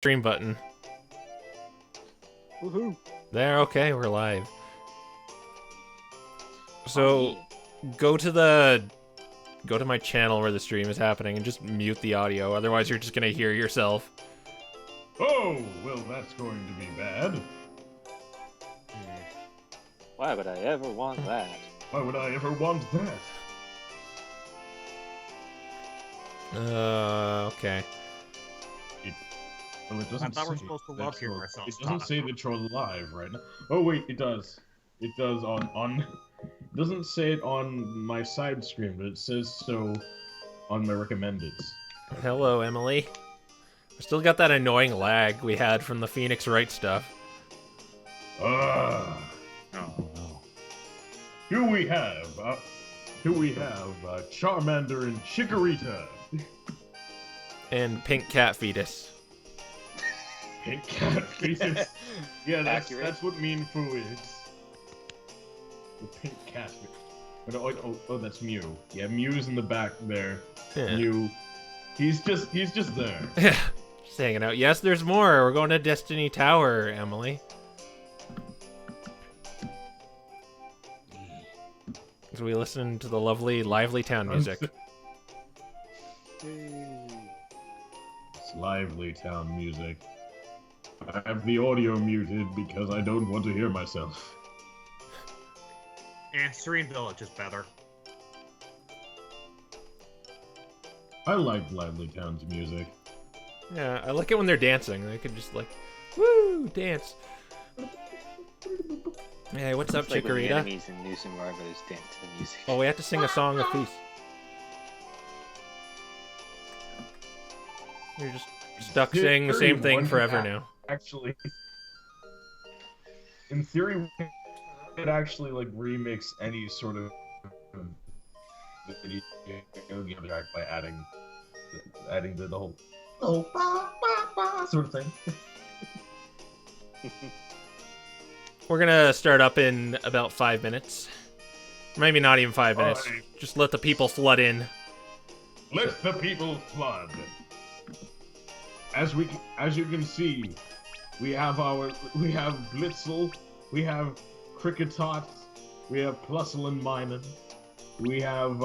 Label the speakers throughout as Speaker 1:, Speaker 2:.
Speaker 1: stream button.
Speaker 2: Woohoo!
Speaker 1: There, okay, we're live. So, go to my channel where the stream is happening and just mute the audio, otherwise you're just gonna hear yourself.
Speaker 3: Oh, well, that's going to be bad.
Speaker 2: Why would I ever want that?
Speaker 3: Why would I ever want that?
Speaker 1: Okay.
Speaker 3: Well, it
Speaker 4: I
Speaker 3: doesn't
Speaker 4: thought we're
Speaker 3: say
Speaker 4: supposed to
Speaker 3: that
Speaker 4: love hearing
Speaker 3: you're-
Speaker 4: ourselves
Speaker 3: It doesn't
Speaker 4: talk.
Speaker 3: say that you're live right now. Oh wait, it does. It does on. It doesn't say it on my side screen, but it says so on my recommendeds.
Speaker 1: Hello, Emily. We still got that annoying lag we had from the Phoenix Wright stuff.
Speaker 3: Oh
Speaker 2: no.
Speaker 3: Here we have Charmander and Chikorita.
Speaker 1: And Pink Cat Fetus.
Speaker 3: Pink cat fetus. Yeah,
Speaker 2: Accurate.
Speaker 3: that's what Mean Foo is. The pink cat. Oh, that's Mew. Yeah, Mew's in the back there.
Speaker 1: Yeah.
Speaker 3: Mew. He's just there.
Speaker 1: Just hanging out. Yes, there's more. We're going to Destiny Tower, Emily. So we listen to the lovely Lively Town music.
Speaker 3: It's lively town music. I have the audio muted because I don't want to hear myself.
Speaker 4: And Serene Village is better.
Speaker 3: I like lively town's music.
Speaker 1: Yeah, I like it when they're dancing. They could just like, woo, dance. Hey, what's up,
Speaker 2: It's like when the
Speaker 1: Chikorita?
Speaker 2: enemies in New Super Mario Bros. Dance to the music.
Speaker 1: Oh, we have to sing a song of peace. You're just stuck saying the same thing forever now.
Speaker 3: Actually, in theory, we could actually like remix any sort of video game track by adding the whole sort of thing.
Speaker 1: We're gonna start up in about 5 minutes. Maybe not even 5 minutes.
Speaker 3: Alright.
Speaker 1: Just let the people flood in.
Speaker 3: Let the people flood. As you can see, we have Blitzel, we have Cricketot, we have Plusle and Minun, we have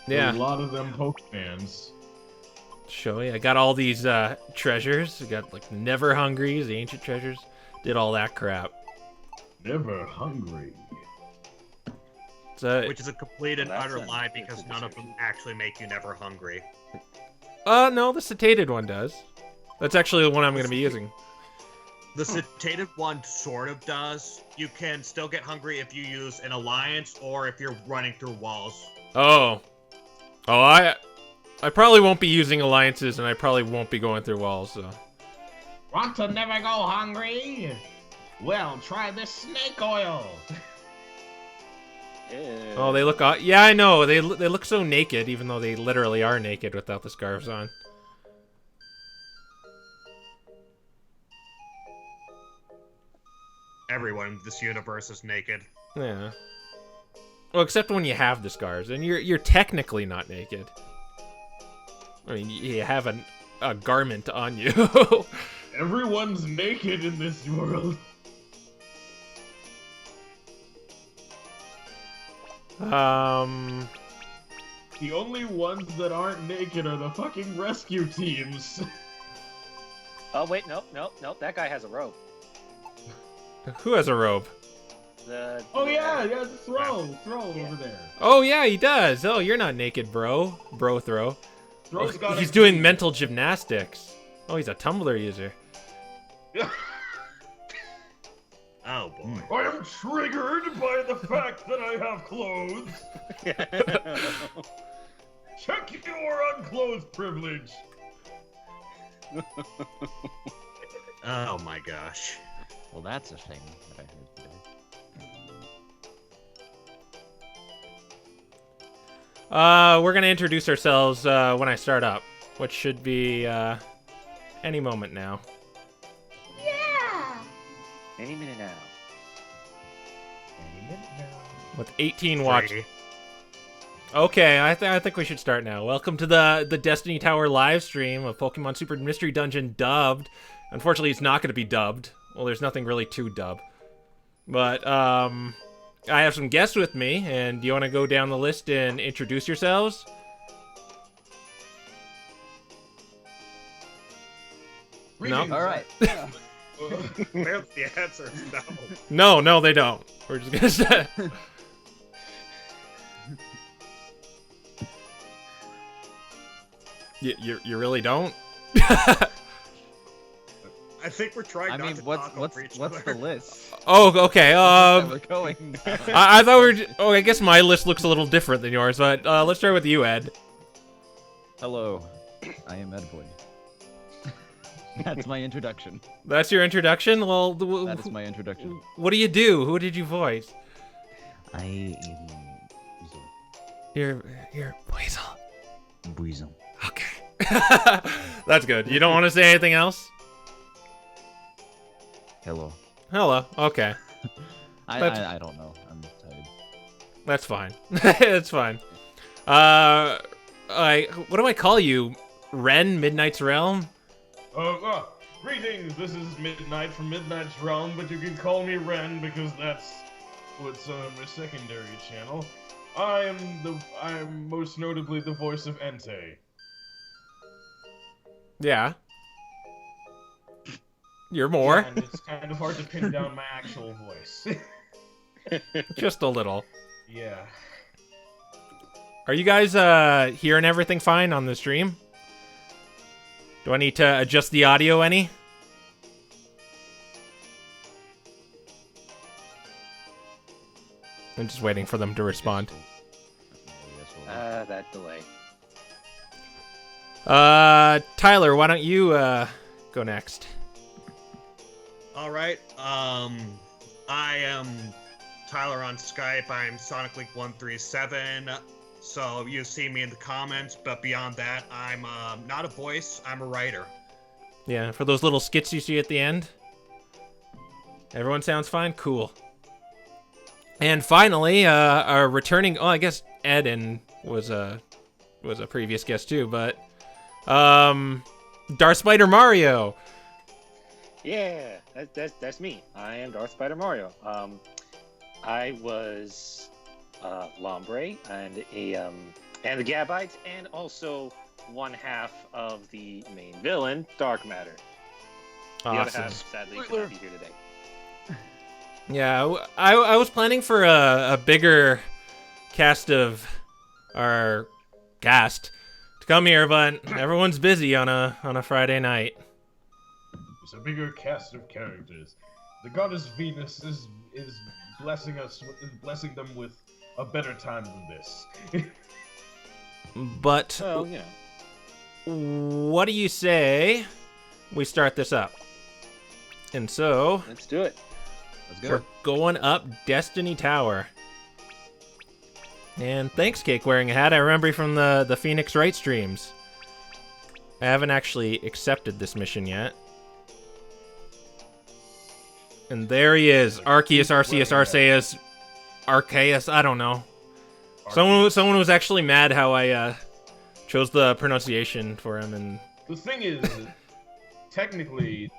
Speaker 1: Yeah,
Speaker 3: a lot of them Pokemans.
Speaker 1: show you. I got all these treasures. I got like Never Hungries, the ancient treasures. Did all that crap.
Speaker 3: Never hungry.
Speaker 1: So,
Speaker 4: Which is a complete and
Speaker 2: Well, that's
Speaker 4: utter
Speaker 2: a-
Speaker 4: lie
Speaker 2: that's
Speaker 4: because
Speaker 2: a
Speaker 4: none of them actually make you never hungry.
Speaker 1: no, the Cetated one does. That's actually the one I'm gonna be using.
Speaker 4: The Cetated one sort of does. You can still get hungry if you use an alliance or if you're running through walls.
Speaker 1: Oh, I probably won't be using alliances, and I probably won't be going through walls. So.
Speaker 3: Want to never go hungry? Well, try this snake oil.
Speaker 2: Yeah.
Speaker 1: Oh, they look. Yeah, I know. They look so naked, even though they literally are naked without the scarves on.
Speaker 4: Everyone in this universe is naked.
Speaker 1: Yeah. Well, except when you have the scars, and you're technically not naked. I mean, you have a garment on you.
Speaker 3: Everyone's naked in this world. The only ones that aren't naked are the fucking rescue teams.
Speaker 2: Oh wait, nope. That guy has a robe.
Speaker 1: Who has a robe?
Speaker 3: Oh yeah, it's Throw
Speaker 2: Yeah.
Speaker 3: over there.
Speaker 1: Oh yeah, he does. Oh, you're not naked, bro. Bro, throw.
Speaker 3: Throw's got
Speaker 1: He's
Speaker 3: a
Speaker 1: doing
Speaker 3: key.
Speaker 1: mental gymnastics. Oh, he's a Tumblr user.
Speaker 4: Oh boy.
Speaker 3: I am triggered by the fact that I have clothes. Check your unclothed privilege.
Speaker 4: Oh my gosh.
Speaker 5: Well, that's a thing that I heard today.
Speaker 1: We're gonna introduce ourselves when I start up, which should be any moment now.
Speaker 2: Any minute now.
Speaker 1: With 18 watch.
Speaker 4: Three.
Speaker 1: Okay, I think we should start now. Welcome to the Destiny Tower live stream of Pokemon Super Mystery Dungeon dubbed. Unfortunately, it's not going to be dubbed. Well, there's nothing really to dub. But, I have some guests with me, and do you want to go down the list and introduce yourselves? No?
Speaker 3: Greetings.
Speaker 6: All right.
Speaker 4: There's the answer is no.
Speaker 1: No, they don't. We're just going to say... You really don't?
Speaker 4: I think we're trying
Speaker 6: I
Speaker 4: not
Speaker 6: mean,
Speaker 4: to
Speaker 6: what's
Speaker 4: talk over each
Speaker 6: what's
Speaker 4: other.
Speaker 6: the list?
Speaker 1: Oh, okay.
Speaker 6: We're going.
Speaker 1: I thought we were... Oh, I guess my list looks a little different than yours, but let's start with you, Ed.
Speaker 6: Hello, I am Edward. That's my introduction.
Speaker 1: That's your introduction? Well,
Speaker 6: That is my introduction.
Speaker 1: what do you do? Who did you voice?
Speaker 6: I am
Speaker 1: You're Weasel.
Speaker 6: Weasel.
Speaker 1: Okay. That's good. You don't want to say anything else?
Speaker 6: Hello.
Speaker 1: Hello. Okay.
Speaker 6: I don't know. I'm tired.
Speaker 1: That's fine. It's fine. What do I call you? Ren, Midnight's Realm?
Speaker 3: Greetings, this is Midnight from Midnight's Realm, but you can call me Ren because that's what's on my secondary channel. I'm most notably the voice of Entei.
Speaker 1: Yeah. You're more.
Speaker 3: And it's kind of hard to pin down my actual voice.
Speaker 1: Just a little.
Speaker 3: Yeah.
Speaker 1: Are you guys hearing everything fine on the stream? Do I need to adjust the audio any? I'm just waiting for them to respond.
Speaker 2: That delay.
Speaker 1: Tyler, why don't you go next?
Speaker 4: All right. I am Tyler on Skype. I'm SonicLink137. So you see me in the comments, but beyond that, I'm not a voice. I'm a writer.
Speaker 1: Yeah, for those little skits you see at the end. Everyone sounds fine? Cool. And finally, our returning... Oh, I guess Ed was a previous guest too, but... Darth Spider Mario!
Speaker 2: Yeah, that's me. I am Darth Spider Mario. I was Lombre and the Gabites, and also one half of the main villain, Dark Matter. The other
Speaker 1: Awesome.
Speaker 2: half, sadly, could not be here today.
Speaker 1: Yeah, I was planning for a bigger cast of our cast to come here, but everyone's busy on a Friday night.
Speaker 3: It's a bigger cast of characters. The goddess Venus is blessing them with a better time than this.
Speaker 1: But
Speaker 2: Well, you know,
Speaker 1: what do you say we start this up? And so
Speaker 2: let's do it.
Speaker 6: Let's
Speaker 1: we're
Speaker 6: go.
Speaker 1: going up Destiny Tower. And thanks, Cake Wearing a Hat. I remember you from the Phoenix Wright streams. I haven't actually accepted this mission yet. And there he is. Arceus, Arceus, I don't know. Someone was actually mad how I chose the pronunciation for him, and
Speaker 3: The thing is, technically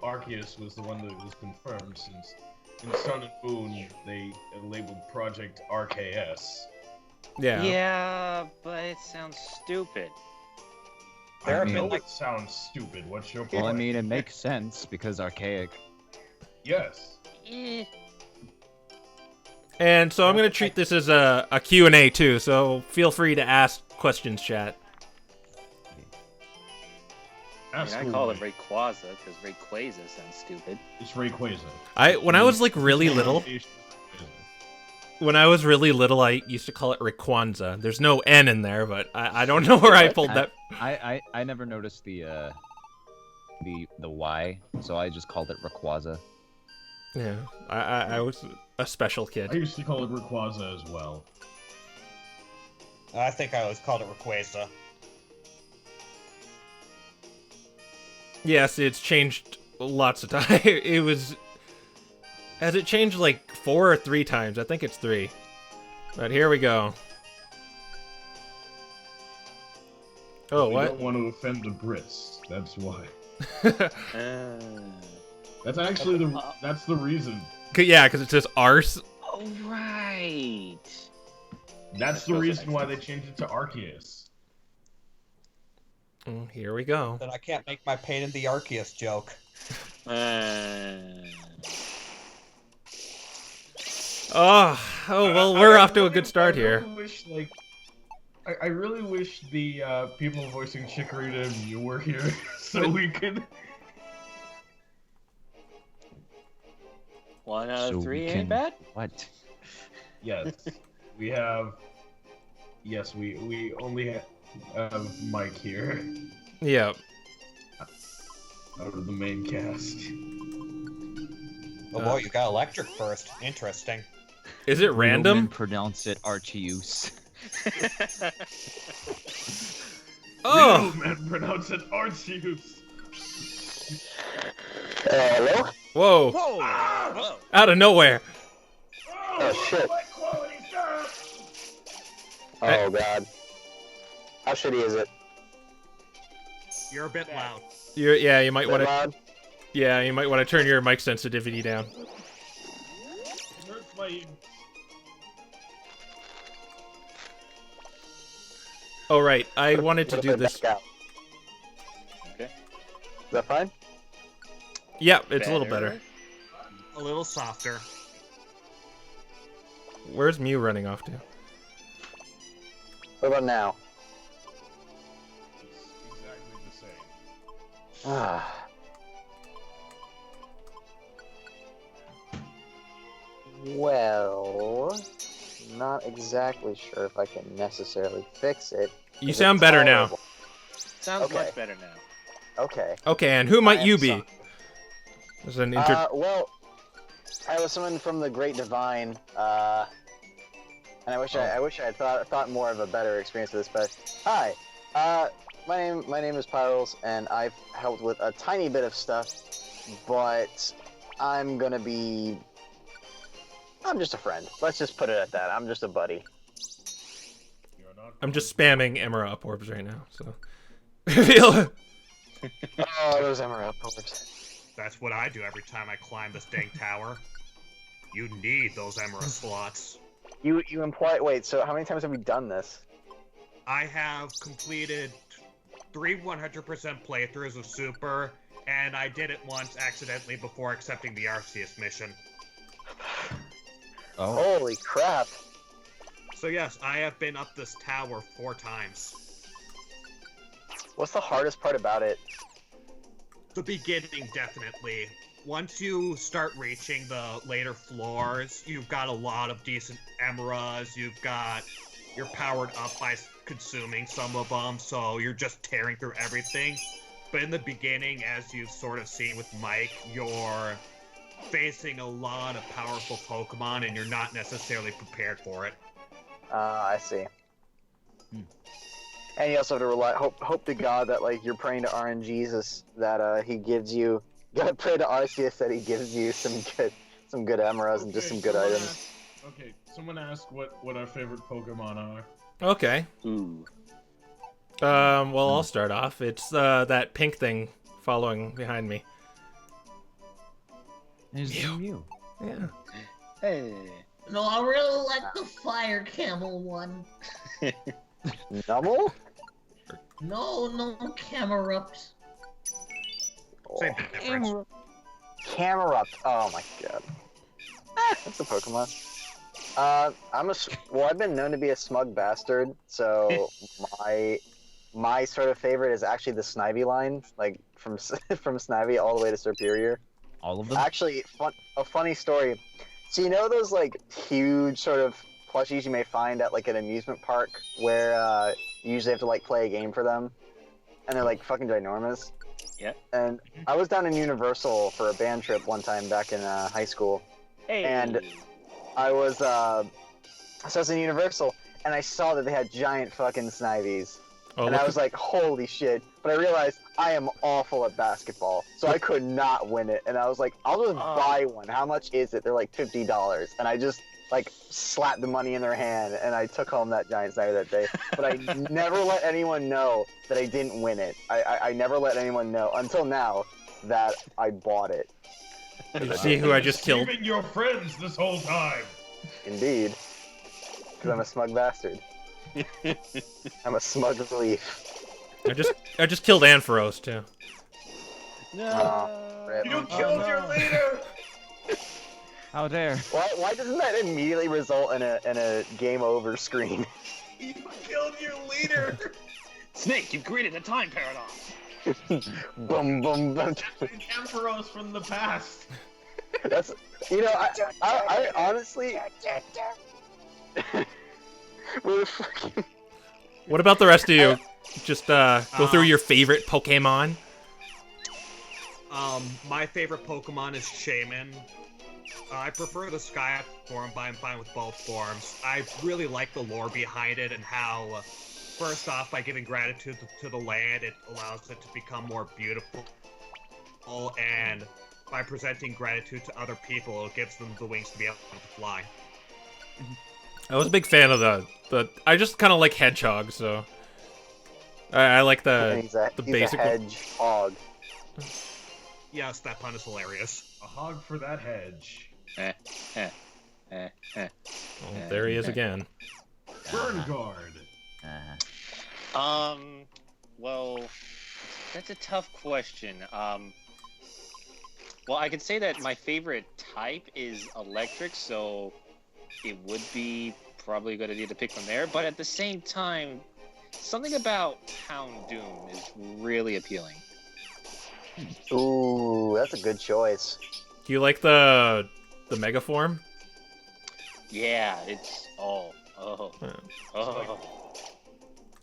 Speaker 3: Arceus was the one that was confirmed, since in Sun and Moon they labeled Project RKS.
Speaker 1: yeah.
Speaker 2: Yeah, but it sounds stupid.
Speaker 4: There
Speaker 3: I
Speaker 4: have
Speaker 3: know
Speaker 4: been, like-
Speaker 3: it sounds stupid. What's your point?
Speaker 6: Well, I mean, it makes sense because archaic.
Speaker 3: Yes.
Speaker 2: Eh.
Speaker 1: And so I'm gonna treat this as a Q&A too, so feel free to ask questions, chat.
Speaker 3: Ask
Speaker 2: I call
Speaker 3: away.
Speaker 2: it Rayquaza because Rayquaza sounds stupid.
Speaker 3: It's Rayquaza.
Speaker 1: When I was like really little, I used to call it Rayquaza. There's no N in there, but I don't know where I pulled that.
Speaker 6: I never noticed the Y, so I just called it Rayquaza.
Speaker 1: Yeah, I was a special
Speaker 3: I
Speaker 1: kid.
Speaker 3: used to call it Rayquaza as well.
Speaker 4: I think I always called it Rayquaza.
Speaker 1: Yes, it's changed lots of times. Has it changed like 4 or 3 times? I think it's 3. But here we go. Oh,
Speaker 3: We
Speaker 1: what?
Speaker 3: don't want to offend the Brits. That's why.
Speaker 2: Uh,
Speaker 3: That's actually that's the reason.
Speaker 1: Yeah, because it says arse.
Speaker 2: oh, right.
Speaker 3: That's the reason why they changed it to Arceus.
Speaker 1: Here we go.
Speaker 4: Then I can't make my pain in the Arceus joke.
Speaker 1: Oh, well, we're off to a good start
Speaker 3: I
Speaker 1: here.
Speaker 3: really wish, I really wish the people voicing Chikorita and Mew were here, so we could.
Speaker 2: 1 out
Speaker 6: So
Speaker 2: of 3
Speaker 6: we
Speaker 2: ain't
Speaker 6: can-
Speaker 2: bad.
Speaker 6: What?
Speaker 3: Yes, we have. Yes, we only have Mike here
Speaker 1: Yeah.
Speaker 3: out of the main cast.
Speaker 4: Oh boy, you got electric first. Interesting.
Speaker 1: Is it
Speaker 6: Real
Speaker 1: random?
Speaker 6: men pronounce it Arceus.
Speaker 1: Oh!
Speaker 3: Real men pronounce it Arceus.
Speaker 7: Hello?
Speaker 1: Whoa!
Speaker 2: Whoa!
Speaker 1: Out of nowhere.
Speaker 7: Oh, shit. Oh, God. How shitty is it?
Speaker 4: You're a bit loud.
Speaker 1: Yeah, you might
Speaker 7: Bit
Speaker 1: want to.
Speaker 7: loud?
Speaker 1: Yeah, you might want to turn your mic sensitivity down.
Speaker 3: Hurts my.
Speaker 1: Oh right, I wanted to
Speaker 7: What
Speaker 1: do
Speaker 7: if I
Speaker 1: this.
Speaker 7: back out?
Speaker 2: Okay.
Speaker 7: Is that fine?
Speaker 1: Yep, it's a little better.
Speaker 4: A little softer.
Speaker 1: Where's Mew running off to?
Speaker 7: What about now?
Speaker 3: It's exactly the same.
Speaker 7: Ah. Well, not exactly sure if I can necessarily fix it.
Speaker 1: You
Speaker 7: 'cause
Speaker 1: sound
Speaker 7: it's
Speaker 1: better now.
Speaker 7: horrible.
Speaker 2: Sounds
Speaker 7: Okay.
Speaker 2: much better now.
Speaker 7: Okay.
Speaker 1: Okay, and who might
Speaker 7: I am
Speaker 1: you be?
Speaker 7: sorry.
Speaker 1: There's an
Speaker 7: Well, I was someone from the Great Divine, and I wish I had thought more of a better experience with this. But hi, my name is Pyrals, and I've helped with a tiny bit of stuff, but I'm just a friend. Let's just put it at that. I'm just a buddy.
Speaker 3: You're not.
Speaker 1: I'm just spamming Emera up orbs right now, so. Feel-
Speaker 7: Oh, those emerald orbs.
Speaker 4: That's what I do every time I climb this dang tower. You need those emerald slots.
Speaker 7: You imply. Wait. So how many times have we done this?
Speaker 4: I have completed 3 100% playthroughs of Super, and I did it once accidentally before accepting the Arceus mission.
Speaker 6: Oh,
Speaker 7: Holy crap!
Speaker 4: So yes, I have been up this tower 4 times.
Speaker 7: What's the hardest part about it?
Speaker 4: The beginning, definitely. Once you start reaching the later floors, you've got a lot of decent emeralds. You're powered up by consuming some of them, so you're just tearing through everything. But in the beginning, as you've sort of seen with Mike, you're facing a lot of powerful Pokemon, and you're not necessarily prepared for it.
Speaker 7: I see. And you also have to hope to God that like you're praying to RNGesus that he gives you. You gotta pray to Arceus that he gives you some good emeralds and just some good items.
Speaker 3: Someone asked what our favorite Pokemon are.
Speaker 1: Okay.
Speaker 2: Ooh.
Speaker 1: Well, I'll start off. It's that pink thing following behind me.
Speaker 6: it's Mew.
Speaker 1: Yeah.
Speaker 2: Hey.
Speaker 8: No, I really like the fire camel one.
Speaker 7: Numble?
Speaker 8: No Camerupt.
Speaker 4: Same difference.
Speaker 7: Camerupt. Oh my god. That's a Pokemon. I've been known to be a smug bastard, so my sort of favorite is actually the Snivy line, like from Snivy all the way to Superior.
Speaker 6: All of them?
Speaker 7: Actually, a funny story. So you know those like huge sort of plushies you may find at like an amusement park where you usually have to like play a game for them, and they're like fucking ginormous.
Speaker 2: Yeah.
Speaker 7: And I was down in Universal for a band trip one time back in high school.
Speaker 2: Hey.
Speaker 7: And I was in Universal, and I saw that they had giant fucking Snivies.
Speaker 1: Oh,
Speaker 7: And I
Speaker 1: look,
Speaker 7: was like, holy shit. But I realized I am awful at basketball, so I could not win it. And I was like, I'll just buy one. How much is it? They're like $50. And I just like slapped the money in their hand, and I took home that giant cider that day. But I never let anyone know that I didn't win it. I never let anyone know until now that I bought it.
Speaker 1: Did you see who I just killed?
Speaker 3: Deceiving your friends this whole time.
Speaker 7: Indeed, because I'm a smug bastard. I'm a smug leaf.
Speaker 1: I just killed Ampharos too.
Speaker 2: No.
Speaker 7: Rip.
Speaker 3: You killed your leader.
Speaker 6: How dare?
Speaker 7: Why doesn't that immediately result in a game over screen?
Speaker 3: You killed your leader.
Speaker 2: Snake, you've created a time paradox.
Speaker 7: Boom, boom, boom.
Speaker 3: Ampharos from the past.
Speaker 7: That's I honestly. We're fucking.
Speaker 1: What about the rest of you? Just go through your favorite Pokemon.
Speaker 4: My favorite Pokemon is Shaman. I prefer the Sky form, but I'm fine with both forms. I really like the lore behind it and how, first off, by giving gratitude to the land, it allows it to become more beautiful. And by presenting gratitude to other people, it gives them the wings to be able to fly.
Speaker 1: I was a big fan of the. I just kind of like hedgehogs, so I like
Speaker 7: He's
Speaker 1: the basic.
Speaker 7: a hedgehog.
Speaker 4: Yes, that pun is hilarious.
Speaker 3: A hog for that hedge.
Speaker 1: Oh, there he is again.
Speaker 3: Burn guard.
Speaker 2: Well, that's a tough question. Well, I could say that my favorite type is electric, so it would be probably a good idea to pick from there. But at the same time, something about Houndoom is really appealing.
Speaker 7: Ooh, that's a good choice.
Speaker 1: Do you like the Mega form?
Speaker 2: Yeah, it's I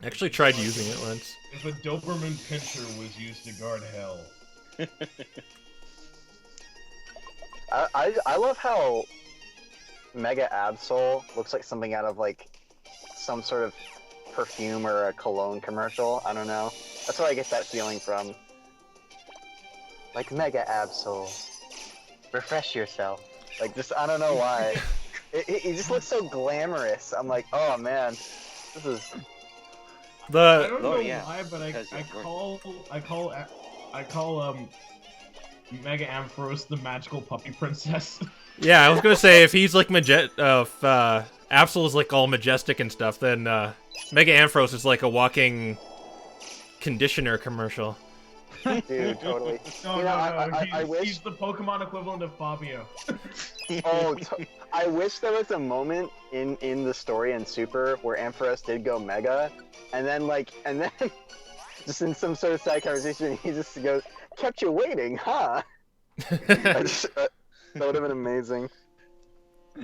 Speaker 1: actually tried using it once.
Speaker 3: If a Doberman Pinscher was used to guard hell.
Speaker 7: I love how Mega Absol looks like something out of like some sort of perfume or a cologne commercial. I don't know. That's where I get that feeling from. Like Mega Absol, refresh yourself. Like just I don't know why. It just looks so glamorous. I'm like, oh man, this is.
Speaker 3: I don't know
Speaker 2: yeah,
Speaker 3: why, but I call Mega Ampharos the magical puppy princess.
Speaker 1: Yeah, I was gonna say if he's like Absol is like all majestic and stuff, then Mega Ampharos is like a walking conditioner commercial.
Speaker 7: Dude, totally.
Speaker 3: No,
Speaker 7: I wish
Speaker 3: he's the Pokemon equivalent of Fabio.
Speaker 7: I wish there was a moment in the story in Super where Ampharos did go Mega, and then just in some sort of side conversation, he just goes, "Kept you waiting, huh?" That would have been amazing.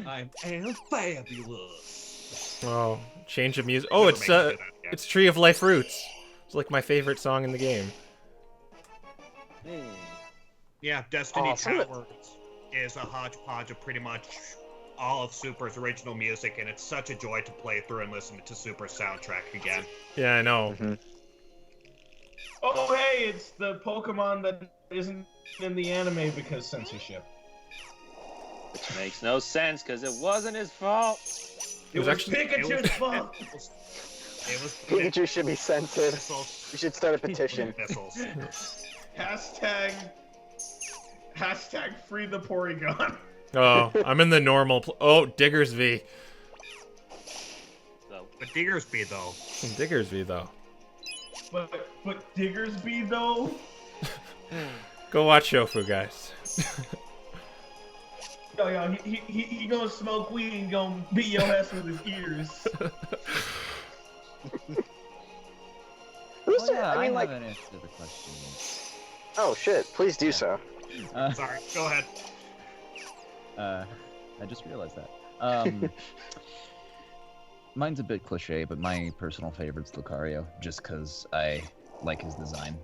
Speaker 4: I am fabulous.
Speaker 1: Oh, change of music. Oh, it's Tree of Life Roots. It's like my favorite song in the game.
Speaker 4: Yeah, Destiny
Speaker 7: Awesome.
Speaker 4: Towers is a hodgepodge of pretty much all of Super's original music, and it's such a joy to play through and listen to Super's soundtrack again.
Speaker 1: Yeah, I know.
Speaker 7: Mm-hmm.
Speaker 3: Oh, hey, it's the Pokemon that isn't in the anime because censorship.
Speaker 2: Which makes no sense because it wasn't his fault.
Speaker 1: It was actually
Speaker 3: Pikachu's fault.
Speaker 4: It was
Speaker 7: Pikachu should be censored.
Speaker 4: missiles.
Speaker 7: We should start a petition.
Speaker 4: Missiles.
Speaker 3: Hashtag free the Porygon.
Speaker 1: Oh, I'm in the normal. Diggers V.
Speaker 4: But Diggersby, though.
Speaker 1: Diggers V though.
Speaker 3: But Diggersby though.
Speaker 1: Go watch Shofu, guys.
Speaker 3: Yo, he gonna smoke weed and gonna beat your ass with his ears.
Speaker 7: Who's
Speaker 6: Yeah,
Speaker 7: I mean,
Speaker 6: have
Speaker 7: like,
Speaker 6: an answer to the question.
Speaker 7: oh shit! Please do so.
Speaker 4: Sorry, go ahead.
Speaker 6: I just realized that. Mine's a bit cliche, but my personal favorite's Lucario, just because I like his design.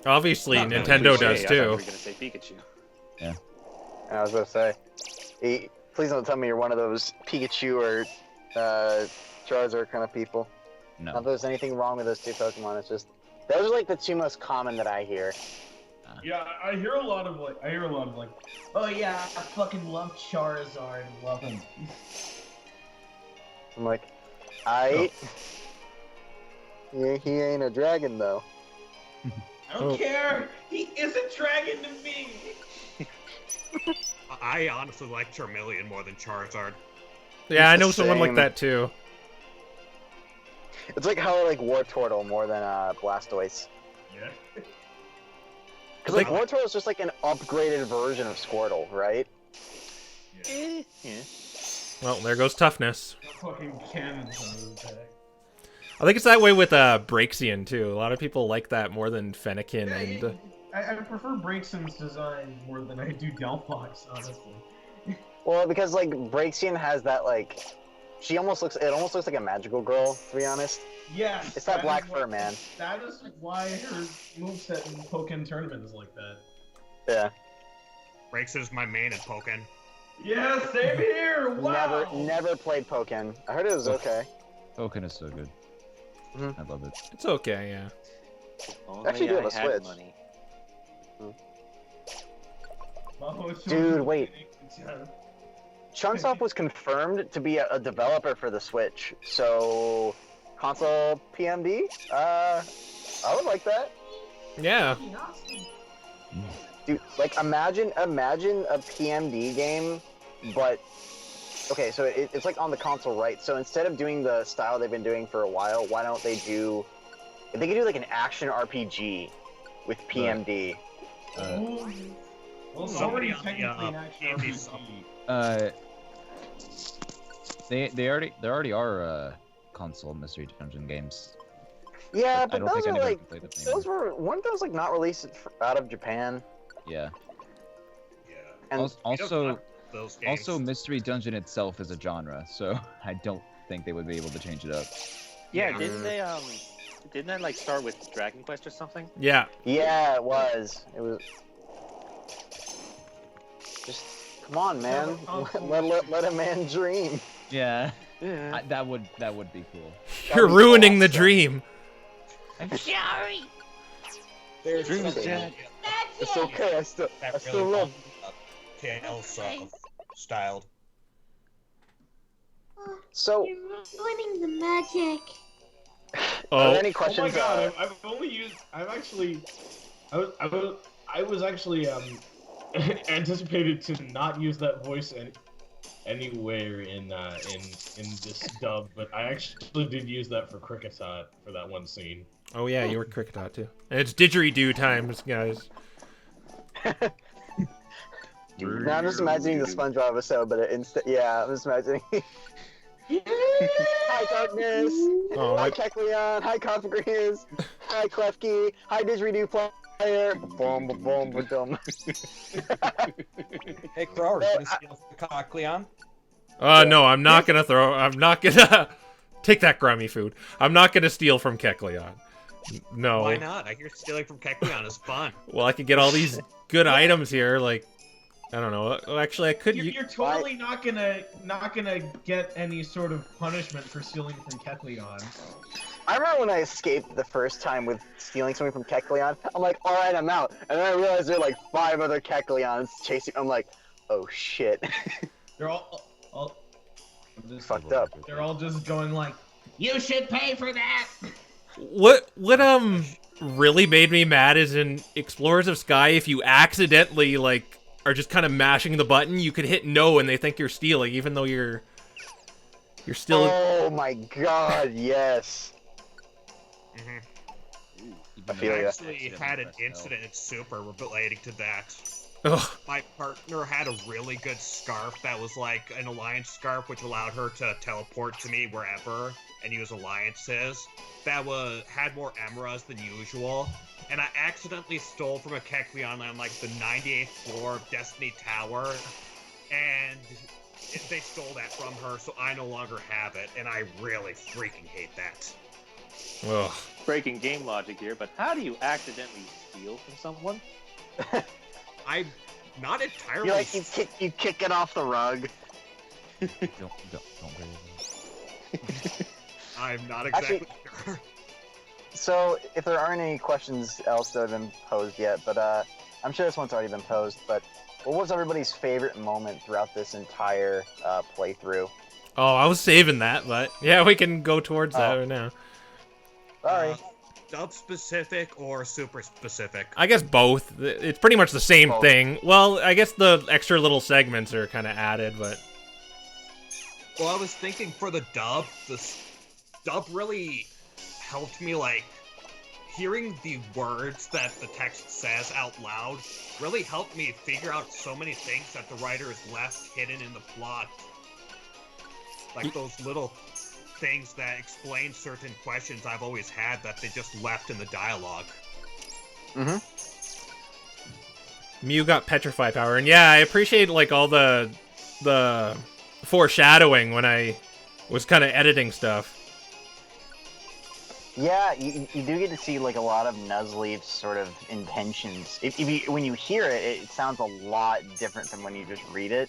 Speaker 1: Obviously,
Speaker 2: Not really
Speaker 1: Nintendo
Speaker 2: cliche,
Speaker 1: does
Speaker 2: I thought you
Speaker 1: too.
Speaker 2: were gonna say Pikachu.
Speaker 7: I was about to say, please don't tell me you're one of those Pikachu or Charizard kind of people.
Speaker 6: No.
Speaker 7: Not that there's anything wrong with those two Pokemon. It's just those are like the two most common that I hear.
Speaker 3: Yeah, I hear a lot of like,
Speaker 9: Oh yeah, I fucking love Charizard. Love him.
Speaker 7: I'm like, I. Yeah, he ain't a dragon though.
Speaker 9: I don't care. He is a dragon to me.
Speaker 4: I honestly like Charmeleon more than Charizard.
Speaker 1: Yeah, I
Speaker 7: It's the
Speaker 1: know someone like
Speaker 7: same.
Speaker 1: that too.
Speaker 7: It's like how I like Wartortle more than Blastoise.
Speaker 3: yeah.
Speaker 7: Because like Wartortle is just like an upgraded version of Squirtle, right?
Speaker 2: Yeah.
Speaker 1: Well, there goes toughness.
Speaker 3: Fucking cannons on his back.
Speaker 1: I think it's that way with Braixen too. A lot of people like that more than Fennekin and.
Speaker 3: I prefer Braixen's design more than I do Delphox, honestly.
Speaker 7: Well, because like Braixen has that like, it almost looks like a magical girl, to be honest.
Speaker 3: Yeah.
Speaker 7: It's that black fur, man.
Speaker 3: That is why her moveset in Pokken tournament is like that.
Speaker 7: Yeah.
Speaker 4: Braixen is my main in Pokken.
Speaker 3: Yeah, same here. Wow.
Speaker 7: Never played Pokken. I heard it was okay.
Speaker 6: Pokken is so good.
Speaker 7: Mhm.
Speaker 6: I love it.
Speaker 1: It's okay, yeah.
Speaker 2: Only
Speaker 7: Actually, do have
Speaker 2: I
Speaker 7: a
Speaker 2: had
Speaker 7: Switch.
Speaker 2: money.
Speaker 7: Dude, wait. Chunsoft was confirmed to be a developer for the Switch, so console PMD. I would like that.
Speaker 1: Yeah.
Speaker 7: Dude, like imagine a PMD game, but okay, so it's like on the console, right? So instead of doing the style they've been doing for a while, why don't they do? If they could do like an action RPG with PMD.
Speaker 3: Well, it's
Speaker 4: Somebody
Speaker 3: already
Speaker 4: on the,
Speaker 3: technically an action
Speaker 4: PMD
Speaker 3: RPG.
Speaker 6: There already are console Mystery Dungeon games.
Speaker 7: Yeah,
Speaker 6: I
Speaker 7: but
Speaker 6: don't
Speaker 7: those
Speaker 6: think
Speaker 7: are
Speaker 6: anybody
Speaker 7: like
Speaker 6: can play them anymore.
Speaker 7: weren't those like not released out of Japan?
Speaker 6: Yeah.
Speaker 4: Yeah.
Speaker 7: And
Speaker 6: Also,
Speaker 4: Those games.
Speaker 6: also Mystery Dungeon itself is a genre, so I don't think they would be able to change it up.
Speaker 2: Yeah, didn't that like start with Dragon Quest or something?
Speaker 1: Yeah.
Speaker 7: yeah, it was. Just come on, man. Let a man dream.
Speaker 6: Yeah.
Speaker 2: Yeah.
Speaker 6: That would be cool.
Speaker 1: You're
Speaker 7: be
Speaker 1: ruining the
Speaker 7: awesome.
Speaker 1: dream.
Speaker 8: I'm sorry.
Speaker 2: Dream is dead.
Speaker 7: It's okay. I still love.
Speaker 4: Tails styled.
Speaker 7: So,
Speaker 8: You're ruining the magic.
Speaker 7: are
Speaker 1: Oh.
Speaker 7: there any
Speaker 3: Oh
Speaker 7: questions?
Speaker 3: my god, I've only used. I was actually anticipated to not use that voice anywhere in this dub, but I actually did use that for Kricketot for that one scene.
Speaker 1: Oh yeah, you were Kricketot too. And it's didgeridoo times, guys.
Speaker 7: Now I'm just imagining the SpongeBob episode, but I'm just imagining. Hi, Darkness.
Speaker 1: Oh,
Speaker 7: Hi,
Speaker 1: my...
Speaker 7: Kecleon. Hi, Configrees. Hi, Klefki. Hi, Didgeridoo player. Boom, boom, boom, boom.
Speaker 10: Hey, Crow, are you gonna steal the Kecleon?
Speaker 1: No, I'm not gonna take that grummy food. I'm not gonna steal from Kecleon. No.
Speaker 4: Why not? I hear stealing from Kecleon is fun.
Speaker 1: Well, I could get all these good items here, like I don't know. Well, actually, I could.
Speaker 3: You're totally not gonna get any sort of punishment for stealing from Kecleon.
Speaker 7: I remember when I escaped the first time with stealing something from Kecleon. I'm like, all right, I'm out. And then I realized there are like 5 other Kecleons chasing. I'm like, oh shit.
Speaker 3: They're all
Speaker 7: Fucked up.
Speaker 3: They're all just going like,
Speaker 8: You should pay for that.
Speaker 1: What really made me mad is in Explorers of Sky, if you accidentally like are just kind of mashing the button, you could hit no and they think you're stealing, even though you're still.
Speaker 7: Oh my god, yes. I feel
Speaker 4: I
Speaker 7: ya.
Speaker 4: actually had an incident in Super relating to that.
Speaker 1: Ugh.
Speaker 4: My partner had a really good scarf that was like an alliance scarf, which allowed her to teleport to me wherever and use alliances. That had more emeralds than usual, and I accidentally stole from a Kecleon on like the 98th floor of Destiny Tower, and they stole that from her, so I no longer have it, and I really freaking hate that.
Speaker 1: Ugh.
Speaker 2: Breaking game logic here, but how do you accidentally steal from someone?
Speaker 4: I'm not entirely.
Speaker 7: You like you kick it off the rug.
Speaker 6: Don't worry.
Speaker 4: I'm not exactly sure.
Speaker 7: So, if there aren't any questions else that have been posed yet, but I'm sure this one's already been posed, but what was everybody's favorite moment throughout this entire playthrough?
Speaker 1: Oh, I was saving that, but yeah, we can go towards that right now.
Speaker 7: Sorry.
Speaker 4: Dub specific or super specific?
Speaker 1: I guess both. It's pretty much the same
Speaker 7: Both.
Speaker 1: thing. Well, I guess the extra little segments are kind of added, but...
Speaker 4: Well, I was thinking for the dub really helped me, like, hearing the words that the text says out loud really helped me figure out so many things that the writer has left hidden in the plot. Like those little things that explain certain questions I've always had that they just left in the dialogue.
Speaker 7: Mm-hmm.
Speaker 1: Mew got petrify power, and yeah, I appreciate like all the foreshadowing when I was kind of editing stuff.
Speaker 7: Yeah, you do get to see like a lot of Nuzleaf's sort of intentions. When you hear it, it sounds a lot different than when you just read it.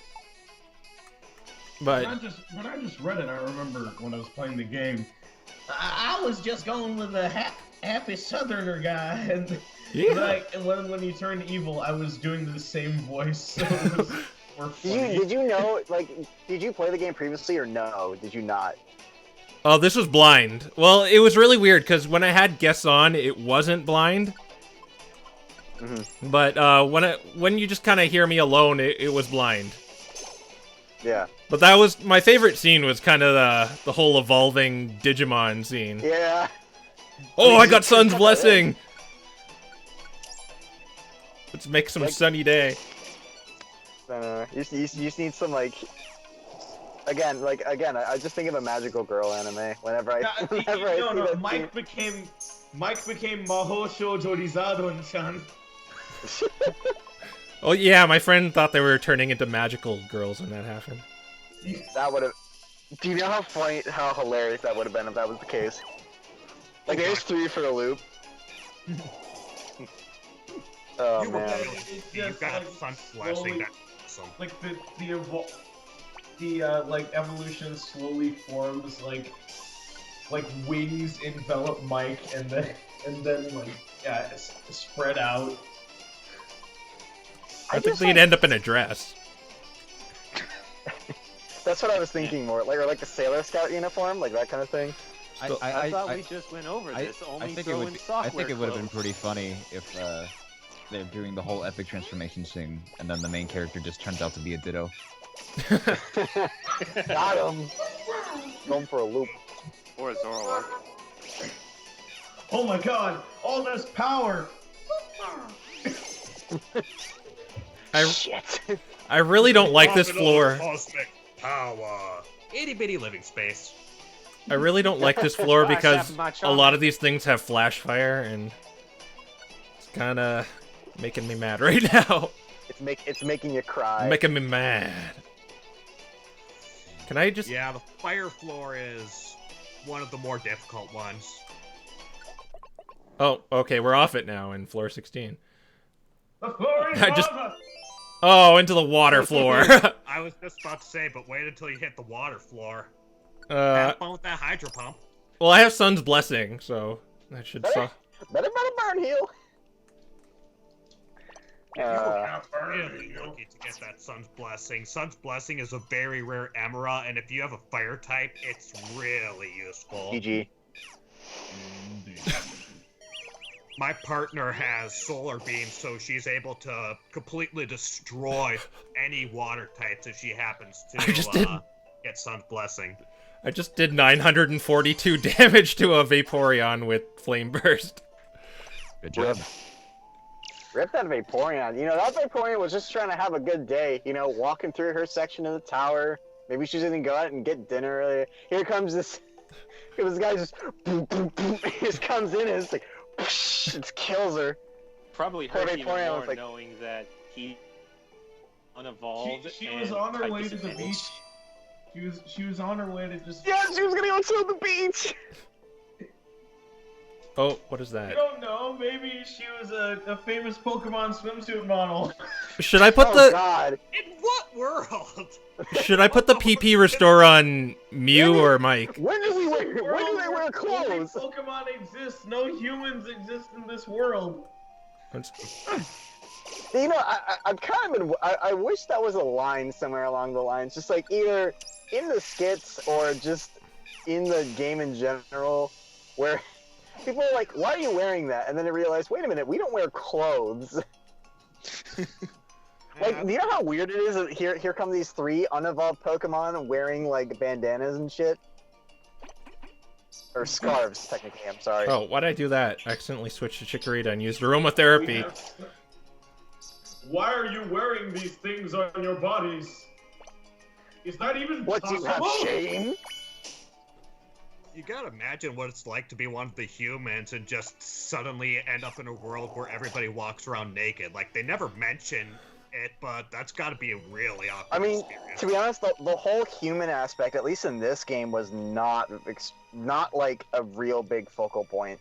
Speaker 1: But
Speaker 3: when I just read it, I remember when I was playing the game.
Speaker 9: I was just going with the happy Southerner guy, and
Speaker 1: yeah.
Speaker 9: when he turned evil, I was doing the same voice. So it was more funny.
Speaker 7: Did you know? Like, did you play the game previously or no? Did you not?
Speaker 1: Oh, this was blind. Well, it was really weird because when I had guests on, it wasn't blind.
Speaker 7: Mm-hmm.
Speaker 1: But when you just kind of hear me alone, it was blind.
Speaker 7: Yeah.
Speaker 1: But that was my favorite scene. Was kind of the whole evolving Digimon scene.
Speaker 7: Yeah.
Speaker 1: Oh, I got Sun's blessing. Let's make some sunny day.
Speaker 7: You just need some like. Again, I just think of a magical girl anime whenever I see that.
Speaker 9: Mike became Maho Shoujo Rizadon-chan.
Speaker 1: Oh yeah, my friend thought they were turning into magical girls when that happened.
Speaker 7: That would have. Do you know how funny, how hilarious that would have been if that was the case? Like, there's 3 for the loop. Oh
Speaker 4: You
Speaker 7: man.
Speaker 4: You've got Sun flashing that.
Speaker 9: Like the like evolution slowly forms like wings envelop Mike and then like spread out.
Speaker 1: I think they'd end up in a dress.
Speaker 7: That's what I was thinking more, like, or like the Sailor Scout uniform, like that kind of thing.
Speaker 2: I thought we just went over this.
Speaker 6: I think it would have been pretty funny if they're doing the whole epic transformation thing, and then the main character just turns out to be a Ditto.
Speaker 7: Got him. Going for a loop.
Speaker 2: Or a Zoroark.
Speaker 9: Oh my god! All this power!
Speaker 7: Shit.
Speaker 1: I really don't like this floor.
Speaker 4: Cosmic power. Itty bitty living space.
Speaker 1: I really don't like this floor because a lot of these things have flash fire, and it's kind of making me mad right now.
Speaker 7: It's making you cry.
Speaker 1: Making me mad. Can I just...
Speaker 4: Yeah, the fire floor is one of the more difficult ones.
Speaker 1: Oh, okay, we're off it now in floor 16.
Speaker 9: The floor is lava!
Speaker 1: Oh, into the water floor.
Speaker 4: I was just about to say, but wait until you hit the water floor.
Speaker 1: Have
Speaker 4: fun with that hydro pump.
Speaker 1: Well, I have Sun's blessing, so that should...
Speaker 7: Better burn heal.
Speaker 4: Really lucky to get that Sun's Blessing. Sun's Blessing is a very rare Emera, and if you have a fire type, it's really useful.
Speaker 7: GG.
Speaker 4: My partner has Solar Beam, so she's able to completely destroy any water types if she happens to get Sun's Blessing.
Speaker 1: I just did 942 damage to a Vaporeon with Flame Burst.
Speaker 6: Good job.
Speaker 7: Rip that Vaporeon. You know, that Vaporeon was just trying to have a good day. You know, walking through her section of the tower. Maybe she didn't go out and get dinner earlier. Here comes this guy just boom, boom, boom. He just comes in and it's like, whoosh, it kills her.
Speaker 2: Probably hurt even more like, knowing that he unevolved.
Speaker 9: She was on her way to the beach. She was on her way to just.
Speaker 7: Yeah, she was gonna go to the beach.
Speaker 1: Oh, what is that?
Speaker 9: I don't know. Maybe she was a famous Pokemon swimsuit model.
Speaker 1: Should I put
Speaker 7: God.
Speaker 4: In what world?
Speaker 1: Should I put the PP restore on Mew or Mike?
Speaker 7: When do they wear clothes?
Speaker 9: Pokemon exists. No humans exist in this world.
Speaker 7: You know, I've kind of been. I wish that was a line somewhere along the lines, just like either in the skits or just in the game in general, where people are like, "Why are you wearing that?" And then they realize, "Wait a minute, we don't wear clothes." Like, do you know how weird it is that here come these 3 unevolved Pokemon wearing like bandanas and shit, or scarves technically. I'm sorry.
Speaker 1: Oh, why did I do that? I accidentally switched to Chikorita and used aromatherapy.
Speaker 3: Why are you wearing these things on your bodies? Is that even
Speaker 7: What, do
Speaker 3: possible?
Speaker 7: you have shame?
Speaker 4: You gotta imagine what it's like to be one of the humans and just suddenly end up in a world where everybody walks around naked. Like, they never mention it, but that's gotta be a really awkward
Speaker 7: I mean,
Speaker 4: experience.
Speaker 7: to be honest, the whole human aspect, at least in this game, was not like a real big focal point.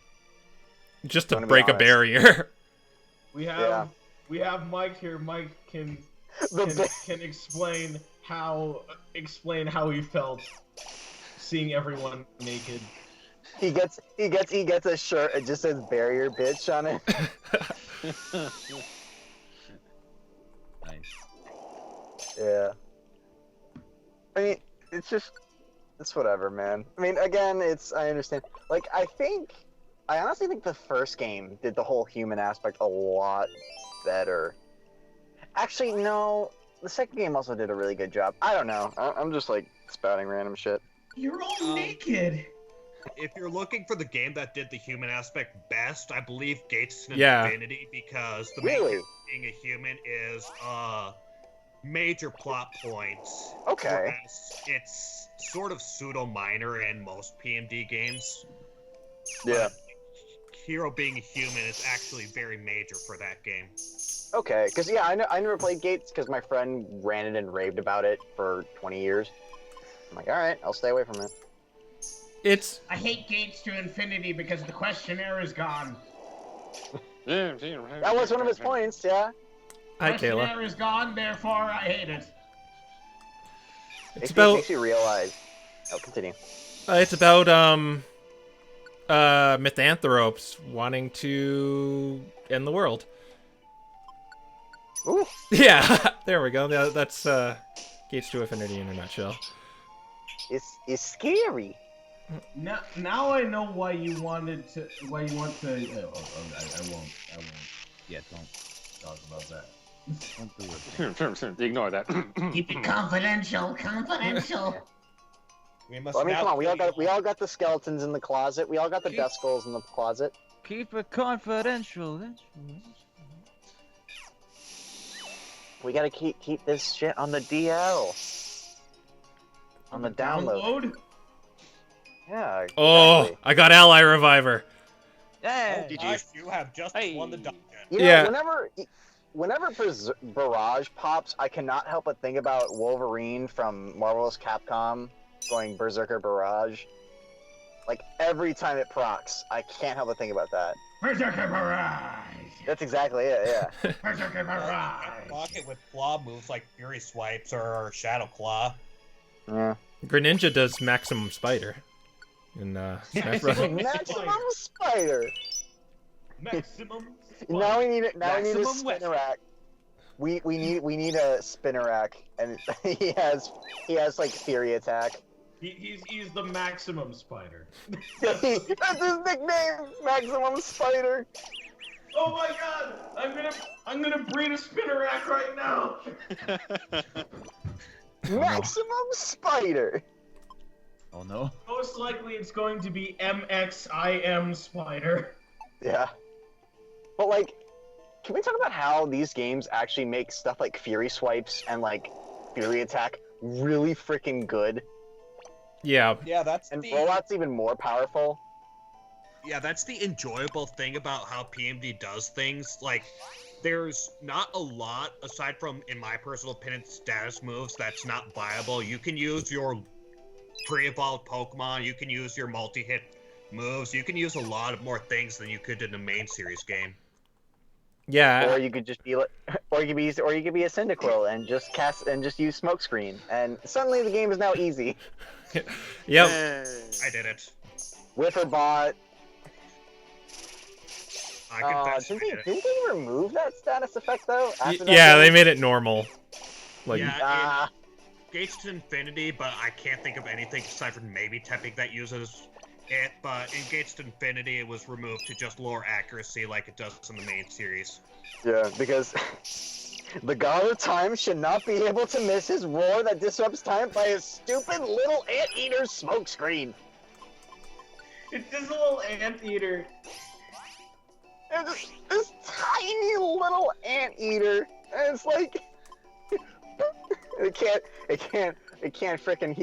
Speaker 1: Just to
Speaker 7: Gonna be
Speaker 1: break a
Speaker 7: honest.
Speaker 1: barrier.
Speaker 3: We have
Speaker 7: Yeah.
Speaker 3: we have Mike here. Mike can explain how he felt seeing everyone naked.
Speaker 7: He gets a shirt. It just says "barrier bitch" on it.
Speaker 6: Nice.
Speaker 7: Yeah. I mean, it's whatever, man. I mean, again, I understand. Like, I honestly think the first game did the whole human aspect a lot better. Actually, no, the second game also did a really good job. I don't know. I'm just, like, spouting random shit.
Speaker 8: You're all naked.
Speaker 4: If you're looking for the game that did the human aspect best, I believe Gates to
Speaker 1: Yeah.
Speaker 4: Infinity, because the main
Speaker 7: Really?
Speaker 4: character being a human is major plot points.
Speaker 7: Okay.
Speaker 4: Whereas it's sort of pseudo-minor in most PMD games.
Speaker 7: Yeah.
Speaker 4: Hero being a human is actually very major for that game.
Speaker 7: Okay, because, yeah, I never played Gates because my friend ranted and raved about it for 20 years. I'm like, alright, I'll stay away from it.
Speaker 1: It's...
Speaker 11: I hate Gates to Infinity because the questionnaire is gone.
Speaker 7: That was one of his points, yeah.
Speaker 1: Hi, Kayla.
Speaker 11: Questionnaire is gone, therefore I hate it.
Speaker 1: It's
Speaker 7: It
Speaker 1: about...
Speaker 7: makes you realize. Oh, continue.
Speaker 1: It's about, Mythanthropes wanting to end the world.
Speaker 7: Ooh.
Speaker 1: Yeah, there we go. That's, Gates to Infinity in a nutshell.
Speaker 7: It's scary.
Speaker 9: Now I know why you want to. I won't.
Speaker 6: Yeah, don't
Speaker 9: Talk about that.
Speaker 6: don't do it.
Speaker 2: Ignore that.
Speaker 8: Keep it confidential, confidential.
Speaker 4: We must
Speaker 7: Well, I mean,
Speaker 4: now
Speaker 7: come on. We all got the skeletons in the closet. We all got the
Speaker 6: Keep-
Speaker 7: death skulls in the closet.
Speaker 6: Keep it confidential.
Speaker 7: We gotta keep this shit on the DL. On the download. Yeah. Exactly.
Speaker 1: Oh, I got Ally Reviver.
Speaker 6: Yeah.
Speaker 4: Nice, you have just won the dungeon.
Speaker 7: You know,
Speaker 1: Yeah.
Speaker 7: whenever Barrage pops, I cannot help but think about Wolverine from Marvel's Capcom going Berserker Barrage. Like, every time it procs, I can't help but think about that.
Speaker 11: Berserker Barrage!
Speaker 7: That's exactly it, yeah.
Speaker 11: Berserker Barrage!
Speaker 4: Rocket with claw moves like Fury Swipes or Shadow Claw.
Speaker 7: Yeah.
Speaker 1: Greninja does Maximum Spider. In, Smash Bros.
Speaker 7: Maximum Spider!
Speaker 3: Maximum.
Speaker 7: Now we need a
Speaker 6: Maximum
Speaker 7: Spinnerack. We need a Spinnerack, and he has like Fury Attack.
Speaker 3: He's the maximum spider.
Speaker 7: That's his nickname, Maximum Spider.
Speaker 3: Oh my god! I'm gonna breed a Spinnerack right now.
Speaker 7: Maximum Spider.
Speaker 6: Oh no.
Speaker 3: Most likely it's going to be MXIM Spider.
Speaker 7: Yeah. But like, can we talk about how these games actually make stuff like Fury Swipes and like Fury Attack really freaking good?
Speaker 1: Yeah.
Speaker 4: Yeah, that's
Speaker 7: And
Speaker 4: the
Speaker 7: Rollout's even more powerful.
Speaker 4: yeah, that's the enjoyable thing about how PMD does things. Like, there's not a lot aside from, in my personal opinion, status moves that's not viable. You can use your pre-evolved Pokemon, you can use your multi-hit moves, you can use a lot of more things than you could in the main series game.
Speaker 1: Yeah.
Speaker 7: Or you could just be like, or you could be a Cyndaquil and just use Smokescreen, and suddenly the game is now easy.
Speaker 1: Yep.
Speaker 4: I did it.
Speaker 7: Wifflebot.
Speaker 4: I confess.
Speaker 7: Didn't they remove that status effect though? After that
Speaker 1: Yeah,
Speaker 7: game?
Speaker 1: they made it normal. Like,
Speaker 4: Yeah, it gates to infinity, but I can't think of anything aside from maybe Tepping that uses it. But in Gates to Infinity, it was removed to just lower accuracy like it does in the main series.
Speaker 7: Yeah, because the God of Time should not be able to miss his roar that disrupts time by his stupid little anteater smokescreen.
Speaker 9: It's just a little anteater.
Speaker 7: It's this tiny little anteater, and it's like he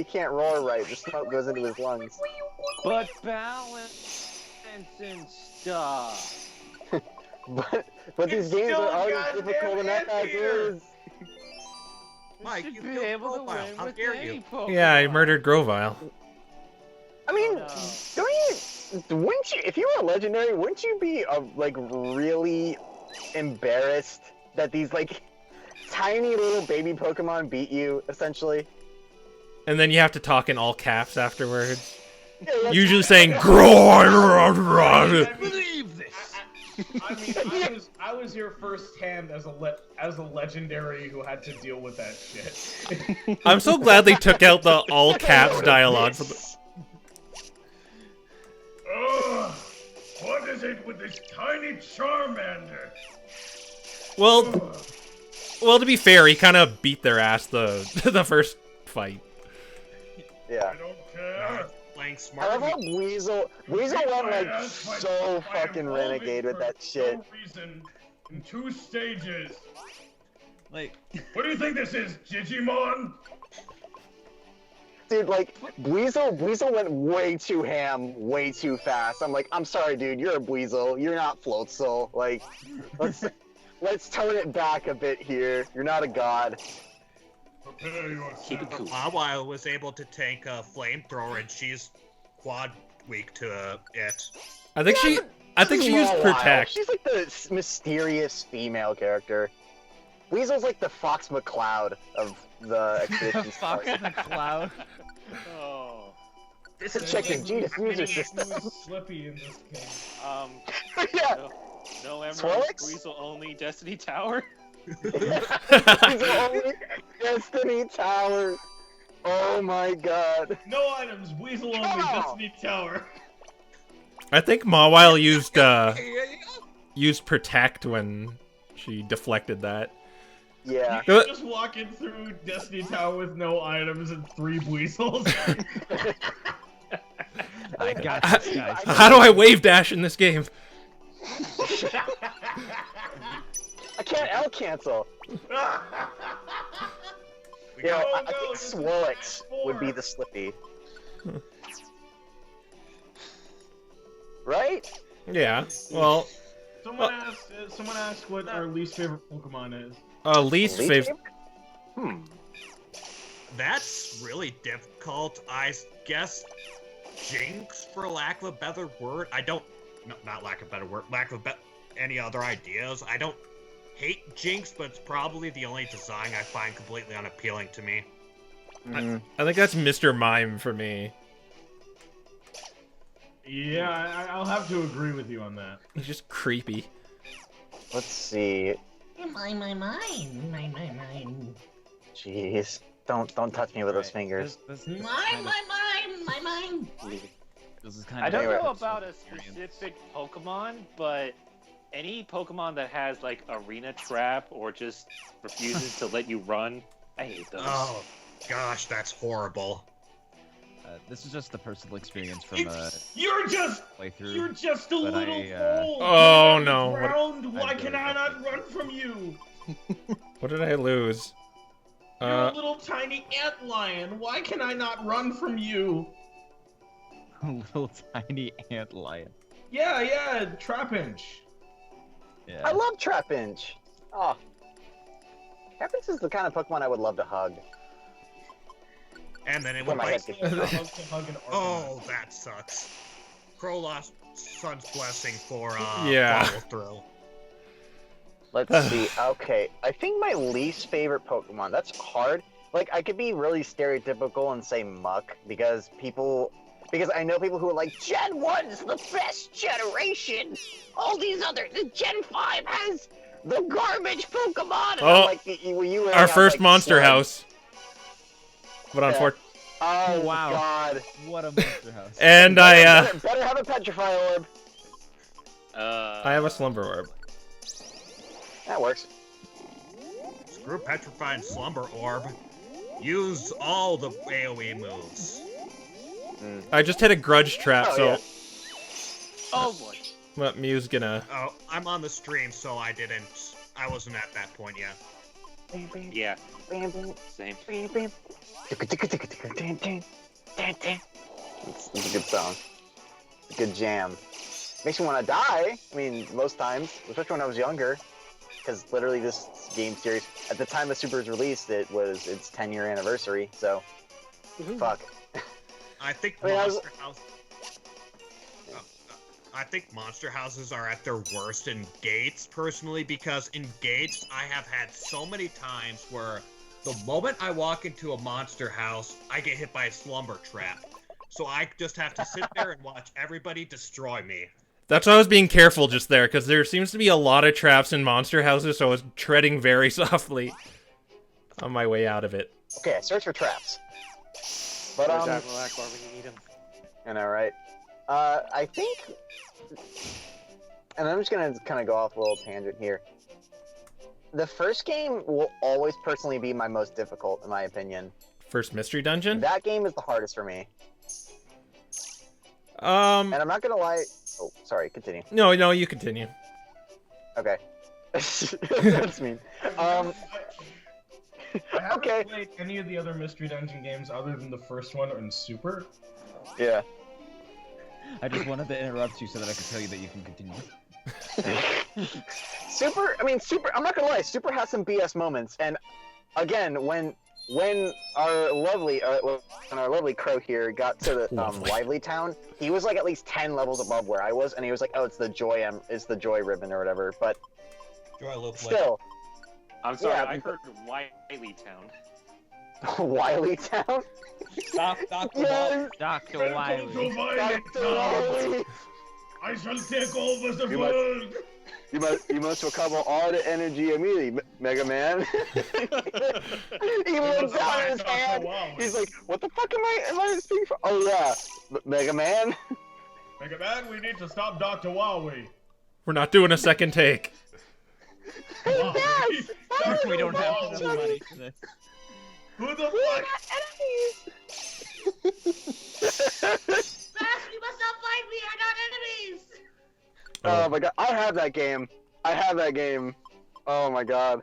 Speaker 7: can't roar right. The smoke goes into his lungs.
Speaker 5: But balance and stuff.
Speaker 7: But these
Speaker 9: It's
Speaker 7: games
Speaker 9: still
Speaker 7: are
Speaker 9: a
Speaker 7: already
Speaker 9: goddamn
Speaker 7: difficult enough as
Speaker 9: anteater.
Speaker 7: is.
Speaker 4: Mike,
Speaker 5: should
Speaker 4: you
Speaker 5: be
Speaker 4: killed
Speaker 5: able to
Speaker 4: Grovyle.
Speaker 5: win
Speaker 4: How
Speaker 5: with
Speaker 4: dare
Speaker 5: any
Speaker 4: you?
Speaker 5: Pokemon.
Speaker 1: yeah, I murdered Grovyle.
Speaker 7: I mean,
Speaker 5: Oh,
Speaker 7: wouldn't you, if you were a legendary, wouldn't you be like really embarrassed that these like tiny little baby Pokemon beat you essentially?
Speaker 1: And then you have to talk in all caps afterwards.
Speaker 7: Yeah, that's-
Speaker 1: Usually saying, Groy.
Speaker 5: believe this.
Speaker 9: I mean, I was here firsthand as a legendary who had to deal with that shit.
Speaker 1: I'm so glad they took out the all caps dialogue. For the...
Speaker 3: Ugh, what is it with this tiny Charmander?
Speaker 1: Well, to be fair, he kind of beat their ass the the first fight.
Speaker 7: Yeah.
Speaker 3: I don't care.
Speaker 4: Playing
Speaker 7: I
Speaker 4: smart.
Speaker 7: love how Weasel went like so fucking renegade with that shit.
Speaker 3: No reason, in 2 stages.
Speaker 5: Like,
Speaker 3: What do you think this is, Digimon?
Speaker 7: Dude, like, Weasel went way too ham, way too fast. I'm like, I'm sorry, dude, you're a Weasel. You're not Floatzel. Like, let's tone it back a bit here. You're not a god.
Speaker 3: Prepare yourself.
Speaker 2: Keep it cool.
Speaker 4: Mawile was able to tank a flamethrower, and she's quad weak to it.
Speaker 1: I think she used
Speaker 7: Mawile.
Speaker 1: protect.
Speaker 7: She's like the mysterious female character. Weasel's like the Fox McCloud of the expedition.
Speaker 5: Fox McCloud.
Speaker 2: Oh.
Speaker 4: This
Speaker 7: is Check your Genius user system.
Speaker 9: Slippy in this case.
Speaker 7: Yeah.
Speaker 2: No Emerald,
Speaker 7: Swirlix?
Speaker 2: Weasel only, Destiny Tower.
Speaker 7: Weasel only Destiny Tower. Oh my god.
Speaker 9: No items. Weasel only.
Speaker 7: Oh.
Speaker 9: Destiny Tower.
Speaker 1: I think Mawile used protect when she deflected that.
Speaker 7: Yeah.
Speaker 9: You're just walking through Destiny Tower with no items and 3 Weasels.
Speaker 5: I got this, guys.
Speaker 1: How do I wave dash in this game?
Speaker 7: I can't L cancel.
Speaker 4: We
Speaker 7: You know,
Speaker 4: got
Speaker 7: I think Swirlix would be the Slippy. Right?
Speaker 1: Yeah. Well,
Speaker 9: Someone asked what our least favorite Pokemon is.
Speaker 1: least favorite.
Speaker 4: That's really difficult. I guess Jinx, for lack of a better word. Not lack of a better word. Lack of any other ideas. I don't hate Jinx, but it's probably the only design I find completely unappealing to me.
Speaker 1: I think that's Mr. Mime for me.
Speaker 9: Yeah, I'll have to agree with you on that.
Speaker 1: He's just creepy.
Speaker 7: Let's see.
Speaker 8: Mine.
Speaker 7: Jeez. Don't touch me with those fingers.
Speaker 5: This is
Speaker 8: Mine.
Speaker 5: This is kind
Speaker 2: I
Speaker 5: of
Speaker 2: don't
Speaker 7: Anyway.
Speaker 2: know about a specific Pokemon, but any Pokemon that has like arena trap or just refuses to let you run, I hate those.
Speaker 4: Oh, gosh, that's horrible.
Speaker 6: This is just the personal experience from
Speaker 9: You're just
Speaker 6: playthrough.
Speaker 9: a
Speaker 6: but
Speaker 9: little
Speaker 6: I,
Speaker 9: fool.
Speaker 1: Oh,
Speaker 9: You're
Speaker 1: no.
Speaker 9: on the ground. Why
Speaker 6: I
Speaker 9: can
Speaker 6: really
Speaker 9: I not
Speaker 6: don't
Speaker 9: run from you?
Speaker 1: What did I lose?
Speaker 9: You're a little tiny ant lion. Why can I not run from you?
Speaker 6: little tiny ant lion.
Speaker 9: Yeah, Trapinch.
Speaker 6: Yeah.
Speaker 7: I love Trapinch. Oh. Trapinch is the kind of Pokemon I would love to hug.
Speaker 4: And then it
Speaker 7: Well,
Speaker 4: would
Speaker 7: my
Speaker 4: bite.
Speaker 7: head
Speaker 9: I love to hug an
Speaker 4: Oh, that sucks. Crow lost Sun's blessing for
Speaker 1: Yeah.
Speaker 4: follow through.
Speaker 7: Let's see. Okay, I think my least favorite Pokemon. That's hard. Like, I could be really stereotypical and say Muck because people because I know people who are like, Gen 1's the best generation. All these others, Gen 5 has the garbage Pokemon. And
Speaker 1: Oh,
Speaker 7: I'm like, you
Speaker 1: our first
Speaker 7: like,
Speaker 1: monster
Speaker 7: slug.
Speaker 1: house. But
Speaker 7: Yeah.
Speaker 1: unfortunately,
Speaker 7: Oh
Speaker 5: wow.
Speaker 7: God.
Speaker 6: What a monster house.
Speaker 1: and
Speaker 7: better have a Petrify Orb.
Speaker 1: I have a Slumber Orb.
Speaker 7: That works.
Speaker 4: Screw Petrify and Slumber Orb. Use all the AoE moves.
Speaker 1: I just hit a Grudge Trap,
Speaker 7: Oh,
Speaker 1: so
Speaker 7: yeah.
Speaker 2: Oh boy.
Speaker 1: what Mew's gonna...
Speaker 4: Oh, I'm on the stream, so I wasn't at that point yet.
Speaker 2: Yeah. Same.
Speaker 7: It's a good song. It's a good jam. Makes me want to die. I mean, most times, especially when I was younger, because literally this game series, at the time the Super was released, it was its 10-year anniversary. So, fuck.
Speaker 4: I think
Speaker 7: I mean,
Speaker 4: I think monster houses are at their worst in gates, personally, because in gates I have had so many times where the moment I walk into a monster house, I get hit by a slumber trap. So I just have to sit there and watch everybody destroy me.
Speaker 1: That's why I was being careful just there, because there seems to be a lot of traps in monster houses, so I was treading very softly on my way out of it.
Speaker 7: Okay, I search for traps. But,
Speaker 2: Where's Admiral Akbar when you need him?
Speaker 7: I know, right? I think, and I'm just gonna kind of go off a little tangent here. The first game will always personally be my most difficult, in my opinion.
Speaker 1: First mystery dungeon?
Speaker 7: That game is the hardest for me.
Speaker 1: And
Speaker 7: I'm not gonna lie. Oh, sorry. Continue.
Speaker 1: No, you continue.
Speaker 7: Okay. That's mean.
Speaker 9: I haven't
Speaker 7: Okay.
Speaker 9: played any of the other Mystery Dungeon games other than the first one in Super.
Speaker 7: Yeah.
Speaker 6: I just wanted to interrupt you so that I could tell you that you can continue.
Speaker 7: Super. I mean, Super. I'm not gonna lie. Super has some BS moments, and again, when our lovely crow here got to the Lively Town, he was like at least 10 levels above where I was, and he was like, "Oh, it's the joy ribbon or whatever." But still,
Speaker 2: I'm sorry,
Speaker 7: Yeah,
Speaker 2: I heard Wiley Town.
Speaker 7: Wiley Town.
Speaker 10: Dr.
Speaker 7: Yes.
Speaker 5: Dr.
Speaker 9: Welcome
Speaker 5: Wiley.
Speaker 9: to Violet
Speaker 7: Dr.
Speaker 9: Town.
Speaker 7: Wiley.
Speaker 9: I shall take over the
Speaker 7: You must-
Speaker 9: world.
Speaker 7: You must recover all the energy immediately, Mega Man. He looks down at his hand. He's like, "What the fuck am I speaking for?" Oh yeah, Mega Man.
Speaker 9: Mega Man, we need to stop Dr. Wowie.
Speaker 1: We're not doing a second take.
Speaker 7: Yes.
Speaker 5: We don't have the money for this.
Speaker 9: Who the fuck?
Speaker 8: Fast, we must not fight. We are not enemies.
Speaker 7: Oh my god, I have that game. Oh my god,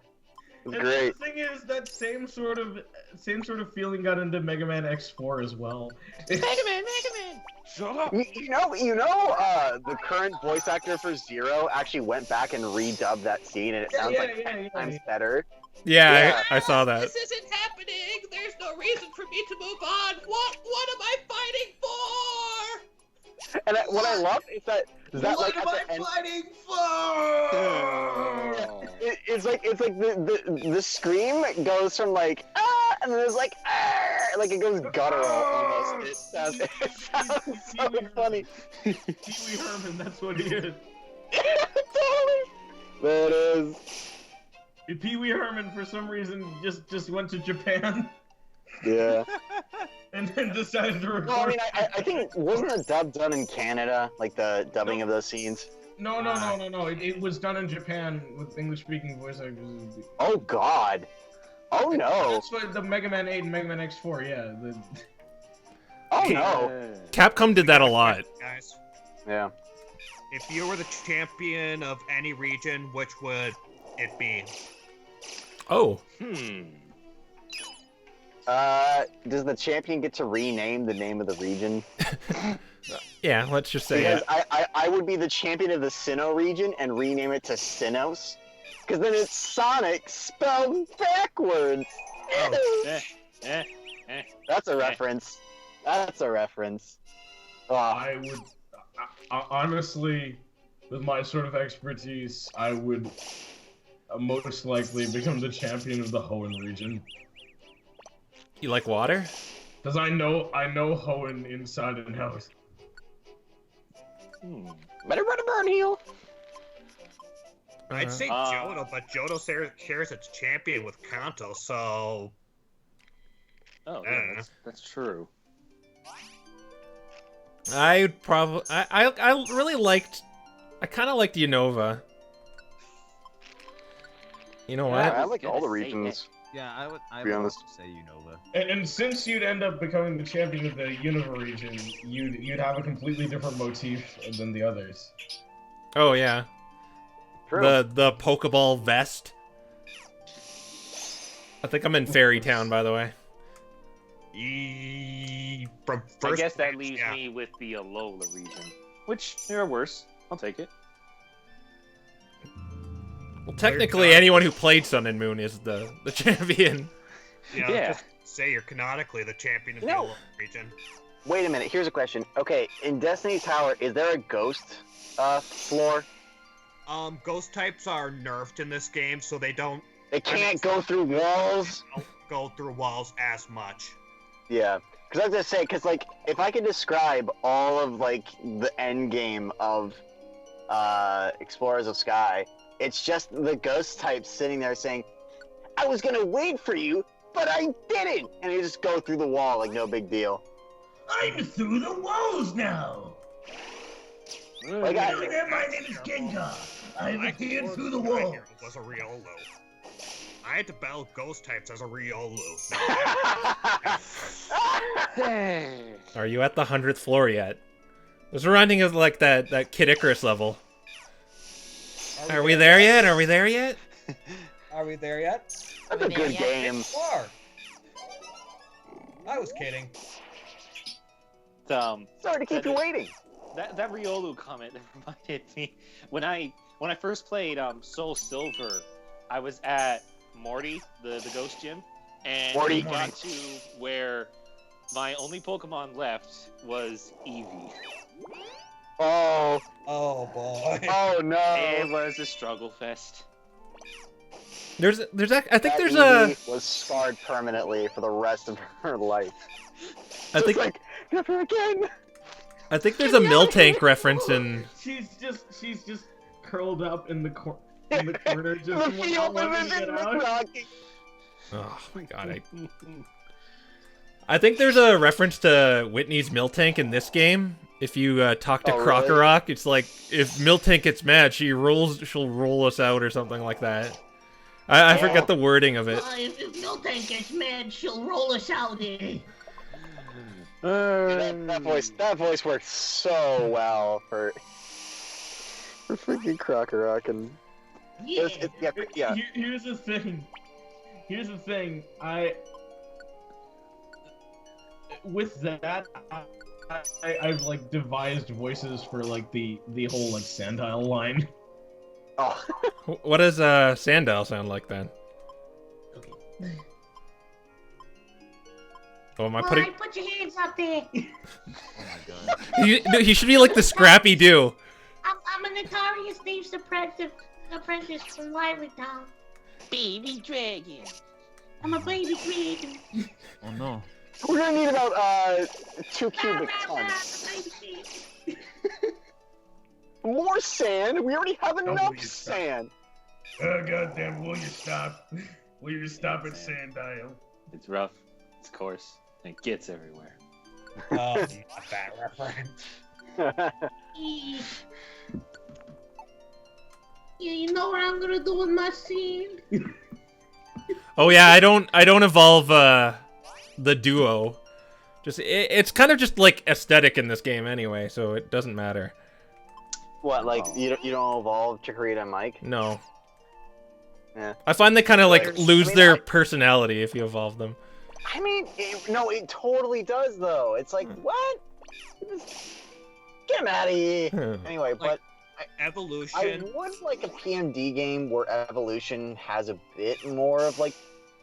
Speaker 7: it's
Speaker 9: And
Speaker 7: great.
Speaker 9: the thing is, that same sort of feeling got into Mega Man X4 as well.
Speaker 8: Mega Man.
Speaker 2: Shut up!
Speaker 7: You know, the current voice actor for Zero actually went back and redubbed that scene, and it sounds like 10 times better.
Speaker 1: Yeah, I saw that.
Speaker 8: This isn't happening. There's no reason for me to move on. What am I fighting for?
Speaker 7: And what I love is that like at the end,
Speaker 8: fighting
Speaker 7: it's like the scream goes from like and then there's like it goes guttural almost. It sounds so funny.
Speaker 9: Pee Wee Herman, that's what he is.
Speaker 7: Totally. There it is.
Speaker 9: Pee Wee Herman, for some reason, just went to Japan
Speaker 7: Yeah.
Speaker 9: and then decided to record.
Speaker 7: Well, I mean, I think wasn't the dub done in Canada, like the dubbing of those scenes?
Speaker 9: No. It was done in Japan with English-speaking voice actors.
Speaker 7: Oh God. Oh no.
Speaker 9: That's what the Mega Man 8 and Mega Man X4, yeah.
Speaker 7: Oh no.
Speaker 1: Capcom did that a lot.
Speaker 4: Guys,
Speaker 7: Yeah.
Speaker 4: if you were the champion of any region, which would it be?
Speaker 1: Oh.
Speaker 7: Does the champion get to rename the name of the region?
Speaker 1: Yeah, let's just say
Speaker 7: Because
Speaker 1: it.
Speaker 7: I would be the champion of the Sinnoh region and rename it to Sinnohs. Because then it's Sonic spelled backwards. That's a reference. That's a reference. Oh,
Speaker 9: I would, honestly, with my sort of expertise, I would most likely become the champion of the Hoenn region.
Speaker 1: You like water?
Speaker 3: Because I know Hoenn inside and out.
Speaker 7: Better run a burn heal.
Speaker 4: I'd say Johto, but Johto shares its champion with Kanto, so...
Speaker 2: Oh, yeah, that's true.
Speaker 1: I would probably... I really liked... I kind of liked Unova. You know what?
Speaker 7: Yeah, I like all the regions.
Speaker 6: Yeah, I would
Speaker 7: be honest.
Speaker 6: say Unova.
Speaker 3: And since you'd end up becoming the champion of the Unova region, you'd have a completely different motif than the others.
Speaker 1: Oh, yeah.
Speaker 7: True.
Speaker 1: The Pokeball vest. I think I'm in Fairy Town, by the way.
Speaker 4: From
Speaker 2: I
Speaker 4: first
Speaker 2: guess that
Speaker 4: glance,
Speaker 2: leaves
Speaker 4: yeah.
Speaker 2: me with the Alola region, which there are worse. I'll take it.
Speaker 1: Well, technically, anyone who played Sun and Moon is the champion.
Speaker 2: Yeah.
Speaker 4: Just say you're canonically the champion of the
Speaker 7: No.
Speaker 4: Alola region.
Speaker 7: Wait a minute. Here's a question. Okay, in Destiny Tower, is there a ghost floor?
Speaker 4: Ghost types are nerfed in this game, so they don't
Speaker 7: They can't go through walls.
Speaker 4: go through walls as much.
Speaker 7: Yeah, because I was gonna say, because like, if I could describe all of like the end game of Explorers of Sky, it's just the ghost type sitting there saying, "I was gonna wait for you, but I didn't," and you just go through the wall like no big deal.
Speaker 11: I'm through the walls now.
Speaker 7: Like
Speaker 11: Hello there, my name is Gengar. I've appeared through the wall.
Speaker 4: Was a Riolu. I had to battle ghost types as a Riolu.
Speaker 1: Are you at the 100th floor yet? This reminding of like that Kid Icarus level. Are we there yet? Are we there yet?
Speaker 10: Are we there yet?
Speaker 7: That's a good game.
Speaker 10: Far. I was kidding.
Speaker 7: Sorry to keep you waiting.
Speaker 2: That Riolu comment reminded me when I first played Soul Silver, I was at Morty, the ghost gym, and
Speaker 7: Morty.
Speaker 2: we got to where my only Pokemon left was Eevee.
Speaker 7: Oh.
Speaker 10: Oh boy.
Speaker 7: Oh no.
Speaker 2: It was a struggle fest.
Speaker 1: I think there's
Speaker 7: Eevee was scarred permanently for the rest of her life.
Speaker 1: I think
Speaker 7: like never again.
Speaker 1: I think there's a Miltank reference in.
Speaker 3: She's just curled up in the corner, just
Speaker 7: The field
Speaker 3: wanting
Speaker 7: is
Speaker 3: to get
Speaker 7: in
Speaker 3: out.
Speaker 7: Rocky.
Speaker 1: Oh my god! I think there's a reference to Whitney's Miltank in this game. If you talk to
Speaker 7: Oh,
Speaker 1: Krokorok, it's like if Miltank gets mad, she'll roll us out or something like that. I forget the wording of it.
Speaker 8: If Miltank gets mad, she'll roll us out.
Speaker 7: That voice works so well for freaking Krokorok and
Speaker 8: Yeah.
Speaker 7: yeah.
Speaker 3: Here's the thing. With that, I've like devised voices for like the whole like Sandile line.
Speaker 7: Oh.
Speaker 1: What does Sandile sound like then? Oh, am I putting?
Speaker 8: Alright, put your hands up there.
Speaker 1: He should be like the Scrappy Doo.
Speaker 8: I'm a notorious thieves apprentice from Lively Town. Baby dragon. I'm a baby dragon.
Speaker 6: Oh no.
Speaker 7: We're gonna need about 2 cubic tons. More sand? We already have enough sand.
Speaker 3: Oh goddamn! Will you stop? Will you stop at Sandile?
Speaker 2: It's rough. It's coarse. And it gets everywhere.
Speaker 10: Oh, not that reference.
Speaker 8: Yeah, you know what I'm gonna do with my sand?
Speaker 1: Oh yeah, I don't evolve the duo. It's kind of just like aesthetic in this game anyway, so it doesn't matter.
Speaker 7: What, like you don't evolve Chikorita and Mike?
Speaker 1: No.
Speaker 7: Yeah.
Speaker 1: I find they kind of like lose
Speaker 7: I mean,
Speaker 1: their personality if you evolve them.
Speaker 7: I mean, it totally does though. It's like what? Get him out of here. Anyway, but
Speaker 4: Evolution.
Speaker 7: I would like a PMD game where evolution has a bit more of like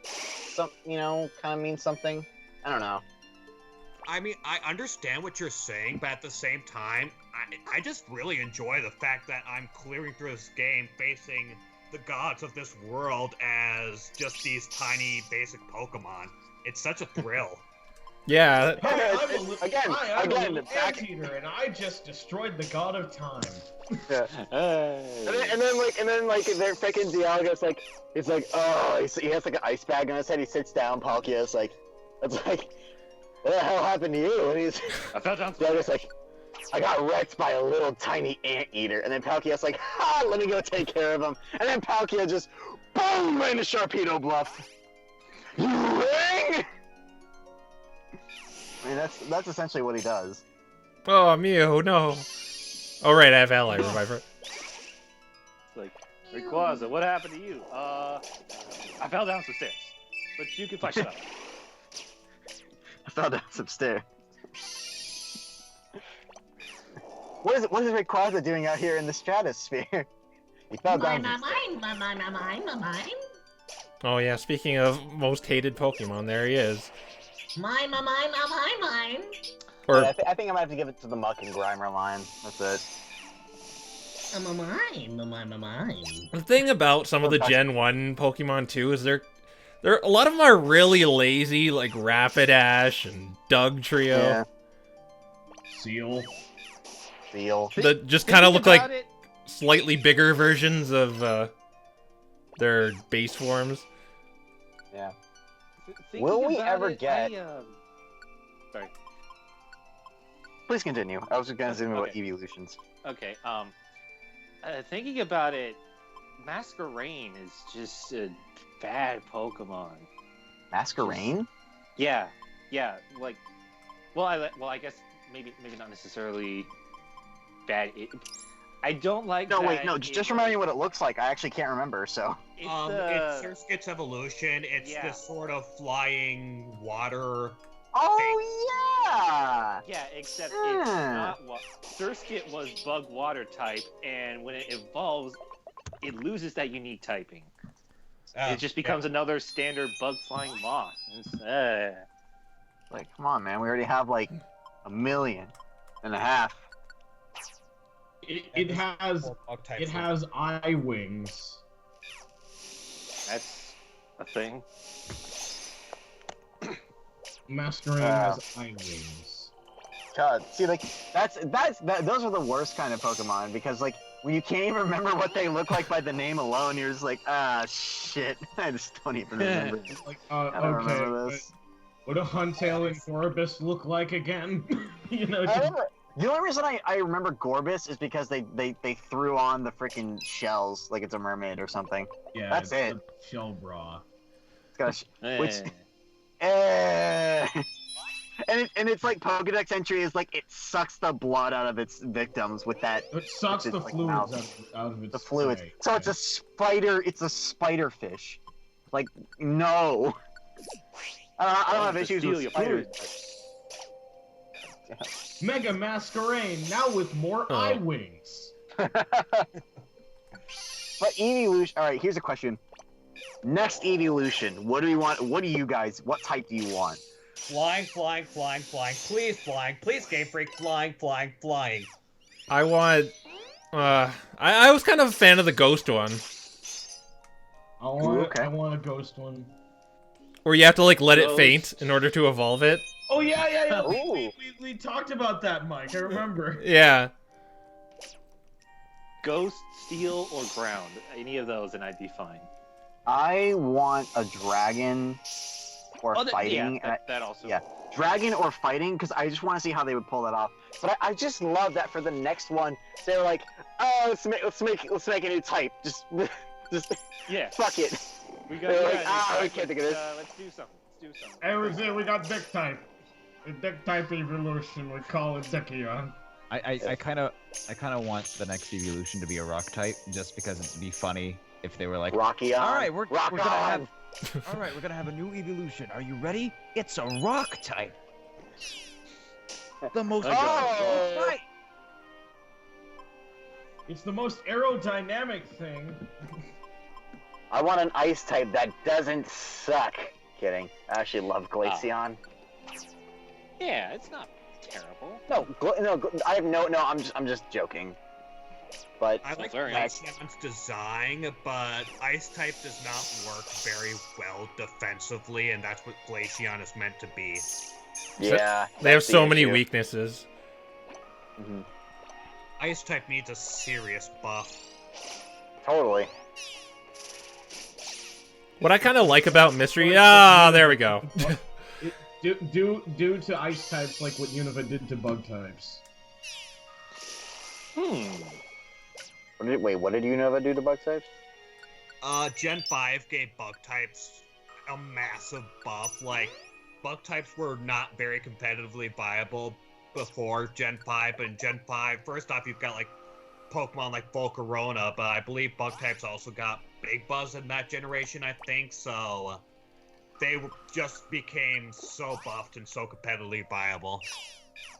Speaker 7: some, kind of means something. I don't know.
Speaker 4: I mean, I understand what you're saying, but at the same time, I just really enjoy the fact that I'm clearing through this game facing the gods of this world as just these tiny, basic Pokemon. It's such a thrill.
Speaker 1: Yeah.
Speaker 9: Hi, I'm a
Speaker 7: Again,
Speaker 9: little anteater, and I just destroyed the god of time.
Speaker 7: Yeah. And then their freaking Dialga's like, he's like, oh, he has like an ice bag on his head. He sits down. Palkia's like, it's like, what the hell happened to you? And he's,
Speaker 2: I fell down.
Speaker 7: Dialga's like, I got wrecked by a little tiny anteater. And then Palkia's like, ha, let me go take care of him. And then Palkia just, boom, right into Sharpedo Bluff. You ring! I mean, that's essentially what he does.
Speaker 1: Oh, Mew, no. Oh, right, I have Ally Reviver.
Speaker 2: It's like, Rayquaza, what happened to you? I fell down some stairs. But you can flash it up.
Speaker 7: I fell down some stairs. What is Rayquaza doing out here in the stratosphere? He fell down some stairs.
Speaker 1: Oh, yeah, speaking of most hated Pokemon, there he is.
Speaker 8: Mine.
Speaker 1: Or,
Speaker 7: I think I'm gonna have to give it to the Muck and Grimer line. That's it.
Speaker 8: Mine.
Speaker 1: the thing about some of the Gen 1 Pokemon, too, is a lot of them are really lazy, like Rapidash and Dugtrio.
Speaker 7: Yeah.
Speaker 9: Seal.
Speaker 1: That just kind of look like slightly bigger versions of their base forms.
Speaker 7: Yeah.
Speaker 2: Thinking
Speaker 7: Will we
Speaker 2: about
Speaker 7: ever
Speaker 2: it,
Speaker 7: get?
Speaker 2: Sorry.
Speaker 7: Please continue. I was just gonna zoom about
Speaker 2: Okay.
Speaker 7: evolutions.
Speaker 2: Okay. Thinking about it, Masquerain is just a bad Pokemon.
Speaker 7: Masquerain?
Speaker 2: Yeah. Like, I guess maybe not necessarily bad. I don't like.
Speaker 7: No,
Speaker 2: that
Speaker 7: wait, no. Just remind me what it looks like. I actually can't remember. So.
Speaker 2: It's
Speaker 4: It's Surskit's evolution. It's
Speaker 2: Yeah.
Speaker 4: the sort of flying water.
Speaker 7: Oh yeah.
Speaker 2: Yeah, except it's not what Surskit was bug water type, and when it evolves, it loses that unique typing. It just becomes another standard bug flying moth. It's,
Speaker 7: Like, come on, man. We already have like 1.5 million.
Speaker 9: It has eye wings.
Speaker 2: That's a thing.
Speaker 9: Masquerain has eye wings.
Speaker 7: God, see, like those are the worst kind of Pokemon because like when you can't even remember what they look like by the name alone, you're just like, ah, shit. I just don't even remember.
Speaker 9: Like,
Speaker 7: I don't remember this.
Speaker 9: What do Huntail and Gorbis look like again? You know.
Speaker 7: The only reason I remember Gorbis is because they threw on the freaking shells like it's a mermaid or something.
Speaker 9: Yeah,
Speaker 7: that's it.
Speaker 9: Shell bra.
Speaker 7: It's got and it's like Pokedex entry is like it sucks the blood out of its victims with that.
Speaker 9: It sucks the
Speaker 7: like,
Speaker 9: fluids out of its.
Speaker 7: The fluids.
Speaker 9: stomach.
Speaker 7: So it's a spider. It's a spider fish. Like no. I don't have issues with spiders.
Speaker 9: Mega Masquerain now with more eye wings.
Speaker 7: But evolution. All right, here's a question. Next evolution. What do we want? What do you guys? What type do you want?
Speaker 10: Flying. Please flying. Please, Game Freak. Flying.
Speaker 1: I want... I was kind of a fan of the ghost one.
Speaker 9: I want a ghost one.
Speaker 1: Where you have to, like, let it faint in order to evolve it.
Speaker 9: Oh, yeah. We talked about that, Mike. I remember.
Speaker 1: Yeah.
Speaker 2: Ghost, steel, or ground. Any of those, and I'd be fine.
Speaker 7: I want a dragon or fighting.
Speaker 2: Yeah, that also.
Speaker 7: Yeah, dragon or fighting, because I just want to see how they would pull that off. But I just love that for the next one, they were like, oh, let's make a new type. Just
Speaker 2: yeah.
Speaker 7: Fuck it.
Speaker 2: We got.
Speaker 7: We can't think of this.
Speaker 2: Let's do something.
Speaker 9: Everything we got Dick type. The Dick type evolution. We call it Kecleon.
Speaker 6: I kind of want the next evolution to be a rock type, just because it'd be funny if they were like,
Speaker 7: Rocky on.
Speaker 6: all right, we're
Speaker 7: Rock
Speaker 6: gonna
Speaker 7: on.
Speaker 6: we're gonna have a new evolution. Are you ready? It's a rock type. The most powerful type.
Speaker 9: It's the most aerodynamic thing.
Speaker 7: I want an ice type that doesn't suck. Kidding. I actually love Glaceon.
Speaker 2: Yeah, it's not terrible.
Speaker 7: No, I have no. I'm just joking. But
Speaker 4: I like Glaceon's design, but Ice type does not work very well defensively, and that's what Glaceon is meant to be.
Speaker 7: Yeah.
Speaker 1: They have
Speaker 7: that's the
Speaker 1: so many
Speaker 7: issue.
Speaker 1: weaknesses.
Speaker 7: Mhm.
Speaker 4: Ice type needs a serious buff.
Speaker 7: Totally.
Speaker 1: What I kind of like about Mystery... Ah, there we go.
Speaker 3: Due to ice types, like what Unova did to bug types.
Speaker 7: What did Unova do to bug types?
Speaker 4: Gen 5 gave bug types a massive buff. Like, bug types were not very competitively viable before Gen 5, but in Gen 5, first off, you've got, like, Pokemon like Volcarona, but I believe bug types also got Big Buzz in that generation, I think, so just became so buffed and so competitively viable.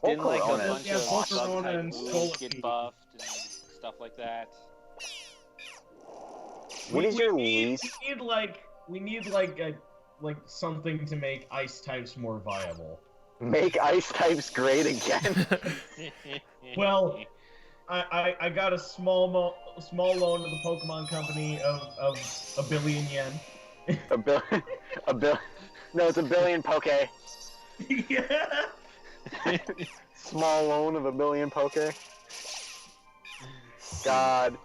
Speaker 12: Didn't like a
Speaker 7: Volcarona.
Speaker 12: bunch
Speaker 3: Yeah,
Speaker 12: of
Speaker 3: Volcarona
Speaker 12: bug-type
Speaker 3: and
Speaker 12: moves
Speaker 3: Scolipede.
Speaker 12: get buffed and stuff like that.
Speaker 7: What is your least?
Speaker 3: We need something to make ice types more viable.
Speaker 7: Make ice types great again.
Speaker 3: Well, I got a small loan to the Pokemon Company of $1 billion yen.
Speaker 7: No, it's $1 billion Poke.
Speaker 3: Yeah.
Speaker 7: Small loan of $1 billion Poke. God.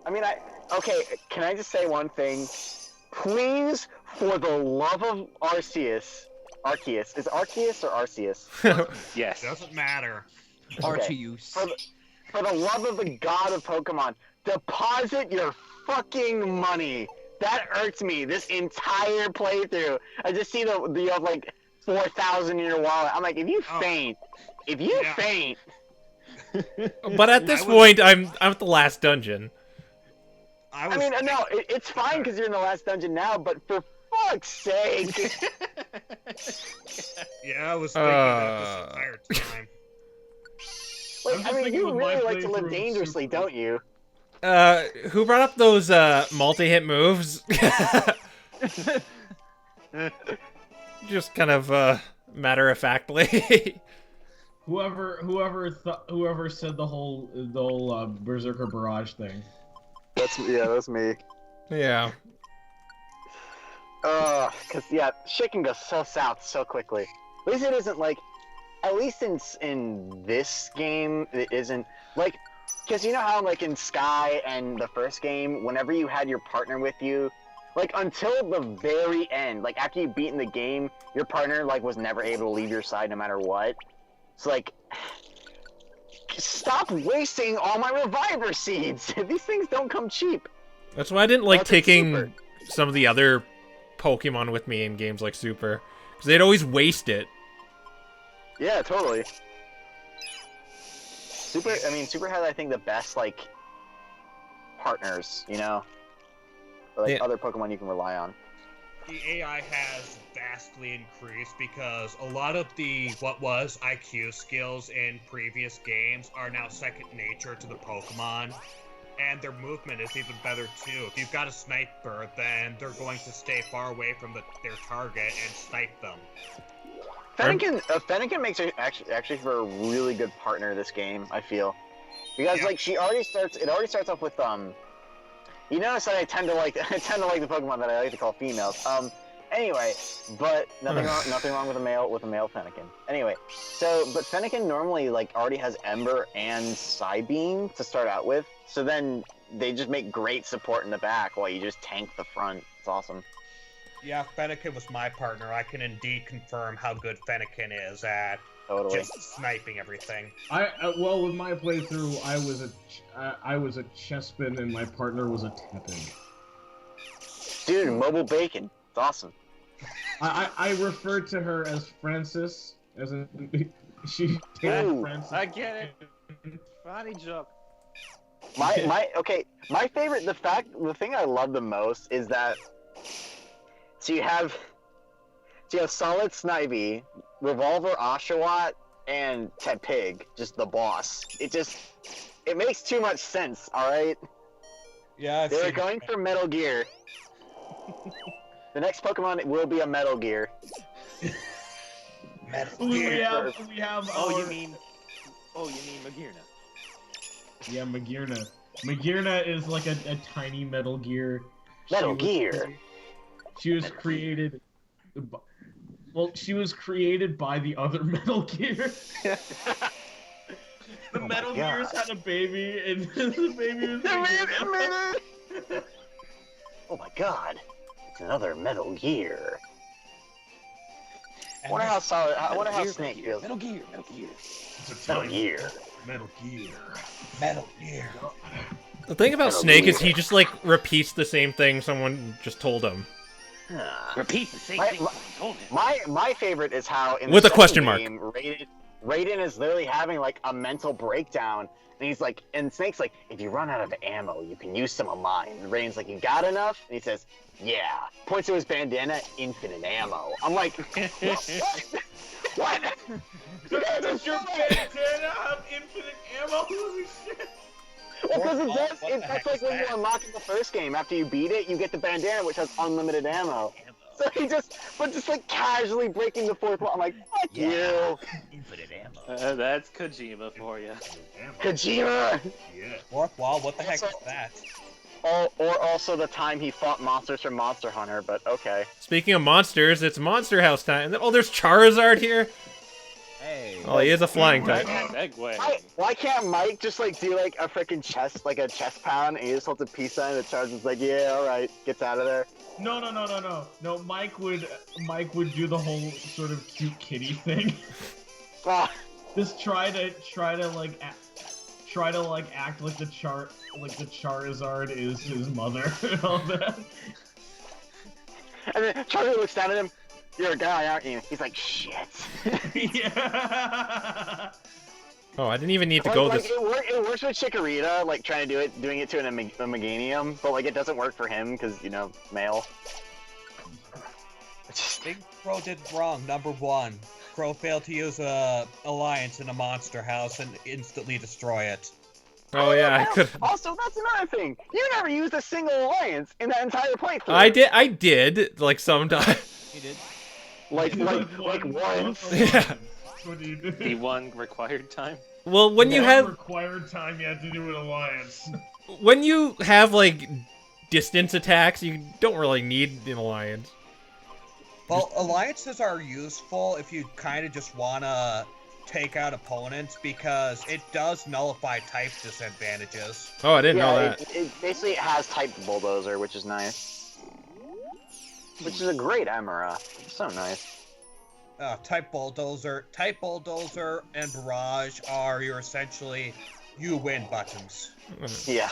Speaker 7: I mean, okay, can I just say one thing? Please, for the love of Arceus. Is it Arceus or Arceus?
Speaker 2: Yes.
Speaker 4: Doesn't matter.
Speaker 6: Arceus.
Speaker 7: For the love of the god of Pokemon, deposit your fucking money. That irks me this entire playthrough. I just see you have like 4,000 in your wallet. I'm like, if you faint.
Speaker 1: But at this point, I'm at the last dungeon.
Speaker 7: I mean, no, it's fine because you're in the last dungeon now, but for fuck's sake.
Speaker 4: Yeah, I was thinking that this entire time.
Speaker 7: Like, I mean, you really like to live dangerously, don't you?
Speaker 1: Who brought up those multi-hit moves? Just kind of matter-of-factly.
Speaker 3: Whoever said the whole Berserker Barrage thing.
Speaker 7: That's me.
Speaker 1: Yeah.
Speaker 7: Cause shit can go so south so quickly. At least it isn't like, at least in this game, it isn't like, cause you know how like in Sky and the first game, whenever you had your partner with you, like until the very end, like after you've beaten the game, your partner like was never able to leave your side no matter what. It's like, stop wasting all my reviver seeds. These things don't come cheap.
Speaker 1: That's why I didn't like taking some of the other Pokemon with me in games like Super, because they'd always waste it.
Speaker 7: Yeah, totally. Super had, I think, the best, like, partners, you know? Or, like, other Pokemon you can rely on.
Speaker 4: The AI has vastly increased because a lot of the, what was, IQ skills in previous games are now second nature to the Pokemon. And their movement is even better, too. If you've got a sniper, then they're going to stay far away from their target and snipe them.
Speaker 7: Fennekin makes her actually for a really good partner this game, I feel. Because like it already starts off with you notice that I tend to like the Pokemon that I like to call females. Anyway, but nothing wrong with a male Fennekin. Anyway, but Fennekin normally like already has Ember and Psybeam to start out with, so then they just make great support in the back while you just tank the front. It's awesome.
Speaker 4: Yeah, Fennekin was my partner. I can indeed confirm how good Fennekin is at just sniping everything.
Speaker 3: Well, with my playthrough, I was a Chespin and my partner was a Tepig.
Speaker 7: Dude, mobile bacon. It's awesome.
Speaker 3: I referred to her as Francis, as in she Francis.
Speaker 12: I get it. Funny joke.
Speaker 7: My favorite, the thing I love the most is that so you have Solid Snivy, Revolver Oshawott, and Tepig, just the boss. It makes too much sense, alright?
Speaker 4: Yeah,
Speaker 7: they were going for Metal Gear. The next Pokemon will be a Metal Gear.
Speaker 3: We have
Speaker 12: you mean Magearna.
Speaker 3: Yeah, Magearna. Magearna is like a tiny Metal Gear.
Speaker 7: Metal Gear.
Speaker 3: She was created. Well, she was created by the other Metal Gear. The Metal Gears had a baby, and the baby was
Speaker 7: Oh my god, it's another Metal Gear. I wonder how solid. I wonder how Snake feels.
Speaker 12: Metal Gear, Metal Gear.
Speaker 7: Metal Gear.
Speaker 3: Metal Gear.
Speaker 10: Metal Gear.
Speaker 1: The thing about
Speaker 7: Metal
Speaker 1: Snake is
Speaker 7: Gear.
Speaker 1: he just like repeats the same thing someone just told him.
Speaker 12: Repeat the same
Speaker 7: My-
Speaker 12: thing.
Speaker 7: my-
Speaker 12: I told him.
Speaker 7: My favorite is how in
Speaker 1: With
Speaker 7: the
Speaker 1: a question
Speaker 7: second game, Raiden is literally having like a mental breakdown, and he's like, and Snake's like, if you run out of ammo, you can use some of mine. And Raiden's like, you got enough? And he says, yeah. Points to his bandana, infinite ammo. I'm like, what?
Speaker 3: Does your bandana have infinite ammo? Holy shit!
Speaker 7: Well, because it does.
Speaker 10: What the
Speaker 7: That's
Speaker 10: heck
Speaker 7: like
Speaker 10: is
Speaker 7: when you
Speaker 10: that?
Speaker 7: unlock in the first game. After you beat it, you get the bandana, which has unlimited ammo. So he just like casually breaking the fourth wall. I'm like, fuck you,
Speaker 10: Infinite ammo.
Speaker 12: That's Kojima for you.
Speaker 7: Kojima.
Speaker 3: Yeah.
Speaker 10: Fourth wall, what the heck is
Speaker 7: Also-
Speaker 10: that?
Speaker 7: Or also the time he fought monsters from Monster Hunter, but okay.
Speaker 1: Speaking of monsters, it's Monster House time. Oh, there's Charizard here.
Speaker 6: Hey.
Speaker 1: Oh, he is a flying type.
Speaker 12: Segue.
Speaker 7: Why can't Mike just like do like a freaking chest, like a chest pound, and he just holds a peace sign, and the Charizard's like, yeah, all right, gets out of there.
Speaker 3: No. Mike would do the whole sort of cute kitty thing.
Speaker 7: Ah,
Speaker 3: Just try to act like the Charizard is his mother and all that.
Speaker 7: and then Charizard looks down at him. You're a guy, aren't you? He's like, shit.
Speaker 3: Yeah.
Speaker 1: Oh, I didn't even need to go
Speaker 7: Like,
Speaker 1: this.
Speaker 7: it works with Chikorita, like trying to doing it to a Meganium, but like it doesn't work for him because male.
Speaker 10: Big Crow did wrong. Number one, Crow failed to use a alliance in a monster house and instantly destroy it.
Speaker 1: Oh yeah, I could.
Speaker 7: Also, that's another thing. You never used a single alliance in that entire playthrough.
Speaker 1: I did like sometime.
Speaker 6: He did.
Speaker 7: Like once.
Speaker 1: Yeah.
Speaker 3: What do you do?
Speaker 12: The one required time.
Speaker 1: Well, when you
Speaker 3: One
Speaker 1: have
Speaker 3: required time you had to do an alliance.
Speaker 1: when you have like distance attacks, you don't really need an alliance.
Speaker 10: Well, alliances are useful if you kind of just want to take out opponents because it does nullify type disadvantages.
Speaker 1: Oh, I didn't know
Speaker 7: Yeah,
Speaker 1: that.
Speaker 7: it basically has type bulldozer, which is nice. Which is a great Emera. So nice.
Speaker 10: Type bulldozer, and barrage are your essentially you win buttons.
Speaker 7: Yeah.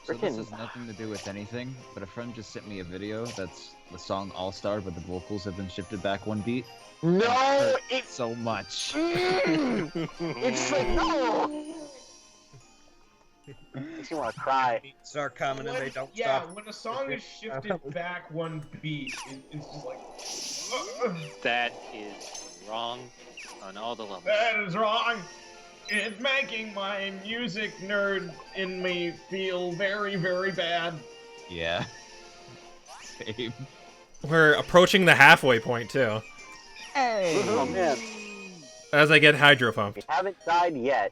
Speaker 6: So this has nothing to do with anything, but a friend just sent me a video that's the song All Star, but the vocals have been shifted back one beat.
Speaker 7: No, it's
Speaker 6: so much.
Speaker 7: it's like no. Makes you want to cry.
Speaker 10: Start coming and they don't
Speaker 3: Yeah,
Speaker 10: stop.
Speaker 3: when a song is shifted back one beat, it's just like.
Speaker 12: That is wrong on all the levels.
Speaker 3: That is wrong. It's making my music nerd in me feel very, very bad.
Speaker 6: Yeah. Same.
Speaker 1: We're approaching the halfway point too.
Speaker 6: Hey.
Speaker 7: Oh man,
Speaker 1: As I get hydro pumped.
Speaker 7: we haven't died yet.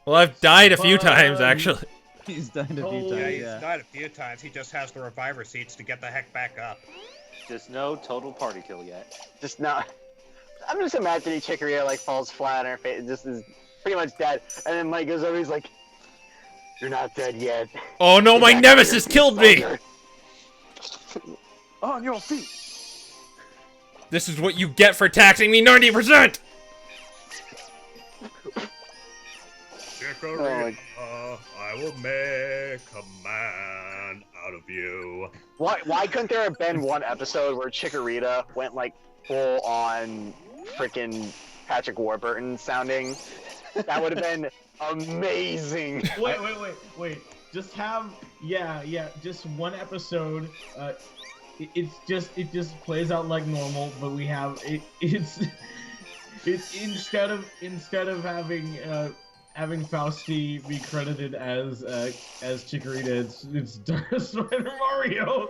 Speaker 1: Well, I've died a few
Speaker 3: Fun.
Speaker 1: times actually.
Speaker 6: He's died a few
Speaker 3: Oh,
Speaker 10: Yeah,
Speaker 6: times,
Speaker 10: he's
Speaker 6: yeah.
Speaker 10: died a few times. He just has the reviver seats to get the heck back up.
Speaker 12: Just no total party kill yet.
Speaker 7: Just not. I'm just imagining Chikorita like falls flat on her face, just is pretty much dead, and then Mike goes over, he's like, "You're not dead yet."
Speaker 1: Oh no,
Speaker 7: Get
Speaker 1: my
Speaker 7: back on
Speaker 1: nemesis
Speaker 7: your feet,
Speaker 1: killed me!
Speaker 7: soldier."
Speaker 12: On your feet.
Speaker 1: This is what you get for taxing me 90%!
Speaker 10: Chikorita, I will make a man out of you.
Speaker 7: Why couldn't there have been one episode where Chikorita went like full on freaking Patrick Warburton sounding? That would have been amazing.
Speaker 3: Wait. Just have just one episode. It just plays out like normal, but we have it's instead of having Fausti be credited as Chikorita, it's Darth Spider Mario.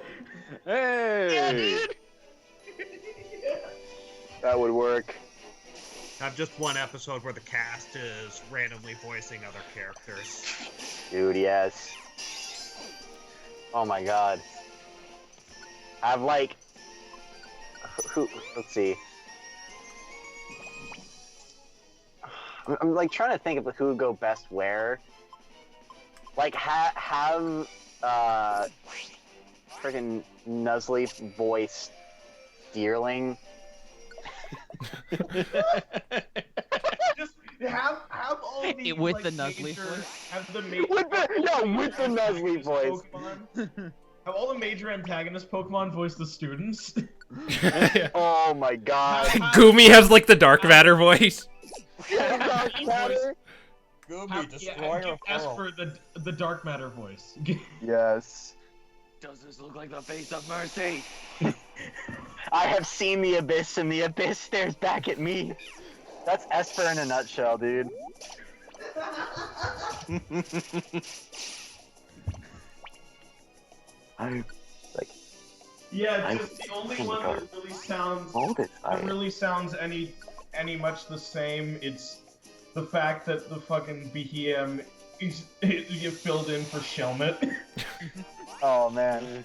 Speaker 12: Hey!
Speaker 7: Yeah, dude. That would work.
Speaker 10: Have just one episode where the cast is randomly voicing other characters.
Speaker 7: Dude, yes. Oh my god. Have like who? Let's see. I'm like trying to think of who would go best where. Like have freaking Nuzleaf voice Deerling.
Speaker 9: Just have all the
Speaker 5: With
Speaker 9: like,
Speaker 5: the Nuzleaf
Speaker 9: major,
Speaker 5: voice?
Speaker 9: have the
Speaker 7: With the Nuzleaf voice.
Speaker 9: Pokemon, have all the major antagonist Pokemon voice the students.
Speaker 7: Oh my god.
Speaker 1: Goomy has like the dark matter voice.
Speaker 7: Dark matter?
Speaker 10: Goomy, destroyer
Speaker 9: give
Speaker 10: of
Speaker 9: Esper the dark matter voice.
Speaker 7: Yes.
Speaker 12: Does this look like the face of mercy?
Speaker 7: I have seen the abyss, and the abyss stares back at me. That's Esper in a nutshell, dude.
Speaker 9: Yeah, just the only one that really sounds any much the same. It's the fact that the fucking Behem is you filled in for Shelmet.
Speaker 7: Oh man.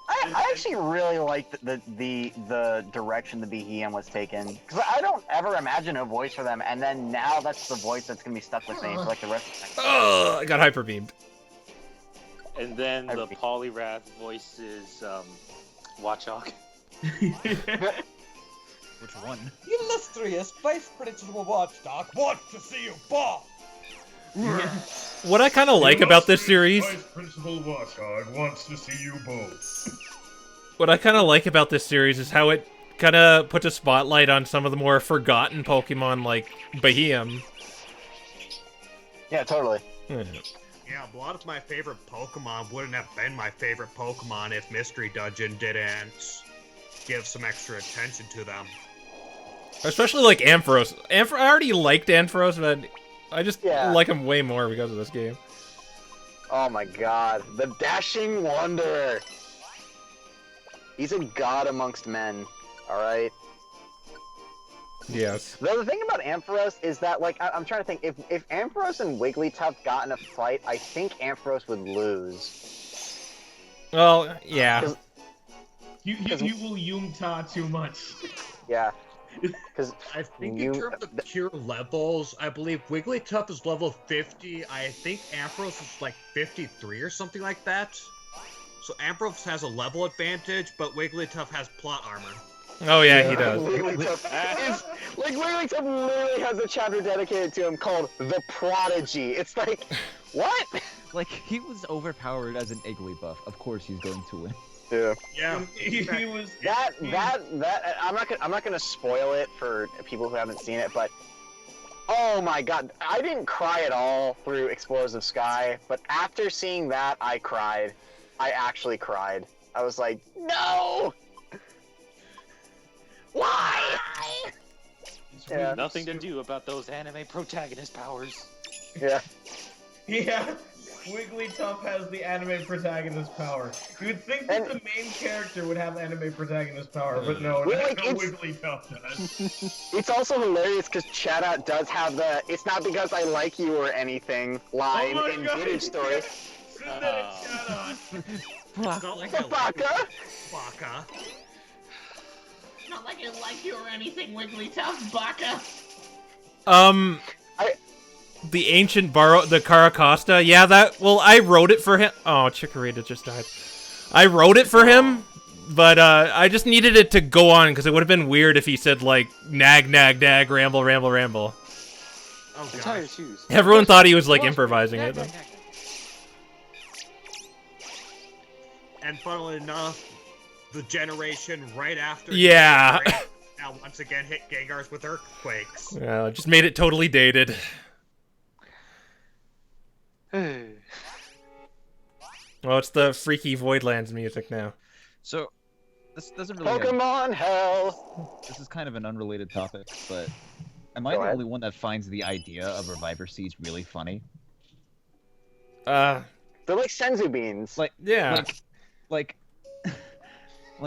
Speaker 7: I actually really like the direction the BEM was taken, because I don't ever imagine a voice for them, and then now that's the voice that's gonna be stuck with me for like the rest of the time.
Speaker 1: Oh, I got hyper beamed.
Speaker 12: And then the Poliwrath voice is Watchog.
Speaker 6: Which one?
Speaker 10: Illustrious Vice Principal Watchdog wants to see you ball.
Speaker 1: What I kind of like about this series.
Speaker 3: Vice Principal Watchog wants to see you both.
Speaker 1: What I kind of like about this series is how it kind of puts a spotlight on some of the more forgotten Pokemon, like Behem.
Speaker 7: Yeah, totally.
Speaker 4: Yeah, a lot of my favorite Pokemon wouldn't have been my favorite Pokemon if Mystery Dungeon didn't give some extra attention to them.
Speaker 1: Especially like Ampharos. I already liked Ampharos, but I just like him way more because of this game.
Speaker 7: Oh my god, the Dashing Wanderer. He's a god amongst men, alright?
Speaker 1: Yes.
Speaker 7: The thing about Ampharos is that, like, I'm trying to think, if Ampharos and Wigglytuff got in a fight, I think Ampharos would lose.
Speaker 1: Well, yeah.
Speaker 9: You will Yumta too much.
Speaker 7: Yeah.
Speaker 4: I think in terms of pure levels, I believe Wigglytuff is level 50. I think Ampharos is like 53 or something like that. So Ampharos has a level advantage, but Wigglytuff has plot armor.
Speaker 1: Oh yeah, he does.
Speaker 7: Wigglytuff literally has a chapter dedicated to him called The Prodigy. It's like, what?
Speaker 6: Like, he was overpowered as an Igglybuff. Of course he's going to win.
Speaker 7: Yeah.
Speaker 4: Yeah.
Speaker 9: He was
Speaker 7: that I'm not gonna spoil it for people who haven't seen it, but oh my god, I didn't cry at all through Explosive Sky, but after seeing that, I cried. I actually cried. I was like, no! Why?
Speaker 12: Yeah. Nothing to do about those anime protagonist powers.
Speaker 7: Yeah.
Speaker 9: Yeah. Wigglytuff has the anime protagonist power. You would think that the main character would have anime protagonist power, but no, Wigglytuff does.
Speaker 7: It's also hilarious because Chatot does have the "it's not because I like you or anything" line in Village Story.
Speaker 4: It's not like
Speaker 7: Baka.
Speaker 4: Baka.
Speaker 8: Not like I like you or anything, Wigglytuff, Baka.
Speaker 1: The ancient the Caracosta. Yeah, I wrote it for him. Oh, Chikorita just died. I wrote it for him, but I just needed it to go on because it would have been weird if he said like nag, nag, nag, ramble, ramble, ramble.
Speaker 12: Oh, god. Shoes.
Speaker 1: Everyone thought he was like improvising it.
Speaker 4: And funnily enough, the generation right after.
Speaker 1: Yeah.
Speaker 4: Now once again hit Gengars with earthquakes.
Speaker 1: Yeah, just made it totally dated. Well, it's the freaky Voidlands music now.
Speaker 6: So, this doesn't really
Speaker 7: Pokemon hell!
Speaker 6: This is kind of an unrelated topic, but am I the only one that finds the idea of Reviver Seeds really funny?
Speaker 7: They're like Senzu beans.
Speaker 6: Like,
Speaker 1: yeah.
Speaker 6: Like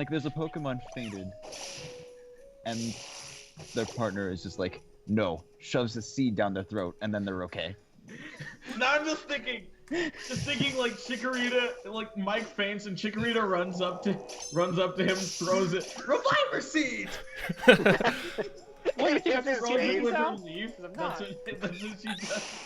Speaker 6: there's a Pokemon fainted, and their partner is just like, no, shoves a seed down their throat, and then they're okay.
Speaker 9: No, I'm just thinking, Just thinking like Chikorita, like Mike faints and Chikorita runs up to him, throws it. Reviver seed.
Speaker 2: Wait,
Speaker 9: Yeah,
Speaker 2: if this
Speaker 9: throws it
Speaker 2: game
Speaker 9: with her
Speaker 2: sound?
Speaker 9: leaf.
Speaker 2: I'm
Speaker 9: That's
Speaker 2: not.
Speaker 9: what she does.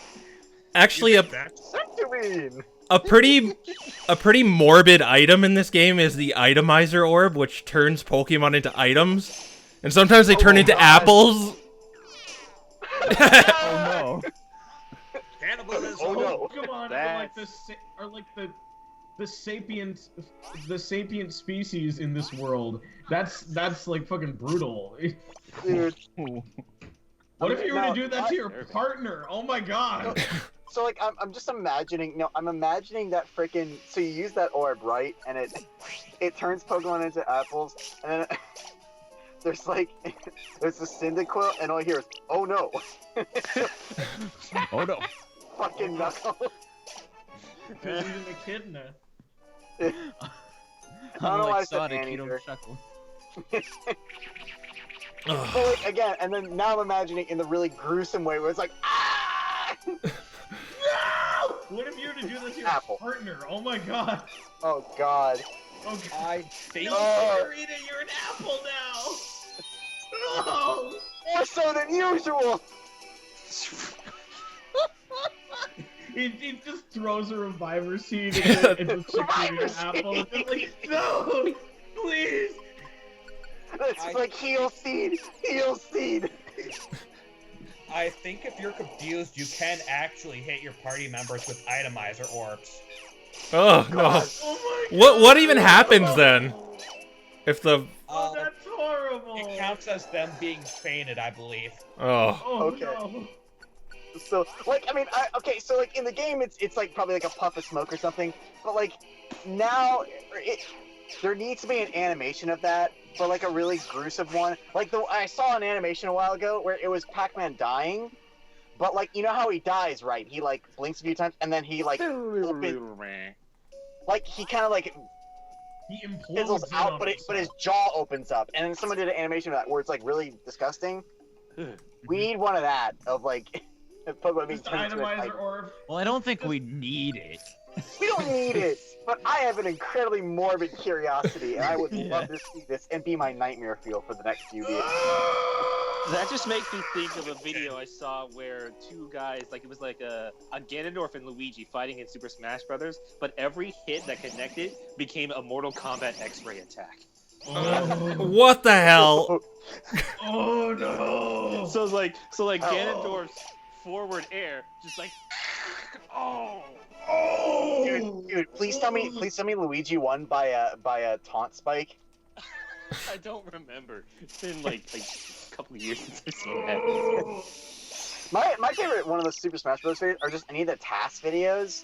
Speaker 1: Actually,
Speaker 7: Centipede.
Speaker 1: a pretty morbid item in this game is the itemizer orb, which turns Pokemon into items, and sometimes they turn into apples.
Speaker 6: Oh no.
Speaker 4: Cannibalism.
Speaker 7: Oh no.
Speaker 9: Pokemon are like the sapient species in this world. That's like fucking brutal.
Speaker 7: Dude.
Speaker 9: What if you were to
Speaker 7: Now,
Speaker 9: do that to your partner? Oh my god.
Speaker 7: So like I'm just imagining. No, I'm imagining that freaking. So you use that orb, right? And it turns Pokemon into apples, and then there's a Cyndaquil, and all I hear is, "Oh no."
Speaker 6: Oh no.
Speaker 7: Fucking Knuckle.
Speaker 9: You're eating a echidna.
Speaker 7: I don't know why I
Speaker 5: Unlike
Speaker 7: said
Speaker 5: Sonic, you don't
Speaker 7: Maneater.
Speaker 5: chuckle.
Speaker 7: But like, again, and then now I'm imagining in the really gruesome way where it's like, ah!
Speaker 9: No! What if you were to do this to your
Speaker 7: Apple.
Speaker 9: partner? Oh my god.
Speaker 7: Oh god.
Speaker 9: Okay.
Speaker 5: I think
Speaker 9: No, Chikorita, you're an apple now. No.
Speaker 7: More so than usual.
Speaker 9: He just throws a reviver seed into Chikorita's apple. It's like, no, please.
Speaker 7: It's like heal seed, heal seed.
Speaker 10: I think if you're confused, you can actually hit your party members with itemizer orbs.
Speaker 1: Oh no!
Speaker 9: Oh my
Speaker 1: What even happens then? If the
Speaker 9: Oh, that's horrible.
Speaker 10: It counts as them being fainted, I believe.
Speaker 1: oh
Speaker 9: Oh
Speaker 7: Okay.
Speaker 9: no.
Speaker 7: So, like, I mean, okay, so like in the game, it's like probably like a puff of smoke or something. But like now, there needs to be an animation of that, but like a really gruesome one. Like I saw an animation a while ago where it was Pac-Man dying, but like you know how he dies, right? He like blinks a few times and then he like he kind of like
Speaker 9: He
Speaker 7: fizzles
Speaker 9: implodes
Speaker 7: out, but his jaw opens up, and then someone did an animation of that where it's like really disgusting. We need one of that of like Pokemon being
Speaker 9: Just
Speaker 7: turned into an
Speaker 9: itemizer orb.
Speaker 5: Well, I don't think we need it.
Speaker 7: We don't need it, but I have an incredibly morbid curiosity, and I would love to see this and be my nightmare fuel for the next few years.
Speaker 12: That just makes me think of a video I saw where two guys, like it was like a Ganondorf and Luigi fighting in Super Smash Brothers, but every hit that connected became a Mortal Kombat X-ray attack.
Speaker 1: what the hell?
Speaker 9: Oh no.
Speaker 12: So it's like Ganondorf's forward air, just like, oh.
Speaker 7: Dude, please tell me Luigi won by a taunt spike.
Speaker 12: I don't remember. It's been like a couple of years since I've seen that.
Speaker 7: My favorite one of the Super Smash Bros. Videos are just any of the task videos.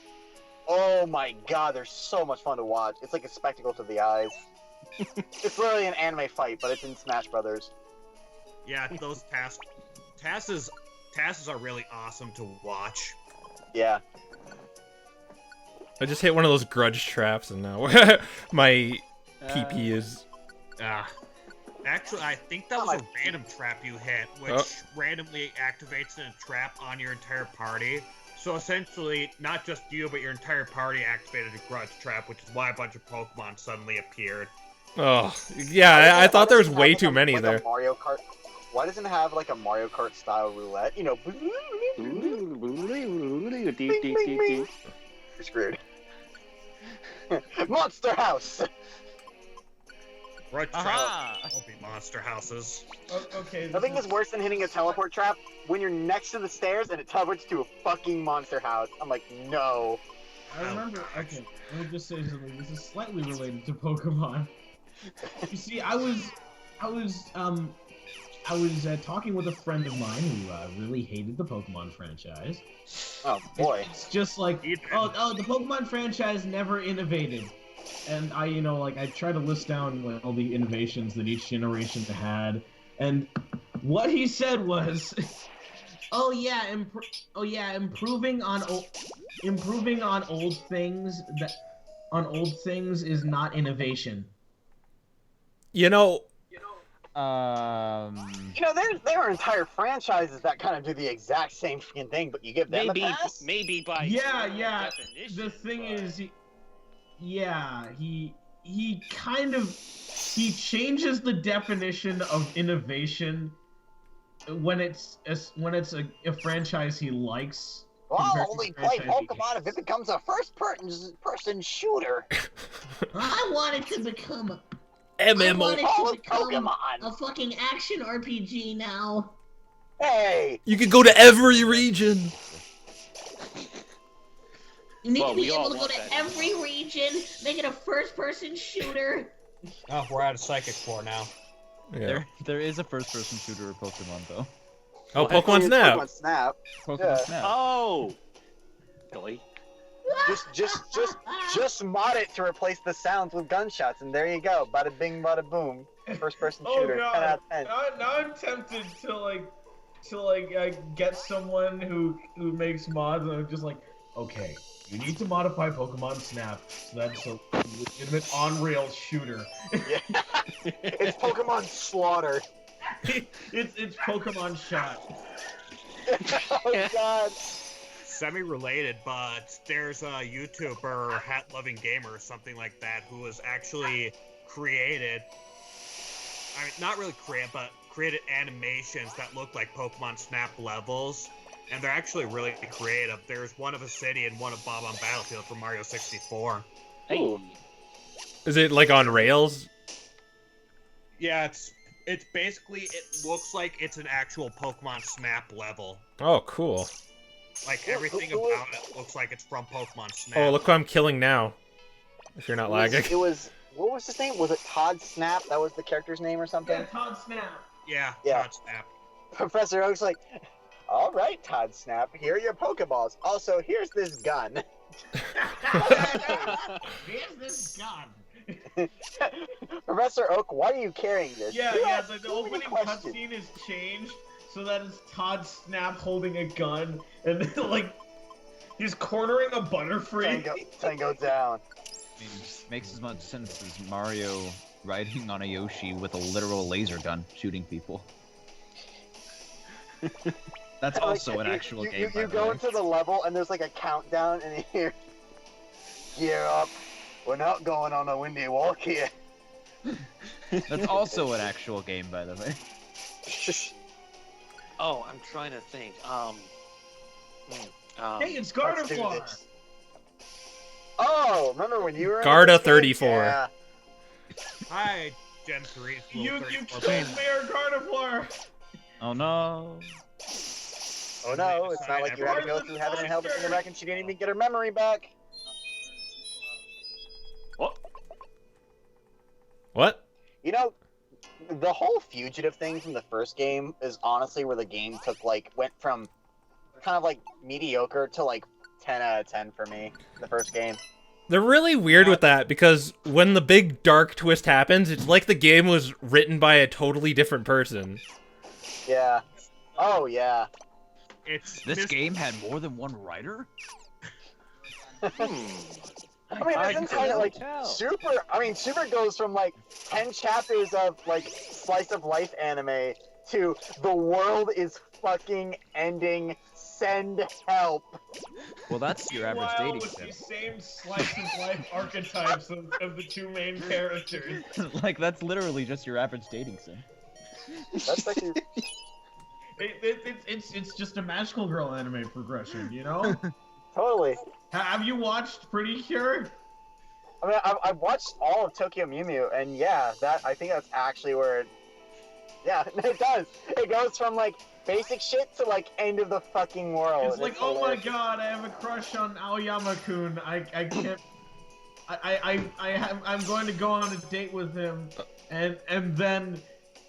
Speaker 7: Oh my god, they're so much fun to watch. It's like a spectacle to the eyes. It's literally an anime fight, but it's in Smash Brothers.
Speaker 4: Yeah, those tasks are really awesome to watch.
Speaker 7: Yeah.
Speaker 1: I just hit one of those grudge traps, and now my PP is.
Speaker 4: Actually, I think that was a random trap you hit, which randomly activates a trap on your entire party. So essentially, not just you, but your entire party activated a grudge trap, which is why a bunch of Pokemon suddenly appeared.
Speaker 1: Oh, yeah, I thought there was way too many there.
Speaker 7: Mario Kart. Why doesn't it have like a Mario Kart style roulette? You know. You're screwed. Monster House.
Speaker 4: Grudge
Speaker 5: Aha!
Speaker 4: traps will be monster houses.
Speaker 9: Okay.
Speaker 7: Nothing is worse than hitting a teleport trap when you're next to the stairs and it teleports to a fucking monster house. I'm like, no.
Speaker 9: I remember. Okay, let me just say something. This is slightly related to Pokemon. You see, I was talking with a friend of mine who really hated the Pokemon franchise.
Speaker 7: Oh boy.
Speaker 9: It's just like, oh, the Pokemon franchise never innovated. And I try to list down like all the innovations that each generation had, and what he said was, improving on old things is not innovation.
Speaker 7: You know, there are entire franchises that kind of do the exact same freaking thing, but you give them a pass?
Speaker 12: Maybe by
Speaker 9: Yeah.
Speaker 12: definition,
Speaker 9: The thing
Speaker 12: but...
Speaker 9: is, he kind of changes the definition of innovation when it's a franchise he likes.
Speaker 7: Well, I'll
Speaker 9: compared to
Speaker 7: only
Speaker 9: a
Speaker 7: play
Speaker 9: franchise he
Speaker 7: Pokemon if it becomes a first-person shooter.
Speaker 8: I want it to become a
Speaker 1: MMO.
Speaker 8: I want it
Speaker 7: Call
Speaker 8: to
Speaker 7: it
Speaker 8: become
Speaker 7: Pokemon.
Speaker 8: a fucking action RPG now.
Speaker 7: Hey!
Speaker 1: You could go to every region.
Speaker 8: You need
Speaker 12: Well,
Speaker 8: to be
Speaker 12: we all
Speaker 8: able to go
Speaker 12: want
Speaker 8: to
Speaker 12: that.
Speaker 8: every region, make it a first-person shooter.
Speaker 10: Oh, we're out of Psychic 4 now.
Speaker 1: Yeah.
Speaker 6: There is a first-person shooter of Pokemon though.
Speaker 1: Oh,
Speaker 12: What?
Speaker 1: Pokemon Snap.
Speaker 7: Pokemon Snap.
Speaker 6: Pokemon
Speaker 7: Yeah.
Speaker 6: Snap.
Speaker 12: Oh! Really?
Speaker 7: Just mod it to replace the sounds with gunshots, and there you go. Bada bing, bada boom. First-person
Speaker 9: Oh
Speaker 7: shooter. 10
Speaker 9: god!
Speaker 7: out of 10.
Speaker 9: Now I'm tempted to get someone who makes mods, and I'm just like, okay, you need to modify Pokemon Snap so that's a legitimate on-rails shooter.
Speaker 7: Yeah. It's Pokemon Slaughter.
Speaker 9: it's Pokemon Shot.
Speaker 7: Oh god.
Speaker 4: Semi-related, but there's a YouTuber, Hat Loving Gamer or something like that, who was actually created. I mean, not really but created animations that look like Pokemon Snap levels, and they're actually really creative. There's one of a city and one of Bob on Battlefield from Mario 64.
Speaker 12: Hey.
Speaker 1: Is it like on rails?
Speaker 4: Yeah, it's basically, it looks like it's an actual Pokemon Snap level.
Speaker 1: Oh, cool.
Speaker 4: Like, everything about it looks like it's from Pokemon Snap.
Speaker 1: Oh, look who I'm killing now. If you're not lagging.
Speaker 7: It was what was his name? Was it Todd Snap? That was the character's name or something?
Speaker 9: Yeah, Todd Snap.
Speaker 4: Yeah,
Speaker 7: Yeah.
Speaker 4: Todd Snap.
Speaker 7: Professor Oak's like, all right, Todd Snap, here are your Pokeballs. Also, here's this gun.
Speaker 11: Here's this gun.
Speaker 7: Professor Oak, why are you carrying this?
Speaker 9: Yeah,
Speaker 7: You
Speaker 9: yeah.
Speaker 7: asked
Speaker 9: The
Speaker 7: so many
Speaker 9: opening
Speaker 7: questions.
Speaker 9: cutscene is changed so that it's Todd Snap holding a gun, and then, like, he's cornering a Butterfree.
Speaker 7: Tango down.
Speaker 6: I mean, makes as much sense as Mario riding on a Yoshi with a literal laser gun shooting people. That's also an actual game.
Speaker 7: You go into the level and there's like a countdown and you hear, gear up. We're not going on a windy walk here.
Speaker 6: That's also an actual game, by the way.
Speaker 12: Oh, I'm trying to think.
Speaker 9: Hey, it's
Speaker 7: Let's do
Speaker 9: Gardevoir.
Speaker 7: this. Oh, remember when you were in
Speaker 1: Garda
Speaker 7: this game?
Speaker 1: 34.
Speaker 7: Yeah.
Speaker 4: Hi, Gen 3.
Speaker 9: You killed Mayor Gardevoir.
Speaker 6: Oh no.
Speaker 7: Oh no, it's not like you had to go through heaven and hell to bring her back and she didn't even get her memory back.
Speaker 1: What?
Speaker 7: You know, the whole fugitive thing from the first game is honestly where the game went from kind of like mediocre to like 10 out of 10 for me, the first game.
Speaker 1: They're really weird with that because when the big dark twist happens, it's like the game was written by a totally different person.
Speaker 7: Yeah. Oh, yeah.
Speaker 6: This game had more than one writer?
Speaker 7: I mean, isn't kind of like Super goes from like 10 chapters of like slice of life anime to the world is fucking ending. Send help.
Speaker 6: Well, that's your average
Speaker 9: While
Speaker 6: dating
Speaker 9: with
Speaker 6: sim.
Speaker 9: the same slice of life archetypes of the two main characters.
Speaker 6: Like, that's literally just your average dating sim.
Speaker 7: That's actually...
Speaker 9: It's just a magical girl anime progression, you know?
Speaker 7: Totally.
Speaker 9: Have you watched Pretty Cure?
Speaker 7: I mean, I've watched all of Tokyo Mew Mew, and yeah, I think that's actually where it... Yeah, it does. It goes from, like, basic shit to, like, end of the fucking world.
Speaker 9: It's like, oh my god, I have a crush on Aoyama-kun. I can't... I'm going to go on a date with him, and then...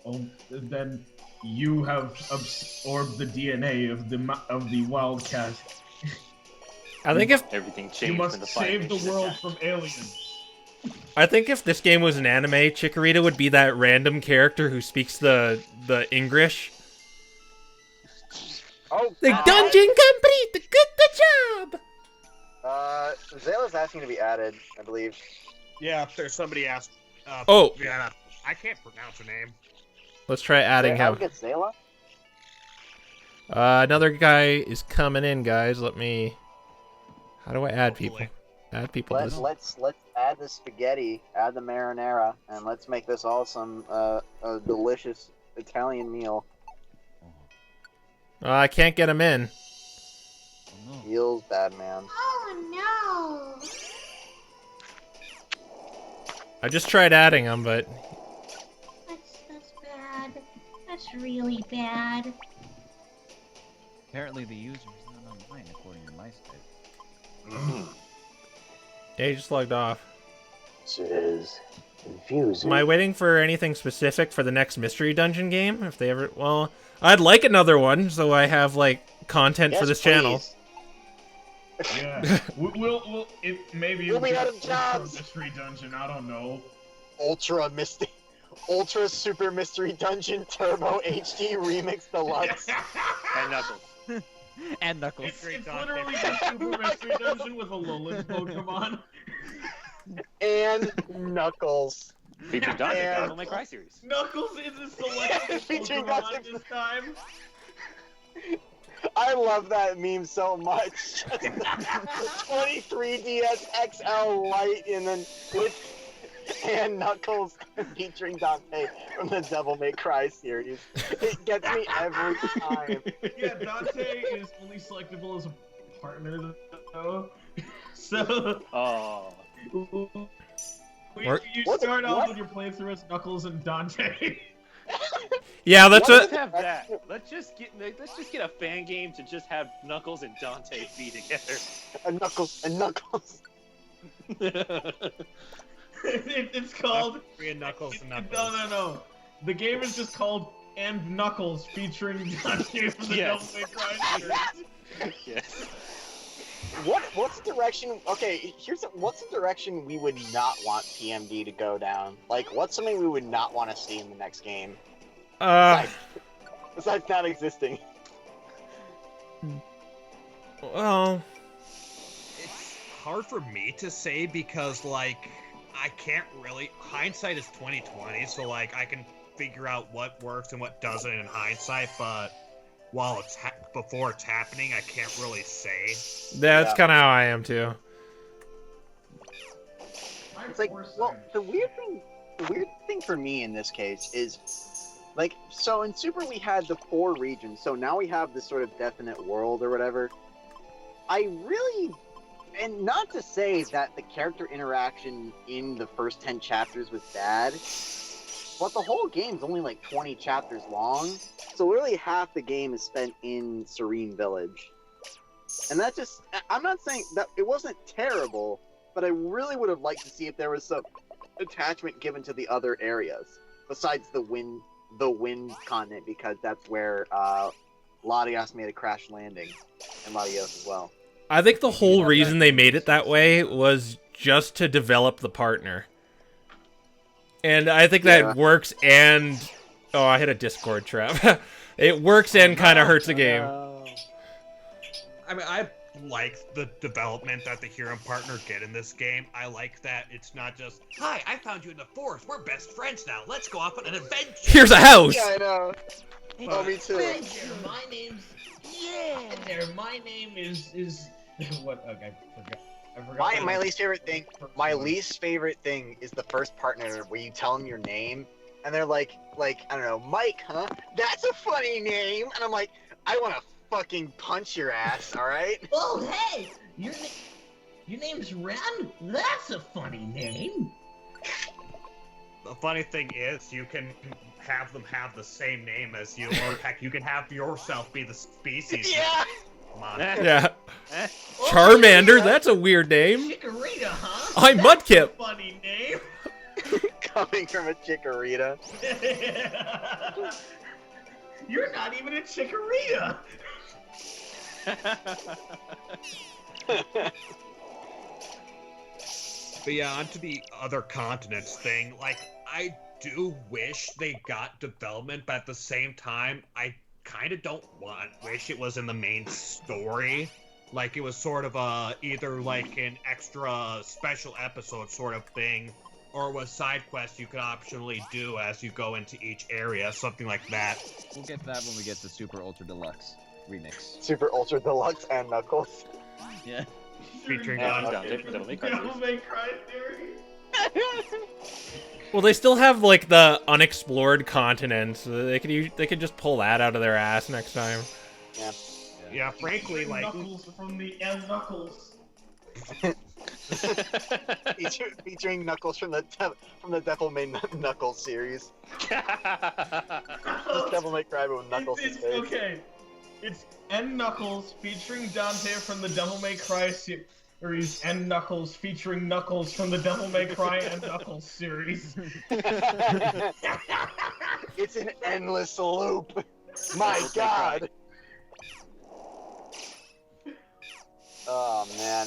Speaker 9: Oh, then you have absorbed the DNA of the Wildcat.
Speaker 1: I think if
Speaker 12: everything changed,
Speaker 9: you must
Speaker 12: when the
Speaker 9: save the
Speaker 12: Fire
Speaker 9: world
Speaker 12: Nation
Speaker 9: from aliens.
Speaker 1: I think if this game was an anime, Chikorita would be that random character who speaks the English.
Speaker 7: Oh,
Speaker 1: The dungeon complete! Good job!
Speaker 7: Zayla's asking to be added, I believe.
Speaker 4: Yeah, there's somebody asked.
Speaker 1: Oh.
Speaker 4: Yeah, I can't pronounce her name.
Speaker 1: Let's try adding
Speaker 7: How
Speaker 1: him.
Speaker 7: to get Zayla?
Speaker 1: Another guy is coming in, guys. Let me. How do I add people? Add people.
Speaker 7: Let's add the spaghetti, add the marinara, and let's make this all some a delicious Italian meal.
Speaker 1: I can't get him in.
Speaker 7: Feels bad, man.
Speaker 8: Oh no!
Speaker 1: I just tried adding him, but
Speaker 8: That's bad. That's really bad.
Speaker 6: Apparently the user is not online according to my Skype.
Speaker 1: yeah, he just logged off.
Speaker 7: This is confusing.
Speaker 1: Am I waiting for anything specific for the next mystery dungeon game? If they ever, well, I'd like another one, so I have like content for this channel.
Speaker 3: Yeah, we'll maybe
Speaker 7: We'll be
Speaker 3: get
Speaker 7: out of jobs.
Speaker 3: mystery dungeon. I don't know.
Speaker 7: Ultra Super Mystery Dungeon Turbo HD Remix Deluxe.
Speaker 12: And Knuckles.
Speaker 6: And Knuckles.
Speaker 3: It's literally the Super Mystery Dungeon with a Lolith Pokemon.
Speaker 7: And Knuckles.
Speaker 12: Featuring Dante, Devil May Cry series.
Speaker 3: Knuckles is a selected
Speaker 7: Featuring
Speaker 3: Pokemon
Speaker 7: Knuckles.
Speaker 3: this time.
Speaker 7: I love that meme so much. 23DS XL Lite and then with and Knuckles featuring Dante from the Devil May Cry series. It gets me every time.
Speaker 3: Yeah, Dante is only selectable as a partner, though. So.
Speaker 12: Oh.
Speaker 3: You start off with your playthrough as Knuckles and Dante.
Speaker 1: Yeah, that's
Speaker 12: Let's
Speaker 1: it.
Speaker 12: have that. Let's just get a fan game to just have Knuckles and Dante be together.
Speaker 7: And Knuckles.
Speaker 3: It's called.
Speaker 4: And Knuckles and Knuckles.
Speaker 3: No. The game is just called And Knuckles, featuring Dante from the Devil May Cry series.
Speaker 12: Yes.
Speaker 7: What's the direction? Okay, what's the direction we would not want PMD to go down? Like, what's something we would not want to see in the next game? Besides not existing.
Speaker 1: Well,
Speaker 10: It's hard for me to say because, like, I can't really. Hindsight is 20/20, so like I can figure out what works and what doesn't in hindsight, but while it's before it's happening, I can't really say.
Speaker 1: that's kind of how I am too.
Speaker 7: It's like, well, the weird thing for me in this case is, like, so in Super we had the 4 regions, so now we have this sort of definite world or whatever. I really, and not to say that the character interaction in the first 10 chapters was bad, but the whole game's only like 20 chapters long, so literally half the game is spent in Serene Village. And that just, I'm not saying that it wasn't terrible, but I really would have liked to see if there was some attachment given to the other areas, besides the wind continent, because that's where Latios made a crash landing, and Latios as well.
Speaker 1: I think the whole reason they made it that way was just to develop the partner. And I think that works and... Oh, I hit a Discord trap. It works and kind of hurts the game.
Speaker 10: I mean, I like the development that the hero and partner get in this game. I like that it's not just, hi, I found you in the forest. We're best friends now. Let's go off on an adventure.
Speaker 1: Here's a house.
Speaker 7: Yeah, I know. Oh, me too.
Speaker 11: My name's my name is what? Okay, I forgot.
Speaker 7: My least favorite thing. My least favorite thing is the first partner where you tell them your name, and they're like I don't know, Mike, huh? That's a funny name, and I'm like, I want to fucking punch your ass, all right?
Speaker 11: Oh, hey, your name's Ren. That's a funny name.
Speaker 4: The funny thing is, you can have them have the same name as you, or heck, you can have yourself be the species.
Speaker 7: Yeah.
Speaker 1: Yeah. Charmander, that's a weird name.
Speaker 11: Chikorita, huh?
Speaker 1: I'm Mudkip.
Speaker 11: Funny name.
Speaker 7: Coming from a Chikorita.
Speaker 11: You're not even a Chikorita.
Speaker 10: But yeah, onto the other continents thing. Like, I do wish they got development, but at the same time, I kind of don't wish it was in the main story. Like, it was sort of either like an extra special episode sort of thing, or with side quests you could optionally do as you go into each area, something like that.
Speaker 6: We'll get that when we get the Super Ultra Deluxe remix.
Speaker 7: Super Ultra Deluxe and Knuckles.
Speaker 6: Yeah.
Speaker 10: Featuring
Speaker 12: Devil May Cry.
Speaker 9: Devil May Cry theory.
Speaker 1: Well, they still have like the unexplored continent, so they could just pull that out of their ass next time.
Speaker 7: Yeah.
Speaker 10: Yeah, frankly, like
Speaker 9: Knuckles from the M Knuckles.
Speaker 7: Featuring Knuckles from the Devil May Knuckles series. Just Devil May Cry with Knuckles' face.
Speaker 9: Okay. It's N Knuckles featuring Dante from the Devil May Cry series, and Knuckles featuring Knuckles from the Devil May Cry and Knuckles series.
Speaker 7: It's an endless loop. My God. Oh man.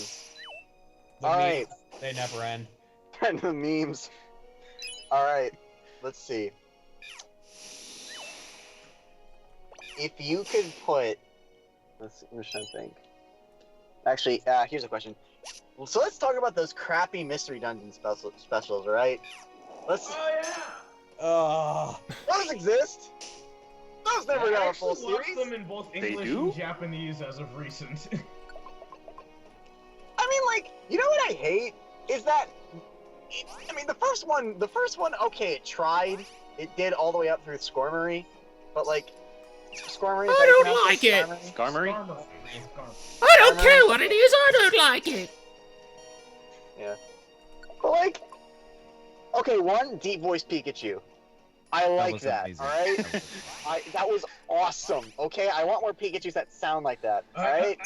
Speaker 7: Alright.
Speaker 5: They never end.
Speaker 7: And the memes. Alright. Let's see. If you could put... I'm just trying to think. Actually, here's a question. So let's talk about those crappy Mystery Dungeon specials, right? Let's...
Speaker 9: Oh yeah!
Speaker 7: Those exist! Those never got a full
Speaker 9: I watched
Speaker 7: series!
Speaker 9: them in both English and Japanese as of recent.
Speaker 7: I mean, like, you know what I hate? Is that... I mean, the first one, okay, it tried. It did all the way up through Skormory. But, like... Skormory,
Speaker 1: I don't like it!
Speaker 12: Skarmory?
Speaker 1: I don't care what it is, I don't like it!
Speaker 7: Yeah. But, like... Okay, one, deep voice Pikachu. I like that, alright? That was awesome, okay? I want more Pikachus that sound like that, alright?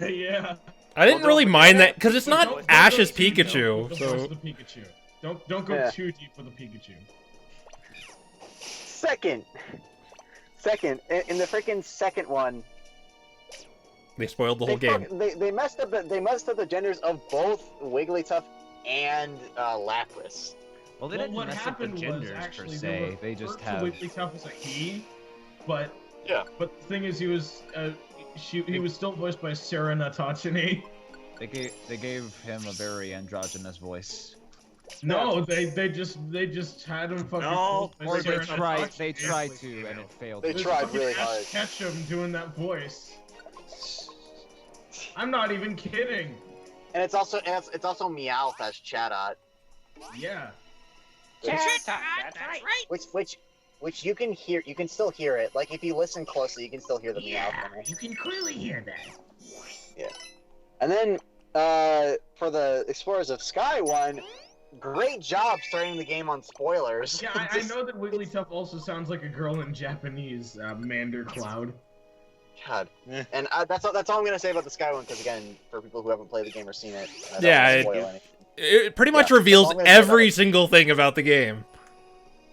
Speaker 9: Yeah.
Speaker 1: I didn't really mind that, because it's not
Speaker 9: Don't
Speaker 1: Ash's
Speaker 9: go too deep
Speaker 1: Pikachu,
Speaker 9: with
Speaker 1: so...
Speaker 9: the Pikachu. Don't go
Speaker 7: Yeah.
Speaker 9: too deep with the Pikachu.
Speaker 7: Second, in the freaking second one,
Speaker 1: They spoiled the whole game.
Speaker 7: They messed up the genders of both Wigglytuff and Lapras.
Speaker 6: Well, they didn't
Speaker 9: what
Speaker 6: mess up the
Speaker 9: happened was
Speaker 6: genders per
Speaker 9: actually
Speaker 6: se. They just have.
Speaker 9: Wigglytuff was a he, but
Speaker 7: yeah.
Speaker 9: But the thing is, he was still voiced by Sarah Natachini.
Speaker 6: They gave him a very androgynous voice.
Speaker 9: No, they just had him fucking.
Speaker 10: No,
Speaker 6: Or
Speaker 9: Sarah Natachini.
Speaker 6: they tried to, and it failed.
Speaker 7: They tried really hard.
Speaker 9: Catch him doing that voice. I'm not even kidding.
Speaker 7: And it's also Meowth as Chatot.
Speaker 9: Yeah.
Speaker 8: That's right.
Speaker 7: Which you can hear. You can still hear it. Like if you listen closely, you can still hear the Meowth in it.
Speaker 11: You can clearly hear that.
Speaker 7: Yeah. And then for the Explorers of Sky one, great job starting the game on spoilers.
Speaker 9: Yeah, I know that Wigglytuff also sounds like a girl in Japanese, Mandercloud.
Speaker 7: God. And that's all I'm gonna say about the Sky one, because again, for people who haven't played the game or seen it, I don't
Speaker 1: Yeah,
Speaker 7: wanna spoil anything.
Speaker 1: It pretty much reveals every single thing about the game.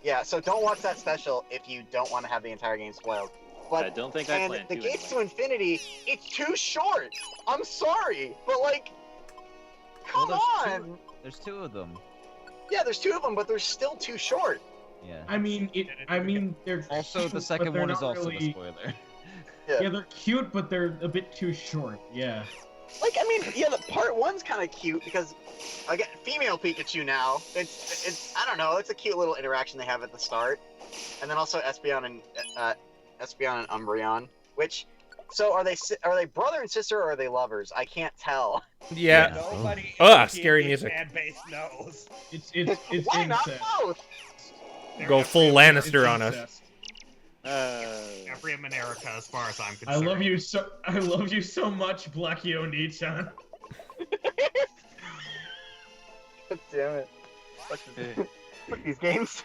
Speaker 7: Yeah, so don't watch that special if you don't want to have the entire game spoiled. But
Speaker 12: I don't think I plan
Speaker 7: the
Speaker 12: to
Speaker 7: Gates
Speaker 12: anyway.
Speaker 7: to Infinity, it's too short. I'm sorry, but like, come on.
Speaker 6: There's two of them.
Speaker 7: Yeah, there's two of them, but they're still too short.
Speaker 6: Yeah.
Speaker 9: I mean, they're
Speaker 6: Also,
Speaker 9: cute,
Speaker 6: the second
Speaker 9: but they're
Speaker 6: one is
Speaker 9: not
Speaker 6: also
Speaker 9: really...
Speaker 6: a spoiler.
Speaker 9: Yeah, they're cute, but they're a bit too short. Yeah.
Speaker 7: Like, I mean, yeah, the part one's kind of cute because, again, female Pikachu now. It's I don't know. It's a cute little interaction they have at the start, and then also Espeon and Umbreon. Which, so are they brother and sister or are they lovers? I can't tell.
Speaker 1: Yeah.
Speaker 10: Nobody
Speaker 1: Scary music.
Speaker 10: fan base knows.
Speaker 9: It's
Speaker 7: Why not
Speaker 9: incest.
Speaker 7: both?
Speaker 1: Go full Lannister on us.
Speaker 9: Incest.
Speaker 10: Every America, as far as I'm
Speaker 9: I
Speaker 10: concerned.
Speaker 9: love you so much, Blackie Oni-chan.
Speaker 7: God damn it. Fuck these games.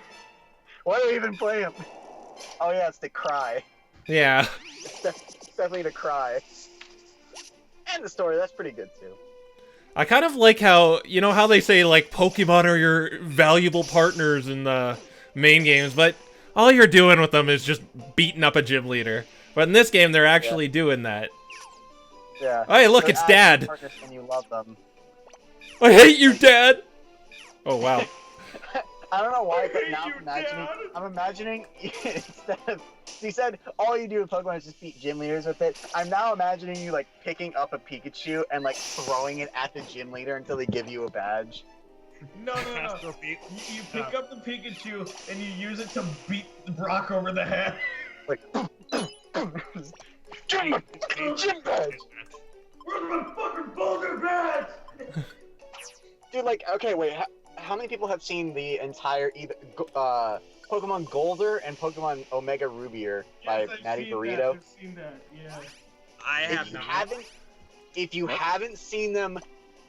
Speaker 7: Why do we even play them? Oh yeah, it's to cry.
Speaker 1: Yeah.
Speaker 7: It's definitely to cry. And the story, that's pretty good too.
Speaker 1: I kind of like how, you know how they say, like, Pokemon are your valuable partners in the main games, but all you're doing with them is just beating up a gym leader. But in this game, they're actually doing that.
Speaker 7: Yeah.
Speaker 1: Hey, look,
Speaker 7: They're
Speaker 1: it's
Speaker 7: actually
Speaker 1: Dad.
Speaker 7: partners when you love them.
Speaker 1: I hate you, Dad! Oh, wow.
Speaker 7: I don't know why, but now I'm imagining instead of you said all you do with Pokemon is just beat gym leaders with it. I'm now imagining you like picking up a Pikachu and like throwing it at the gym leader until they give you a badge.
Speaker 9: No. You pick up the Pikachu and you use it to beat Brock over the head.
Speaker 7: Like, Gym badge!
Speaker 9: Where's my fucking boulder badge?
Speaker 7: Dude, like, okay, wait, how many people have seen the entire Pokemon Golder and Pokemon Omega Rubier by Matty Burrito?
Speaker 9: I've seen that, yeah.
Speaker 4: I have not.
Speaker 7: If you haven't seen them,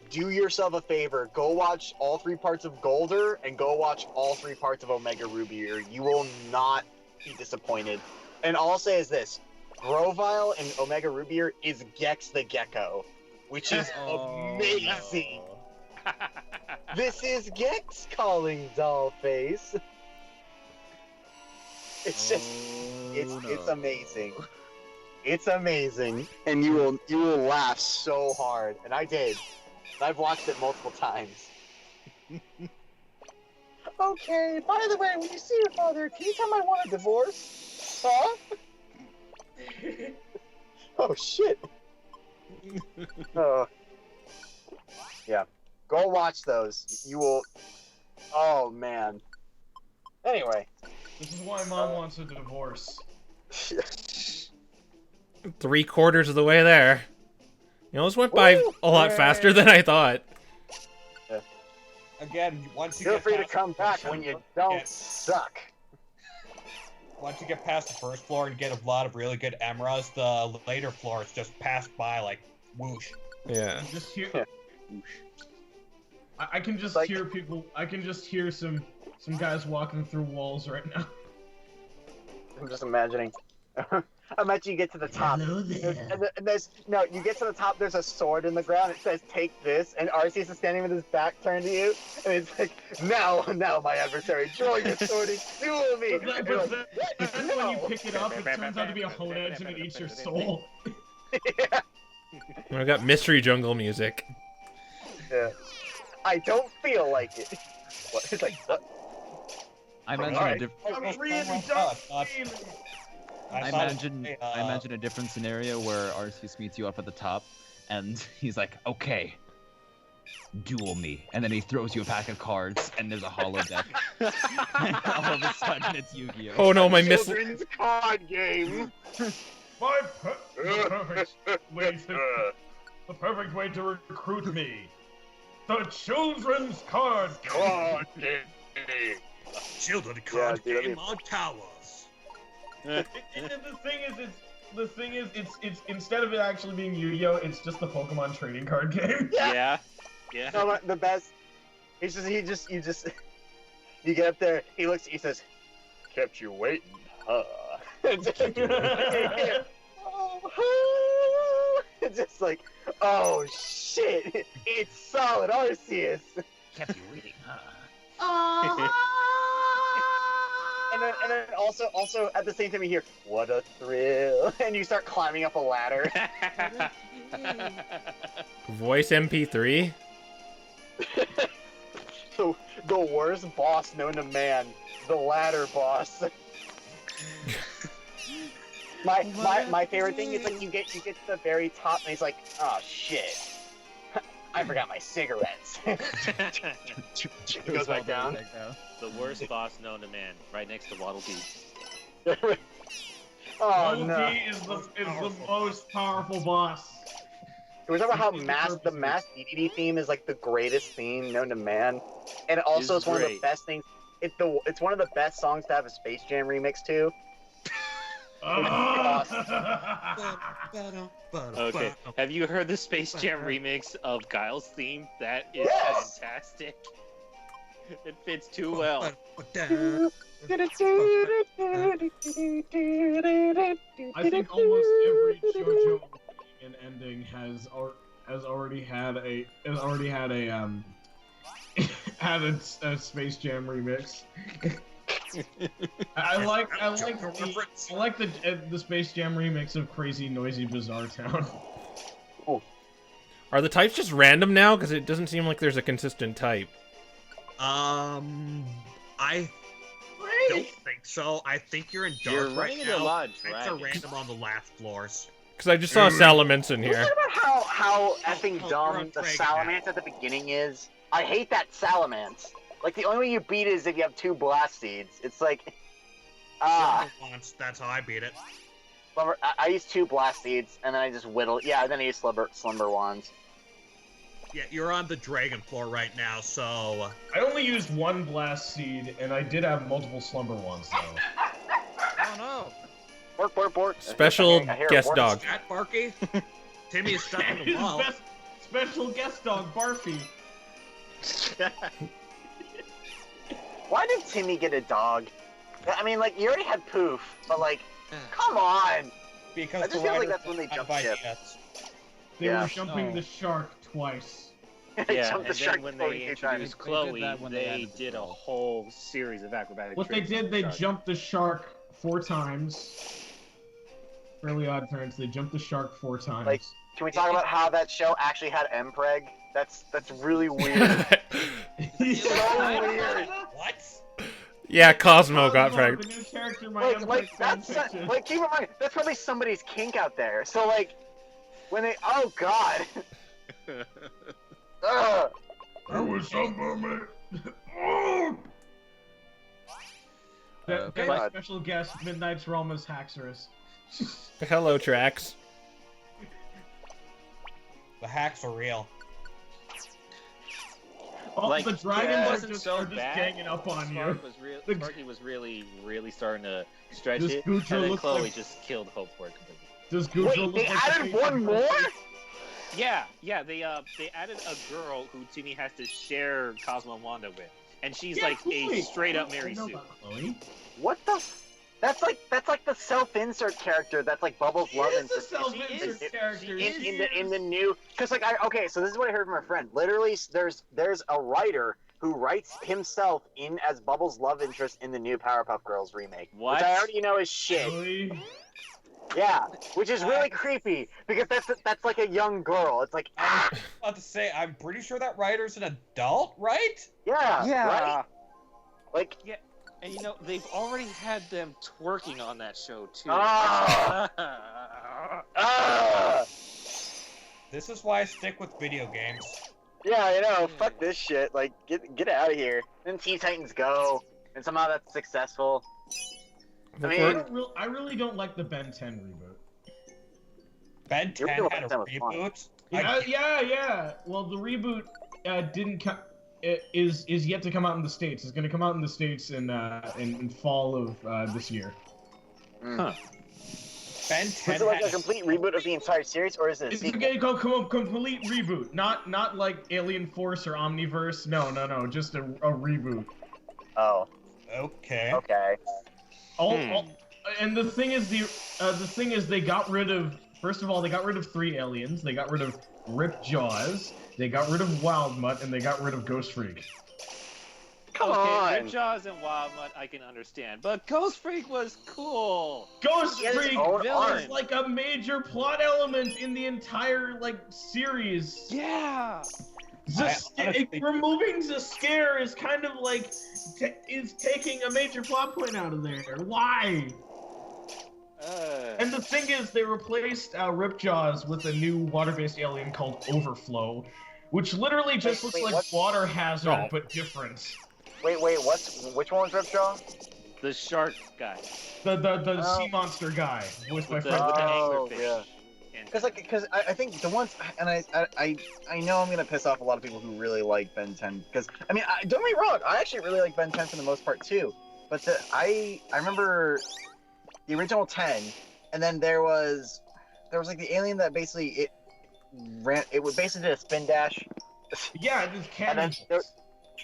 Speaker 7: do yourself a favor. Go watch all 3 parts of Golder and go watch all 3 parts of Omega Rubier. You will not be disappointed. And all I'll say is this. Grovyle in Omega Rubier is Gex the Gecko, which is amazing. This is Gex calling Dollface. It's just, it's amazing. It's amazing, and you will laugh so hard, and I did. I've watched it multiple times. Okay, by the way, when you see your father, can you tell him I want a divorce? Huh? Oh shit. Yeah. Go watch those. You will. Oh man. Anyway.
Speaker 9: This is why Mom wants a divorce.
Speaker 1: 3/4 of the way there. You know, this went by a lot faster than I thought.
Speaker 4: Again, once you
Speaker 7: Feel
Speaker 4: get
Speaker 7: free to
Speaker 4: past
Speaker 7: come
Speaker 4: the
Speaker 7: back
Speaker 4: first
Speaker 7: when you
Speaker 4: floor,
Speaker 7: don't suck.
Speaker 4: Once you get past the first floor and get a lot of really good Emeralds, the later floors just pass by like whoosh.
Speaker 1: Yeah.
Speaker 9: Just hear. I can just hear people. I can just hear some guys walking through walls right now.
Speaker 7: I'm just imagining. I bet you get to the top.
Speaker 11: Hello there.
Speaker 7: And you get to the top, there's a sword in the ground, it says, take this, and Arceus is standing with his back turned to you, and it's like, now, my adversary, draw your sword and duel me!
Speaker 9: But then when you pick it up, it turns out to be a hone edge and it eats your soul.
Speaker 7: Yeah.
Speaker 1: I got Mystery Jungle music.
Speaker 7: Yeah. I don't feel like it. What? It's like, what?
Speaker 6: I imagine
Speaker 7: All
Speaker 6: a
Speaker 7: right.
Speaker 6: different.
Speaker 9: I really don't feel it.
Speaker 6: I imagine a different scenario where Arceus meets you up at the top, and he's like, "Okay, duel me," and then he throws you a pack of cards, and there's a hollow deck. And all of a sudden, it's Yu-Gi-Oh.
Speaker 1: Oh no, my miss.
Speaker 7: Children's card game.
Speaker 9: The perfect way to recruit me. The children's card game.
Speaker 4: Children card game on towers.
Speaker 9: The thing is, it's instead of it actually being Yu-Gi-Oh, it's just the Pokemon trading card game.
Speaker 12: Yeah.
Speaker 7: No, the best. It's just you get up there. He looks. He says, "Kept you waiting, huh?" It's just like, oh shit! It's solid Arceus.
Speaker 5: Kept you waiting, huh?
Speaker 7: And then also at the same time you hear, "What a thrill!" and you start climbing up a ladder.
Speaker 1: Voice MP3?
Speaker 7: The worst boss known to man, the ladder boss. My favorite thing is like you get to the very top and he's like, "Oh shit, I forgot my cigarettes." He goes back down.
Speaker 12: The worst boss known to man, right next to Waddle Dee.
Speaker 7: Oh
Speaker 9: Waddle
Speaker 7: no!
Speaker 9: Dee is the most powerful boss.
Speaker 7: Can we talk about how the mass DDD theme is like the greatest theme known to man, and also it's one of the best things. It's one of the best songs to have a Space Jam remix to.
Speaker 12: Okay, have you heard the Space Jam remix of Guile's theme? That is fantastic. It fits too well.
Speaker 3: I think almost every JoJo and ending has already had a Space Jam remix. I like the Space Jam remix of Crazy Noisy Bizarre Town.
Speaker 1: Are the types just random now? Because it doesn't seem like there's a consistent type.
Speaker 4: I don't think so. I think you're in dark right
Speaker 12: running
Speaker 4: now.
Speaker 12: a lot of
Speaker 4: It's a
Speaker 12: dragons.
Speaker 4: random on the last floors.
Speaker 1: Because I just saw Salamence in
Speaker 7: Can we
Speaker 1: here.
Speaker 7: talk about how effing dumb the
Speaker 4: Dragon
Speaker 7: Salamence at the beginning is? I hate that Salamence. Like, the only way you beat it is if you have 2 blast seeds. It's like,
Speaker 10: Once, that's how I beat it.
Speaker 7: I use 2 blast seeds, and then I just whittle. Yeah, then I use slumber wands.
Speaker 10: Yeah, you're on the dragon floor right now, so...
Speaker 9: I only used 1 blast seed, and I did have multiple slumber ones, though.
Speaker 5: Oh no.
Speaker 7: Bork.
Speaker 1: Special guest dog.
Speaker 10: That Barky? Timmy is stuck in the
Speaker 9: His
Speaker 10: wall.
Speaker 9: special guest dog, Barfy.
Speaker 7: Why did Timmy get a dog? I mean, like, you already had Poof, but, like, come on!
Speaker 10: Because
Speaker 7: I just feel like that's when they jumped ship.
Speaker 9: They were jumping the shark twice.
Speaker 12: Yeah,
Speaker 7: jumped the
Speaker 12: and
Speaker 7: shark
Speaker 12: then when
Speaker 7: before
Speaker 12: they
Speaker 7: he came down.
Speaker 12: introduced
Speaker 6: They did
Speaker 12: Chloe,
Speaker 6: that when they
Speaker 12: they
Speaker 6: added
Speaker 12: did a
Speaker 6: Chloe.
Speaker 12: whole series of acrobatic
Speaker 9: What they
Speaker 12: tricks
Speaker 9: did,
Speaker 12: with
Speaker 9: they
Speaker 12: the shark.
Speaker 9: jumped the shark 4 times. Fairly odd turns. They jumped the shark 4 times.
Speaker 7: Like, can we talk about how that show actually had Mpreg? That's really weird. So weird.
Speaker 10: What?
Speaker 1: Yeah, Cosmo got
Speaker 9: The
Speaker 1: pregnant.
Speaker 9: new character, my
Speaker 7: Like that's
Speaker 9: fanfiction.
Speaker 7: like keep in mind that's probably somebody's kink out there. So like when they god. Ugh.
Speaker 3: I was somebody.
Speaker 9: That special guest, Midnight's Realm's Haxorus.
Speaker 1: Hello, Trax.
Speaker 10: The hacks are real.
Speaker 9: Oh,
Speaker 12: Like,
Speaker 9: the
Speaker 12: it
Speaker 9: dragons
Speaker 12: wasn't
Speaker 9: are
Speaker 12: so
Speaker 9: just
Speaker 12: bad.
Speaker 9: ganging up on you.
Speaker 12: Sparky was really starting to stretch
Speaker 9: Does
Speaker 12: it,
Speaker 9: Gujo
Speaker 12: and then
Speaker 9: look
Speaker 12: Chloe
Speaker 9: like-
Speaker 12: just killed hope for it completely.
Speaker 9: Does Gujo
Speaker 7: Wait,
Speaker 9: look
Speaker 7: they
Speaker 9: like the
Speaker 7: added
Speaker 9: face
Speaker 7: one
Speaker 9: of
Speaker 7: more?
Speaker 12: Yeah, they added a girl who Timmy has to share Cosmo and Wanda with, and she's
Speaker 9: Yeah,
Speaker 12: like
Speaker 9: Chloe.
Speaker 12: a straight up
Speaker 9: I
Speaker 12: Mary
Speaker 9: know
Speaker 12: Sue.
Speaker 9: about Chloe.
Speaker 7: What the that's like the self-insert character that's like Bubbles
Speaker 9: She
Speaker 7: love
Speaker 9: is a
Speaker 7: interest
Speaker 9: self-insert character.
Speaker 7: in the new because like okay, so this is what I heard from a friend. Literally there's a writer who writes himself in as Bubbles' love interest in the new Powerpuff Girls remake.
Speaker 12: What?
Speaker 7: Which I already know is shit.
Speaker 9: Really?
Speaker 7: Yeah, which is really creepy because that's like a young girl. It's like
Speaker 10: I was about to say, I'm pretty sure that writer's an adult, right?
Speaker 7: yeah, right? Like
Speaker 12: Yeah, and you know they've already had them twerking on that show too.
Speaker 10: This is why I stick with video games.
Speaker 7: yeah, you know, fuck this shit. Like get out of here. Then Teen Titans Go, and somehow that's successful. I mean,
Speaker 9: I really don't like the Ben 10 reboot.
Speaker 10: Ben 10
Speaker 7: original
Speaker 10: had a
Speaker 7: Ben 10 was fun.
Speaker 10: reboot.
Speaker 9: Yeah. Well, the reboot didn't come. Is yet to come out in the States. It's going to come out in the States in fall of this year.
Speaker 12: Huh.
Speaker 10: Ben 10
Speaker 7: Is it like
Speaker 10: had
Speaker 7: a complete reboot of the entire series, or is it a
Speaker 9: It's
Speaker 7: sequel?
Speaker 9: going to go complete reboot, not like Alien Force or Omniverse. No, just a reboot.
Speaker 7: Oh,
Speaker 10: Okay.
Speaker 7: okay.
Speaker 9: And the thing is they got rid of. First of all, they got rid of 3 aliens. They got rid of Rip Jaws. They got rid of Wild Mutt, and they got rid of Ghost Freak.
Speaker 7: Come
Speaker 12: Okay,
Speaker 7: on.
Speaker 12: Ripjaws and Wildmutt I can understand, but Ghost Freak was cool.
Speaker 9: Ghost
Speaker 7: He had his
Speaker 9: Freak
Speaker 7: own
Speaker 9: is
Speaker 7: arc.
Speaker 9: like a major plot element in the entire series.
Speaker 12: Yeah.
Speaker 9: Removing the scare is kind of like is taking a major plot point out of there. Why? And the thing is, they replaced Ripjaws with a new water-based alien called Overflow, which literally just looks like
Speaker 7: what?
Speaker 9: Water Hazard but different.
Speaker 7: Wait, which one was Ripjaw?
Speaker 12: The shark guy.
Speaker 9: The sea monster guy, voiced by
Speaker 12: With the,
Speaker 9: Fred.
Speaker 12: with the
Speaker 7: Oh,
Speaker 12: anglerfish.
Speaker 7: yeah.
Speaker 12: And-
Speaker 7: Because I think the ones, and I know I'm gonna piss off a lot of people who really like Ben 10. Because I mean, don't get me wrong, I actually really like Ben 10 for the most part too. But I remember the original 10, and then there was like the alien that basically it would basically did a spin dash.
Speaker 9: Yeah, it is
Speaker 7: And then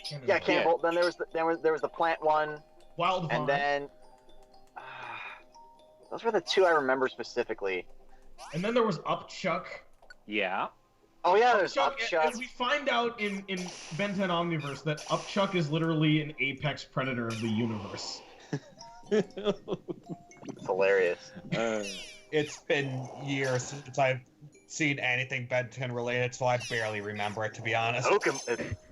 Speaker 9: Cannonball.
Speaker 7: Cannibal. Then there was the plant one,
Speaker 9: Wild
Speaker 7: and then those were the 2 I remember specifically.
Speaker 9: And then there was Upchuck.
Speaker 12: Yeah.
Speaker 7: Oh yeah, there's
Speaker 9: And
Speaker 7: Upchuck.
Speaker 9: we find out in Ben 10 Omniverse that Upchuck is literally an apex predator of the universe.
Speaker 7: It's hilarious.
Speaker 10: It's been years since I've seen anything Ben 10 related, so I barely remember it, to be honest.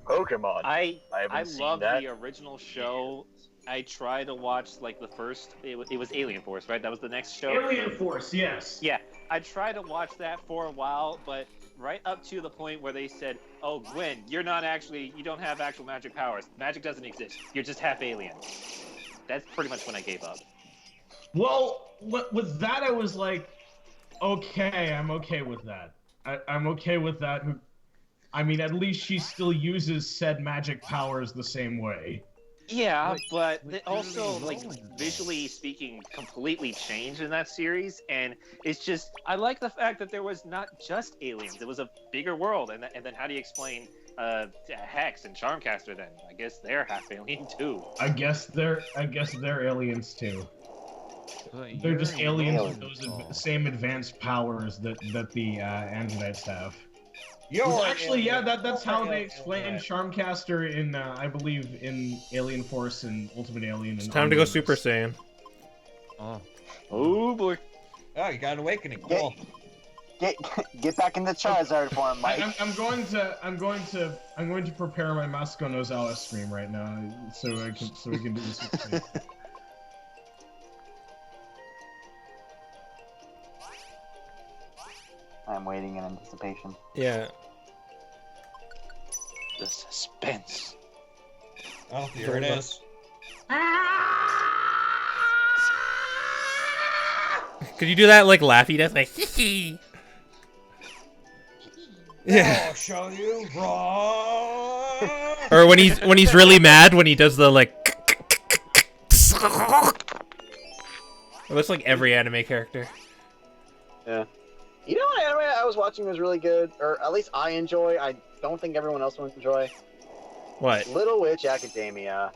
Speaker 7: Pokemon.
Speaker 12: I
Speaker 7: haven't seen
Speaker 12: love
Speaker 7: that.
Speaker 12: the original show. I tried to watch like the first. It was Alien Force, right? That was the next show.
Speaker 9: Alien Force, yes.
Speaker 12: Yeah, I tried to watch that for a while, but right up to the point where they said, "Oh, Gwen, you don't have actual magic powers. Magic doesn't exist. You're just half alien." That's pretty much when I gave up.
Speaker 3: Well, with that, I was like, okay, I'm okay with that. I'm okay with that. I mean, at least she still uses said magic powers the same way.
Speaker 12: Yeah, but they also, like, visually speaking, completely changed in that series, and it's just, I like the fact that there was not just aliens, it was a bigger world, and then how do you explain Hex and Charmcaster then? I guess they're half alien too.
Speaker 3: I guess they're aliens too. They're just aliens with those same advanced powers that the Andronites have. Actually, yeah, that's how they explain Charmcaster in, I believe, in Alien Force and Ultimate Alien.
Speaker 1: It's time to go Super Saiyan.
Speaker 12: Oh boy!
Speaker 10: Oh, you got an awakening. Cool.
Speaker 7: Get back in the Charizard form, Mike.
Speaker 3: I'm going to prepare my Masuko Nozawa stream right now, so we can do this.
Speaker 7: I'm waiting in anticipation.
Speaker 1: Yeah.
Speaker 12: The suspense.
Speaker 10: Oh, here it is.
Speaker 1: Could you do that like Laffy does, like hee hee? Yeah.
Speaker 10: I'll show you wrong.
Speaker 1: Or when he's really mad, when he does the like. It looks like every anime character.
Speaker 7: Yeah. You know what anime I was watching was really good, or at least I enjoy. I don't think everyone else will enjoy.
Speaker 1: What?
Speaker 7: Little Witch Academia.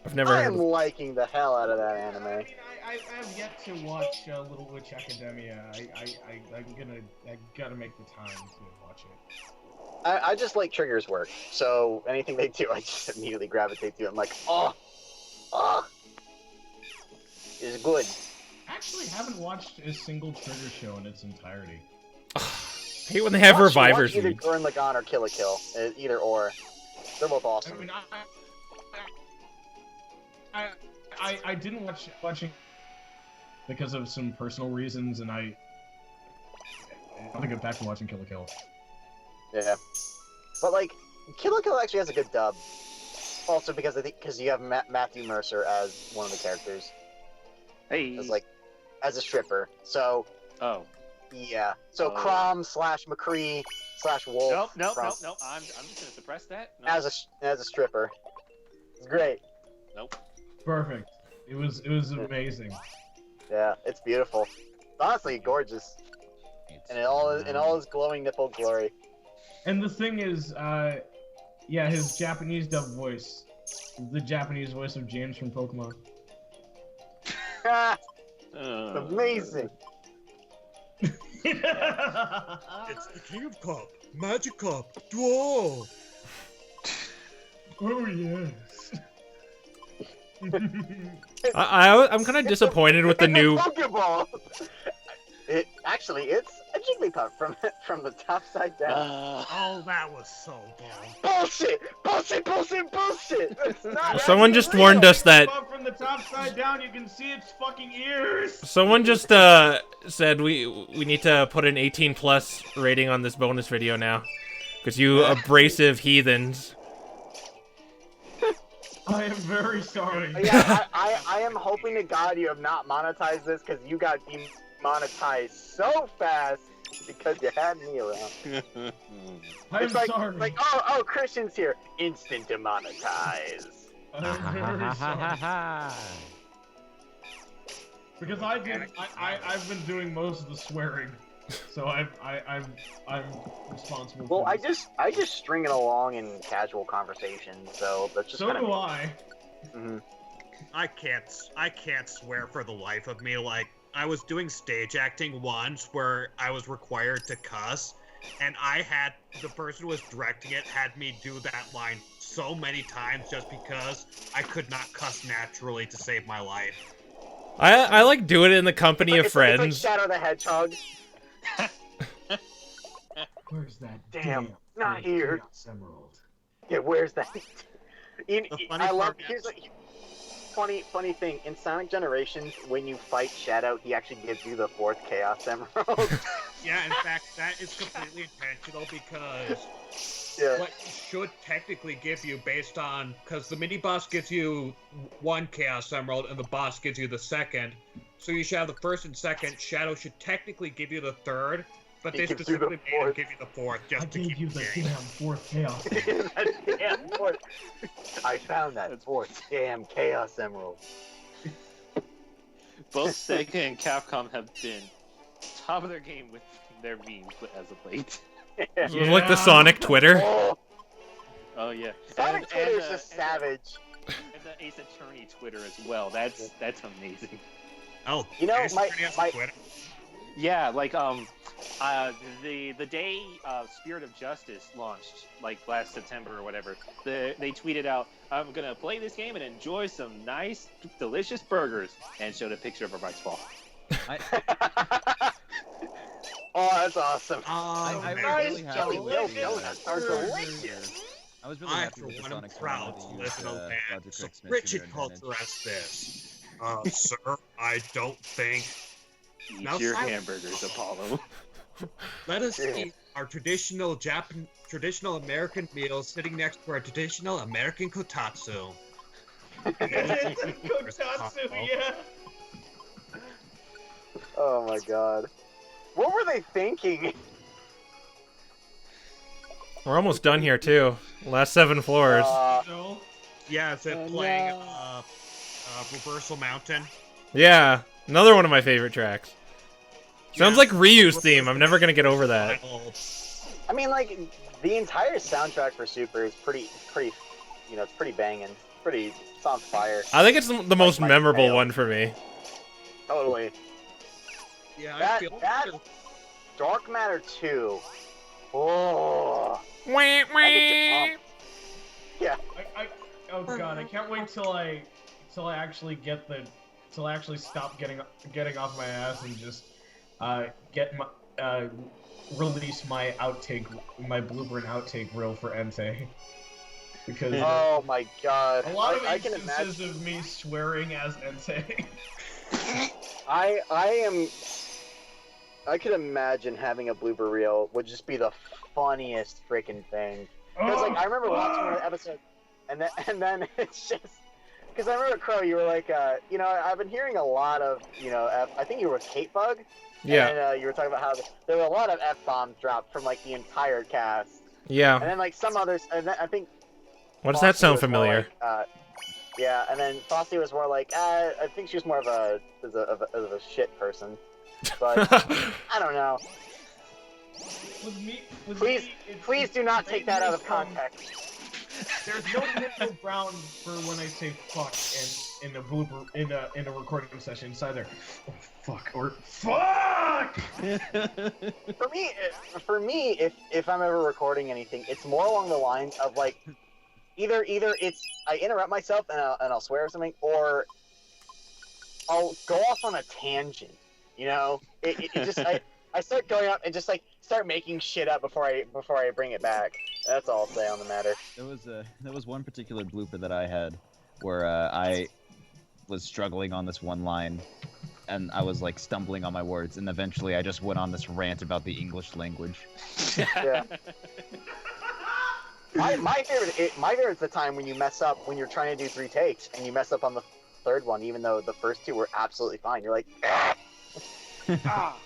Speaker 1: I've never heard
Speaker 7: I'm
Speaker 1: of it.
Speaker 7: liking the hell out of that anime.
Speaker 3: I mean, I have yet to watch Little Witch Academia. I gotta make the time to watch it.
Speaker 7: I just like Trigger's work, so anything they do, I just immediately gravitate to. I'm like, oh, it's good.
Speaker 3: Actually, haven't watched a single Trigger show in its entirety.
Speaker 1: I hate when they have revivers.
Speaker 7: Watch either Gurren Lagann or Kill la Kill, either or. They're both awesome.
Speaker 3: I mean, I didn't watch it because of some personal reasons, and I want to get back to watching Kill la Kill.
Speaker 7: Yeah, but like Kill la Kill actually has a good dub. Also because you have Matthew Mercer as one of the characters.
Speaker 12: Hey.
Speaker 7: As a stripper. So.
Speaker 12: Oh.
Speaker 7: Yeah. So Crom / McCree / Wolf.
Speaker 12: Nope. I'm just gonna suppress that. No.
Speaker 7: As a stripper. It's great.
Speaker 12: Nope.
Speaker 3: Perfect. It was amazing.
Speaker 7: Yeah, it's beautiful. Honestly, gorgeous. And in all his glowing nipple glory.
Speaker 3: And the thing is, yeah, his Japanese dub voice, the Japanese voice of James from Pokémon.
Speaker 7: It's amazing.
Speaker 10: It's the King of Cup, Magic Cup, Duo.
Speaker 3: Oh yes.
Speaker 1: I'm kind of disappointed with the new.
Speaker 7: Pokeball. It's a Jigglypuff from the top side down.
Speaker 10: Oh, that was so dumb.
Speaker 7: Bullshit! It's not.
Speaker 1: Someone just warned us that.
Speaker 3: From the top side down, you can see its fucking ears.
Speaker 1: Someone just said we need to put an 18+ rating on this bonus video now, because you abrasive heathens.
Speaker 3: I am very sorry.
Speaker 7: Yeah, I am hoping to God you have not monetized this, because you got demonetized so fast because you had me around.
Speaker 3: I'm
Speaker 7: it's like,
Speaker 3: sorry.
Speaker 7: Like, oh, Christian's here. Instant demonetize.
Speaker 3: I'm very sorry. Because I've been doing most of the swearing, so I'm responsible.
Speaker 7: Well,
Speaker 3: for this.
Speaker 7: I just string it along in casual conversation, so that's just.
Speaker 3: So do I.
Speaker 7: Mm-hmm.
Speaker 10: I can't swear for the life of me. Like, I was doing stage acting once where I was required to cuss, and the person who was directing it had me do that line so many times just because I could not cuss naturally to save my life.
Speaker 1: I like doing it in the company of friends.
Speaker 7: It's like Shadow the Hedgehog.
Speaker 3: Where's that?
Speaker 7: Damn, not here.
Speaker 3: Emerald.
Speaker 7: Yeah, where's that? Here's funny thing. In Sonic Generations, when you fight Shadow, he actually gives you the 4th Chaos Emerald.
Speaker 10: Yeah, in fact, that is completely intentional because
Speaker 7: Yeah.
Speaker 10: what you should technically give you based on, because the mini boss gives you one Chaos Emerald and the boss gives you the second, so you should have the first and second. Shadow should technically give you the third, but they specifically made him give you the fourth
Speaker 9: I
Speaker 10: just to
Speaker 9: gave
Speaker 10: keep
Speaker 9: you the
Speaker 10: it.
Speaker 9: damn fourth chaos.
Speaker 7: That damn fourth. I found that fourth damn Chaos Emerald.
Speaker 12: Both Sega and Capcom have been top of their game with their memes as of late.
Speaker 1: Like the Sonic Twitter.
Speaker 12: Oh yeah,
Speaker 7: Sonic Twitter is just savage.
Speaker 12: And the Ace Attorney Twitter as well. That's amazing.
Speaker 10: Oh,
Speaker 7: You know,
Speaker 10: Ace
Speaker 7: my-
Speaker 10: Attorney has
Speaker 7: my-
Speaker 10: Twitter?
Speaker 12: Yeah, like the day Spirit of Justice launched, like last September or whatever, they tweeted out, "I'm gonna play this game and enjoy some nice, delicious burgers," and showed a picture of a rice ball.
Speaker 7: Oh, that's awesome.
Speaker 6: I was
Speaker 10: man.
Speaker 6: really happy with
Speaker 7: Delicious.
Speaker 6: the,
Speaker 7: Those are delicious.
Speaker 6: I was really
Speaker 10: I,
Speaker 6: happy
Speaker 10: for
Speaker 6: with the
Speaker 10: one, am
Speaker 6: Sonic
Speaker 10: proud to
Speaker 6: tournament
Speaker 10: live
Speaker 6: that
Speaker 10: in a
Speaker 6: used,
Speaker 10: land so
Speaker 6: Logitech's
Speaker 10: rich in
Speaker 6: Mystery
Speaker 10: culture
Speaker 6: advantage.
Speaker 10: as this. Sir, I don't think.
Speaker 12: Eat
Speaker 10: Now,
Speaker 12: your
Speaker 10: Simon-
Speaker 12: hamburgers, Apollo.
Speaker 10: Let us
Speaker 7: Yeah.
Speaker 10: eat our traditional traditional American meals sitting next to our traditional American kotatsu.
Speaker 9: Kotatsu, yeah.
Speaker 7: Oh my god. What were they thinking?
Speaker 1: We're almost done here too. Last 7 floors.
Speaker 9: No.
Speaker 10: Yeah, is it
Speaker 12: Oh,
Speaker 10: playing
Speaker 12: no.
Speaker 10: Reversal Mountain?
Speaker 1: Yeah, another one of my favorite tracks. Sounds
Speaker 10: Yeah.
Speaker 1: like Ryu's theme. I'm never gonna get over that.
Speaker 7: I mean, like, the entire soundtrack for Super is pretty, you know, it's pretty banging. Pretty, it's on fire.
Speaker 1: I think it's the most
Speaker 7: my
Speaker 1: memorable
Speaker 7: tail.
Speaker 1: one for me.
Speaker 7: Totally.
Speaker 10: Yeah, I
Speaker 7: That,
Speaker 10: feel
Speaker 7: that, Dark Matter 2. Oh.
Speaker 1: Wah,
Speaker 7: That gets you
Speaker 1: wah.
Speaker 7: pumped. Yeah.
Speaker 9: Oh god, I can't wait till I actually get the, till I actually stop getting off my ass and just get my release my outtake, my blooper and outtake reel for Entei. Because
Speaker 7: Oh my god.
Speaker 9: a lot of
Speaker 7: I can
Speaker 9: instances
Speaker 7: imagine.
Speaker 9: of me swearing as Entei.
Speaker 7: I could imagine having a blooper reel would just be the funniest freaking thing. Because like I remember watching one episode, and then it's just because I remember Crow, you were like, you know, I've been hearing a lot of, you know, I think you were with Kate Bug,
Speaker 1: Yeah,
Speaker 7: and you were talking about how there were a lot of F-bombs dropped from like the entire cast, and
Speaker 1: yeah.
Speaker 7: then like some others, and then I think.
Speaker 1: Why does that
Speaker 7: Frosty
Speaker 1: sound
Speaker 7: was more
Speaker 1: familiar?
Speaker 7: like, yeah, and then Frosty was more like, I think she was more of a shit person, but I don't know. Please, please do not take that out of context.
Speaker 9: There's no middle ground for when I say fuck in a blooper in a recording session. It's either oh, fuck or fuck.
Speaker 7: For me, if I'm ever recording anything, it's more along the lines of like, either it's I interrupt myself and I'll swear or something, or I'll go off on a tangent. You know, it just I start going up and just like start making shit up before I bring it back. That's all I'll say on the matter.
Speaker 6: There was one particular blooper that I had where I was struggling on this one line, and I was like stumbling on my words, and eventually I just went on this rant about the English language.
Speaker 7: Yeah. My favorite's the time when you mess up when you're trying to do 3 takes and you mess up on the third one, even though the first 2 were absolutely fine. You're like,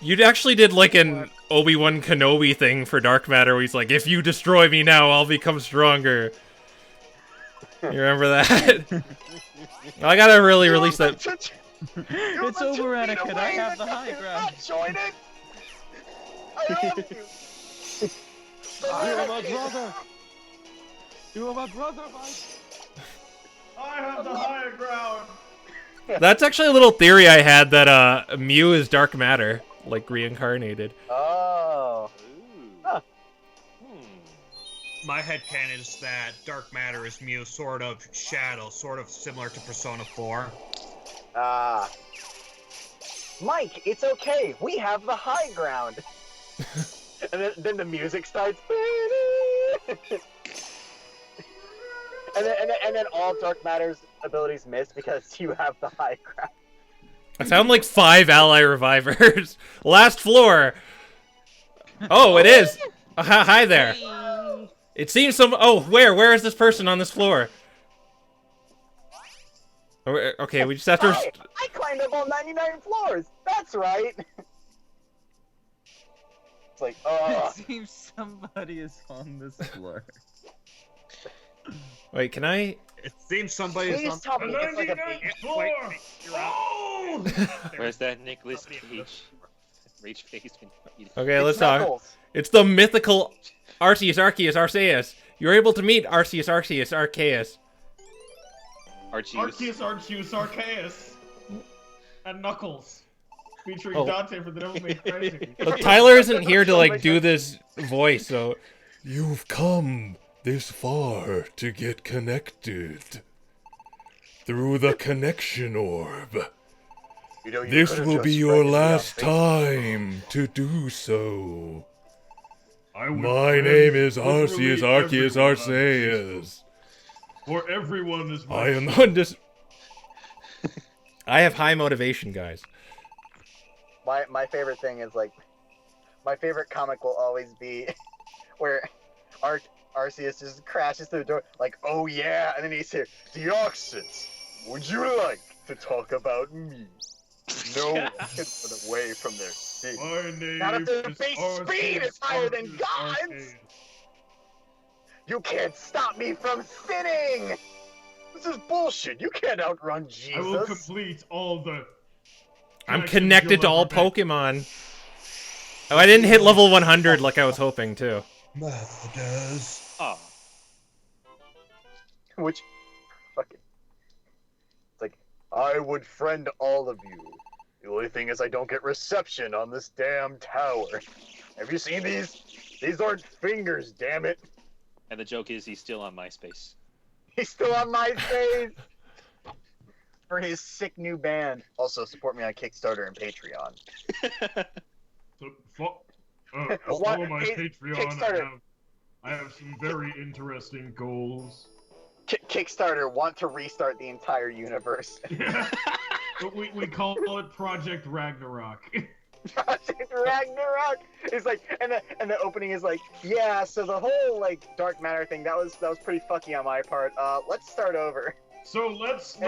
Speaker 1: You actually did like an Obi-Wan Kenobi thing for Dark Matter where he's like, if you destroy me now, I'll become stronger. You remember that? I gotta really release that.
Speaker 6: It's over, Anakin. I have the high ground.
Speaker 7: Join it. I own you.
Speaker 6: You are my brother. You are my brother, Mike.
Speaker 9: I have the higher ground.
Speaker 1: That's actually a little theory I had that Mew is Dark Matter, like reincarnated.
Speaker 7: Oh. Huh.
Speaker 10: My headcanon is that Dark Matter is Mew, sort of Shadow, sort of similar to Persona 4.
Speaker 7: Mike, it's okay. We have the high ground. And then the music starts. And then all Dark Matter's abilities miss because you have the high ground.
Speaker 1: I found like 5 ally revivers. Last floor. Oh, it is. Hi there. It seems some. Oh, where is this person on this floor? Okay, we just have to.
Speaker 7: Hi, I climbed up all 99 floors. That's right. It's like,
Speaker 6: It seems somebody is on this floor.
Speaker 1: Wait, can I?
Speaker 4: It seems somebody is
Speaker 7: Please
Speaker 4: on
Speaker 7: tell me it's like a
Speaker 9: 99th
Speaker 7: big...
Speaker 9: floor.
Speaker 4: Oh!
Speaker 12: Where's that Nicolas Cage? Rage face.
Speaker 1: Okay, let's
Speaker 7: It's
Speaker 1: talk.
Speaker 7: Knuckles.
Speaker 1: It's the mythical Arceus, Arceus. You're able to meet Arceus, Arceus.
Speaker 9: Arceus, Arceus, and Knuckles, featuring
Speaker 1: Oh.
Speaker 9: Dante for the Devil May Cry series.
Speaker 1: But Tyler isn't here to like do this voice, so you've come this far to get connected through the connection orb.
Speaker 7: You know, you
Speaker 1: This
Speaker 7: could've
Speaker 1: will
Speaker 7: just
Speaker 1: be your
Speaker 7: friended me on
Speaker 1: last
Speaker 7: Facebook.
Speaker 1: time to do so.
Speaker 3: I would
Speaker 1: My
Speaker 3: friend
Speaker 1: name is
Speaker 3: literally
Speaker 1: Arceus,
Speaker 3: everyone on
Speaker 1: Arceus.
Speaker 3: For everyone is my
Speaker 1: I am undis. I have high motivation, guys.
Speaker 7: My favorite thing is like, my favorite comic will always be where Arceus just crashes through the door like, oh yeah, and then he's here. Deoxys, would you like to talk about me? No one can run away from their sin.
Speaker 3: My name
Speaker 7: Not if their
Speaker 3: is
Speaker 7: base
Speaker 3: Arceus,
Speaker 7: speed is higher than
Speaker 3: Arceus,
Speaker 7: God's!
Speaker 3: Arceus.
Speaker 7: You can't stop me from sinning! This is bullshit. You can't outrun Jesus.
Speaker 3: I will complete all the.
Speaker 1: I'm
Speaker 3: connections
Speaker 1: connected to
Speaker 3: you'll
Speaker 1: all
Speaker 3: ever make.
Speaker 1: Pokemon. Oh, I didn't hit level 100 like I was hoping to.
Speaker 12: Oh,
Speaker 7: Which, fucking, it's like, I would friend all of you. The only thing is I don't get reception on this damn tower. Have you seen these? These aren't fingers, damn it.
Speaker 12: and the joke is he's still on MySpace.
Speaker 7: He's still on my face. For his sick new band. Also, support me on Kickstarter and Patreon.
Speaker 3: So, follow
Speaker 7: What?
Speaker 3: my
Speaker 7: Hey,
Speaker 3: Patreon.
Speaker 7: Kickstarter.
Speaker 3: I have some very interesting goals.
Speaker 7: Kickstarter want to restart the entire universe.
Speaker 3: But we call it Project Ragnarok.
Speaker 7: Project Ragnarok. It's like, and the opening is like, yeah. So the whole like dark matter thing that was pretty fucky on my part. Let's start over.
Speaker 3: So let's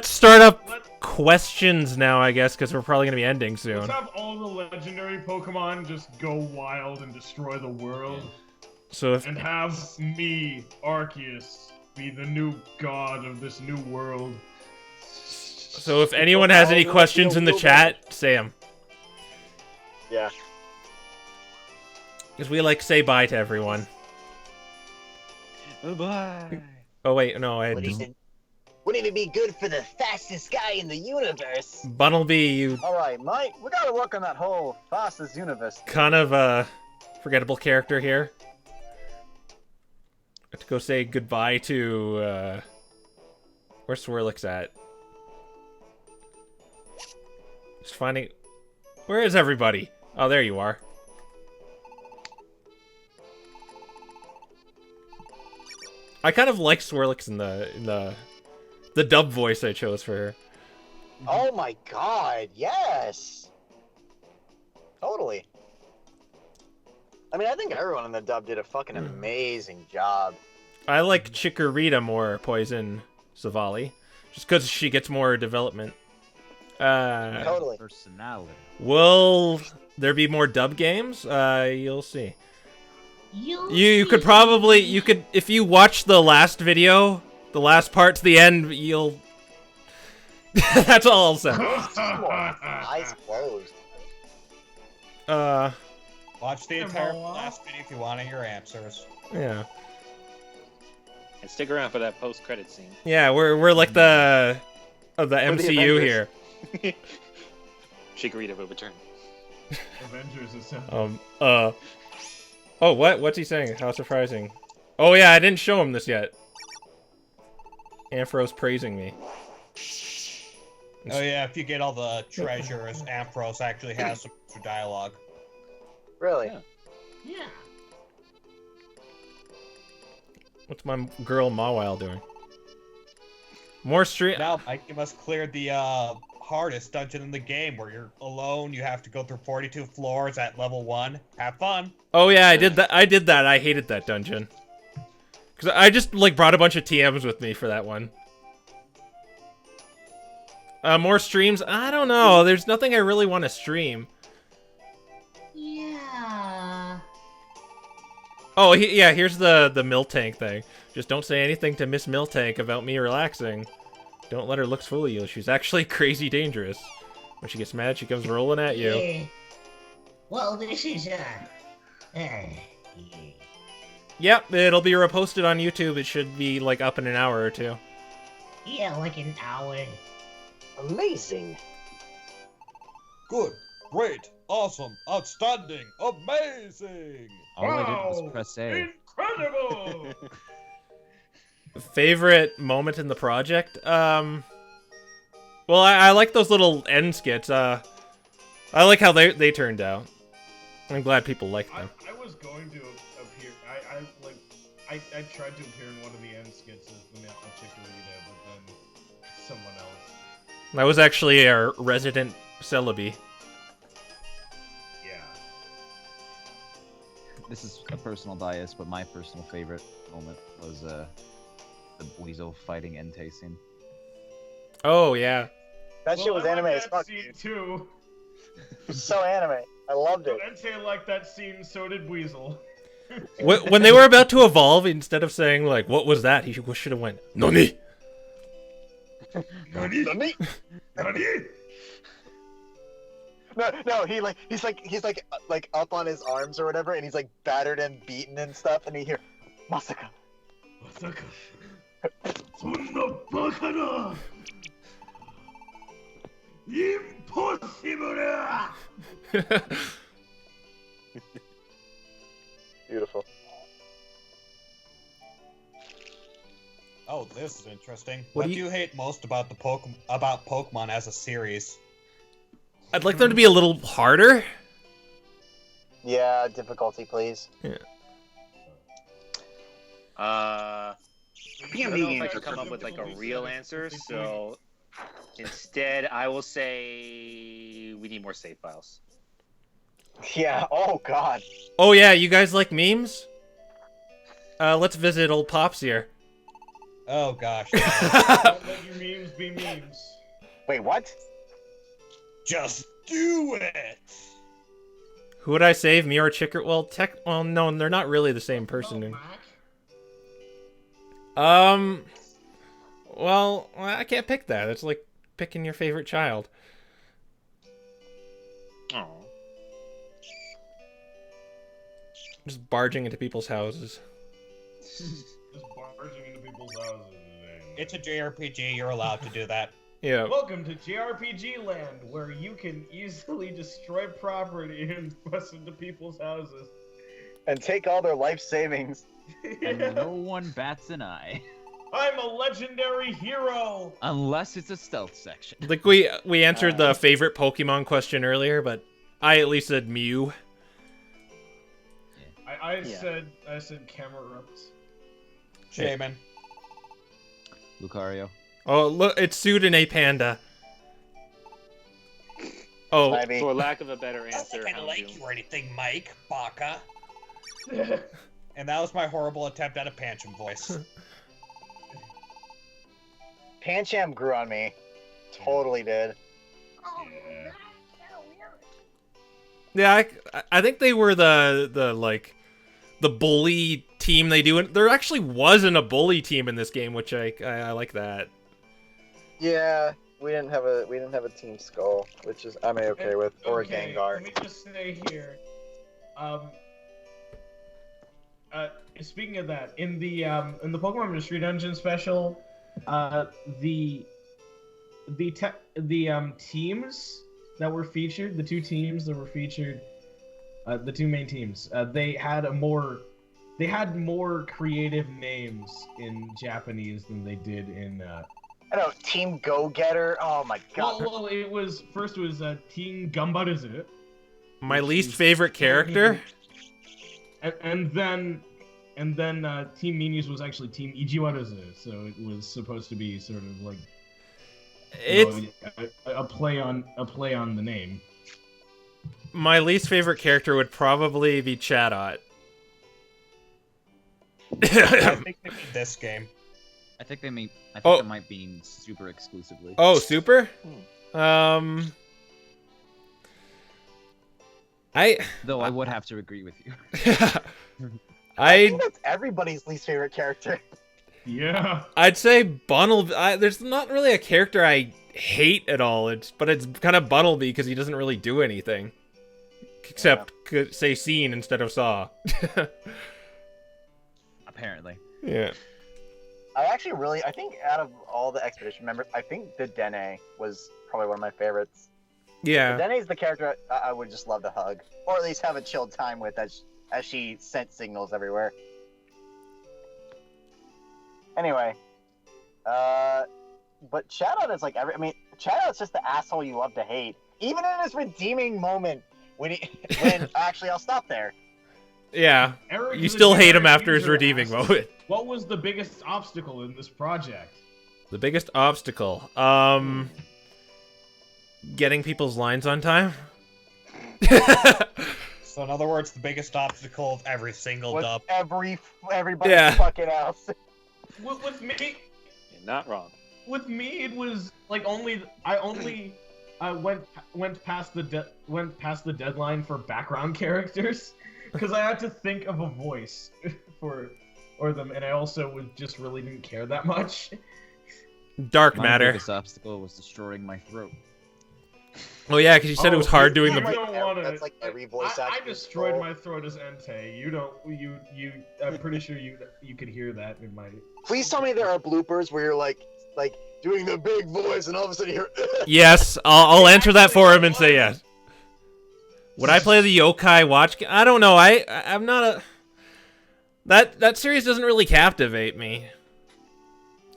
Speaker 1: Start up questions now, I guess, because we're probably gonna be ending soon.
Speaker 3: let's have all the legendary Pokemon just go wild and destroy the world.
Speaker 1: So if
Speaker 3: And have me, Arceus, be the new god of this new world.
Speaker 1: if anyone has any questions in the chat, say them.
Speaker 7: Yeah.
Speaker 1: Because we like say bye to everyone.
Speaker 6: Bye.
Speaker 1: Oh wait, no, I
Speaker 7: Wouldn't
Speaker 1: had
Speaker 7: it be good for the fastest guy in the universe?
Speaker 1: Bunnelby, you
Speaker 7: All right, Mike, we gotta work on that whole fastest universe.
Speaker 1: kind of forgettable character here. Have to go say goodbye to where's Swirlix at? Just finding. Where is everybody? Oh, there you are. I kind of like Swirlix in the dub voice I chose for her.
Speaker 7: Oh my god, yes! Totally. I mean, I think everyone in the dub did a fucking amazing job.
Speaker 1: I like Chikorita more, Poison Savali, just because she gets more development.
Speaker 7: Totally.
Speaker 6: Personality.
Speaker 1: Will there be more dub games? You'll see.
Speaker 8: You
Speaker 1: You could probably if you watch the last video, the last part to the end, you'll. That's all I'll say.
Speaker 7: Eyes closed.
Speaker 4: Watch the entire last video if you want to hear answers.
Speaker 1: Yeah.
Speaker 12: And stick around for that post-credit scene.
Speaker 1: Yeah, we're like the MCU
Speaker 7: Avengers.
Speaker 1: here.
Speaker 12: Chikorita will return.
Speaker 3: Avengers Assemble.
Speaker 1: Oh, what's he saying? How surprising. Oh yeah, I didn't show him this yet. Amphro's praising me.
Speaker 4: Oh yeah, if you get all the treasures, Ampharos actually has some extra dialogue.
Speaker 7: Really?
Speaker 8: Yeah.
Speaker 1: What's my girl Mawile doing? More stream.
Speaker 4: Now, Mike, you must clear the
Speaker 10: hardest dungeon in the game, where you're alone. You have to go through 42 floors at level 1. Have fun.
Speaker 1: Oh yeah, I did that. I hated that dungeon. Cause I just like brought a bunch of TMs with me for that one. More streams? I don't know. There's nothing I really want to stream.
Speaker 8: Yeah.
Speaker 1: Oh, yeah, here's the Miltank thing. Just don't say anything to Miss Miltank about me relaxing. Don't let her looks fool you. She's actually crazy dangerous. When she gets mad, she comes rolling at you.
Speaker 11: Yeah. Well, this is,
Speaker 1: Yep, it'll be reposted on YouTube. It should be, like, up in an hour or two.
Speaker 11: yeah, like an hour.
Speaker 7: Amazing.
Speaker 10: Good, great, awesome, outstanding, amazing.
Speaker 6: All I did was press A.
Speaker 9: Incredible!
Speaker 1: Favorite moment in the project? Well, I like those little end skits. I like how they turned out. I'm glad people liked them.
Speaker 9: I was going to appear. I tried to appear in one of the end skits as the male Chikorita, but then someone else.
Speaker 1: That was actually our resident Celebi.
Speaker 9: Yeah.
Speaker 6: This is a personal bias, but my personal favorite moment was the Weasel fighting Entei scene.
Speaker 1: Oh yeah.
Speaker 7: That shit was anime as fuck.
Speaker 9: Scene too.
Speaker 7: So anime. I loved it.
Speaker 9: Entei liked that scene, so did Weasel.
Speaker 1: When they were about to evolve, instead of saying like, "What was that?" he should have went, "Nani."
Speaker 9: Nani?
Speaker 7: Nani?
Speaker 9: Nani?
Speaker 7: No, he's like up on his arms or whatever, and he's like battered and beaten and stuff, and you hear, Masaka.
Speaker 9: Masaka. Sonna baka da! Impossible!
Speaker 7: Beautiful.
Speaker 10: Oh, this is interesting.
Speaker 1: What
Speaker 10: What
Speaker 1: do
Speaker 10: do you hate most about the Pokemon as a series?
Speaker 1: I'd like them to be a little harder.
Speaker 7: Yeah, difficulty, please.
Speaker 1: Yeah.
Speaker 2: I don't know if I can come up with like a real answer, so instead I will say we need more save files.
Speaker 7: Yeah. Oh God.
Speaker 1: Oh yeah, you guys like memes? Let's visit old Pops here.
Speaker 10: Oh gosh.
Speaker 9: Don't let your memes be memes.
Speaker 7: Wait, what?
Speaker 10: Just do it.
Speaker 1: Who would I save, me or Chicker? Well, no, they're not really the same person. Well, I can't pick that. It's like picking your favorite child.
Speaker 2: Oh.
Speaker 1: Just barging into people's houses.
Speaker 9: Just barging into people's houses.
Speaker 10: It's a JRPG. You're allowed to do that.
Speaker 1: Yeah.
Speaker 9: Welcome to JRPG land, where you can easily destroy property and bust into people's houses.
Speaker 7: And take all their life savings.
Speaker 6: And no one bats an eye.
Speaker 9: I'm a legendary hero!
Speaker 6: Unless it's a stealth section.
Speaker 1: Like we answered the favorite Pokemon question earlier, but I at least said Mew.
Speaker 9: I said Camerupt.
Speaker 10: Shaman.
Speaker 6: Lucario.
Speaker 1: Oh, look, it's Sudene Panda. Oh,
Speaker 7: Maybe.
Speaker 2: For lack of a better
Speaker 10: I don't
Speaker 2: answer,
Speaker 10: think I like
Speaker 2: Houndoom.
Speaker 10: you or anything, Mike. Baka. And that was my horrible attempt at a Pancham voice.
Speaker 7: Pancham grew on me. Totally did.
Speaker 8: Oh,
Speaker 9: Yeah.
Speaker 1: yeah, I think they were the bully team they do. There actually wasn't a bully team in this game, which I like that.
Speaker 7: Yeah, we didn't have a Team Skull, which is I'm okay with, or a Gengar.
Speaker 9: Let me just say here. Speaking of that, in the Pokemon Mystery Dungeon special, the teams that were featured, the two teams that were featured, the two main teams, they had more creative names in Japanese than they did in.
Speaker 7: I know, Team Go Getter. Oh my God.
Speaker 9: Well, it was Team Gambaruzu.
Speaker 1: My least favorite character.
Speaker 9: And then Team Minions was actually Team Ijiwaruzu, so it was supposed to be sort of like
Speaker 1: It's
Speaker 3: a play on the name.
Speaker 1: my least favorite character would probably be Chatot.
Speaker 10: I think they mean this game.
Speaker 6: I think that might be super exclusively.
Speaker 1: Oh, super?
Speaker 6: Though I would have to agree with you.
Speaker 7: I think that's everybody's least favorite character.
Speaker 3: Yeah.
Speaker 1: I'd say Bunnelby. There's not really a character I hate at all. But it's kind of Bunnelby because he doesn't really do anything. Except say scene instead of saw.
Speaker 6: Apparently.
Speaker 1: Yeah.
Speaker 7: I think out of all the expedition members, I think the Dene was probably one of my favorites.
Speaker 1: Yeah.
Speaker 7: Dene's the character I would just love to hug, or at least have a chilled time with as she sent signals everywhere. Anyway, but Chatot is like Chatot's just the asshole you love to hate, even in his redeeming moment when actually I'll stop there.
Speaker 1: Yeah.
Speaker 3: Eric
Speaker 1: You still hate him after his
Speaker 3: user
Speaker 1: redeeming
Speaker 3: asks,
Speaker 1: moment.
Speaker 3: What was the biggest obstacle in this project?
Speaker 1: The biggest obstacle. Getting people's lines on time.
Speaker 10: So in other words, the biggest obstacle of every single dub.
Speaker 7: Everybody fucking else.
Speaker 3: With me,
Speaker 12: You're not wrong.
Speaker 3: With me, it was like I only went past the deadline for background characters because I had to think of a voice for them, and I also just really didn't care that much.
Speaker 1: Dark
Speaker 6: My
Speaker 1: matter.
Speaker 6: biggest obstacle was destroying my throat.
Speaker 1: Oh yeah, because you said it was hard doing the.
Speaker 7: That's like every voice actor.
Speaker 3: I destroyed my throat as Entei. You don't. I'm pretty sure you could hear that in my.
Speaker 7: Please tell me there are bloopers where you're like doing the big voice, and all of a sudden you're.
Speaker 1: Yes, I'll answer that for him and say yes. Would I play the Yokai Watch? I don't know. I'm not a. That series doesn't really captivate me.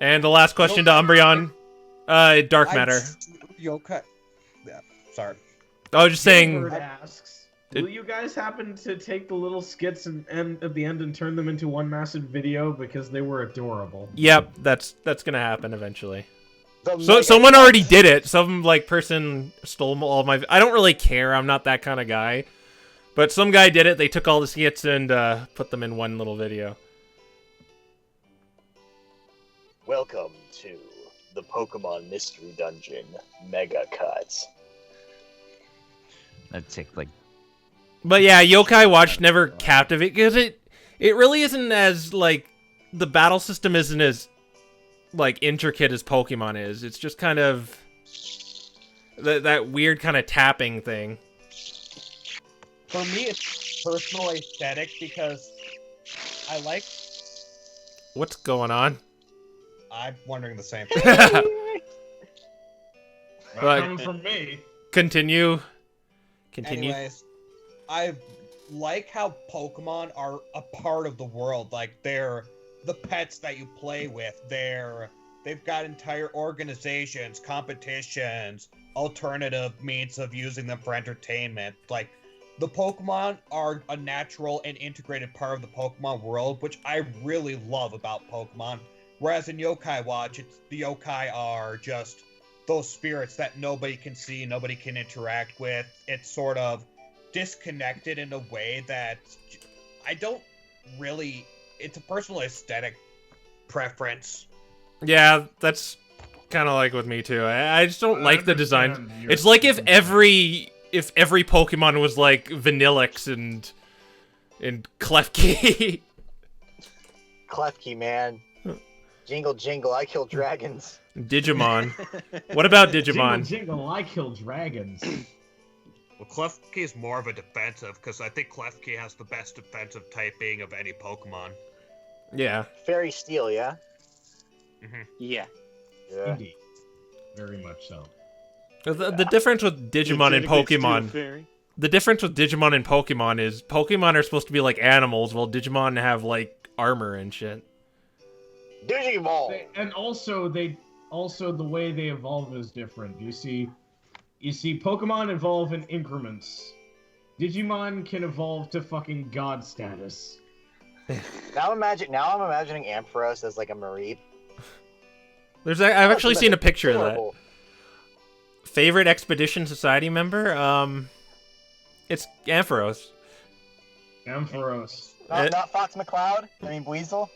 Speaker 1: And the last question to Umbreon, Dark Matter.
Speaker 10: Yokai. Yeah, sorry.
Speaker 1: I was just saying.
Speaker 3: Bird asks, will you guys happen to take the little skits and at the end and turn them into one massive video because they were adorable?
Speaker 1: Yep, that's gonna happen eventually. So someone already did it. Some person stole all my. I don't really care. I'm not that kind of guy. But some guy did it. They took all the skits and put them in one little video.
Speaker 7: Welcome to the Pokemon Mystery Dungeon Mega Cuts.
Speaker 6: That'd take
Speaker 1: But yeah, Yokai Watch never captivate because it really isn't as the battle system isn't as intricate as Pokemon is. It's just kind of that weird kind of tapping thing.
Speaker 10: For me, it's personal aesthetic because I like.
Speaker 1: What's going on?
Speaker 10: I'm wondering the same thing.
Speaker 3: Coming from me.
Speaker 1: Continue.
Speaker 10: Anyways, I like how Pokemon are a part of the world. They're the pets that you play with. They've got entire organizations, competitions, alternative means of using them for entertainment. The Pokemon are a natural and integrated part of the Pokemon world, which I really love about Pokemon. Whereas in Yokai Watch, the yokai are just those spirits that nobody can see, nobody can interact with. It's sort of disconnected in a way that I don't really. It's a personal aesthetic preference.
Speaker 1: Yeah, that's kind of like with me too. I just don't like the design. It's like if every Pokemon was like Vanillix and Klefki.
Speaker 7: Klefki, man. Jingle, jingle, I kill dragons.
Speaker 1: Digimon. What about Digimon?
Speaker 3: Jingle, jingle, I kill dragons.
Speaker 10: Well, Klefki is more of a defensive, because I think Klefki has the best defensive typing of any Pokemon.
Speaker 1: Yeah.
Speaker 7: Fairy Steel, yeah?
Speaker 10: Mm-hmm.
Speaker 12: Yeah.
Speaker 3: Indeed. Very much so.
Speaker 1: The difference with Digimon and Pokemon... The difference with Digimon and Pokemon is Pokemon are supposed to be like animals, while Digimon have, armor and shit.
Speaker 7: Digimon!
Speaker 3: And also, the way they evolve is different. You see, Pokemon evolve in increments. Digimon can evolve to fucking god status.
Speaker 7: Now I'm imagining Ampharos as a Mareep.
Speaker 1: I've actually seen a picture of that. Favorite Expedition Society member? It's Ampharos.
Speaker 3: Ampharos.
Speaker 7: Not Fox McCloud. I mean Weasel.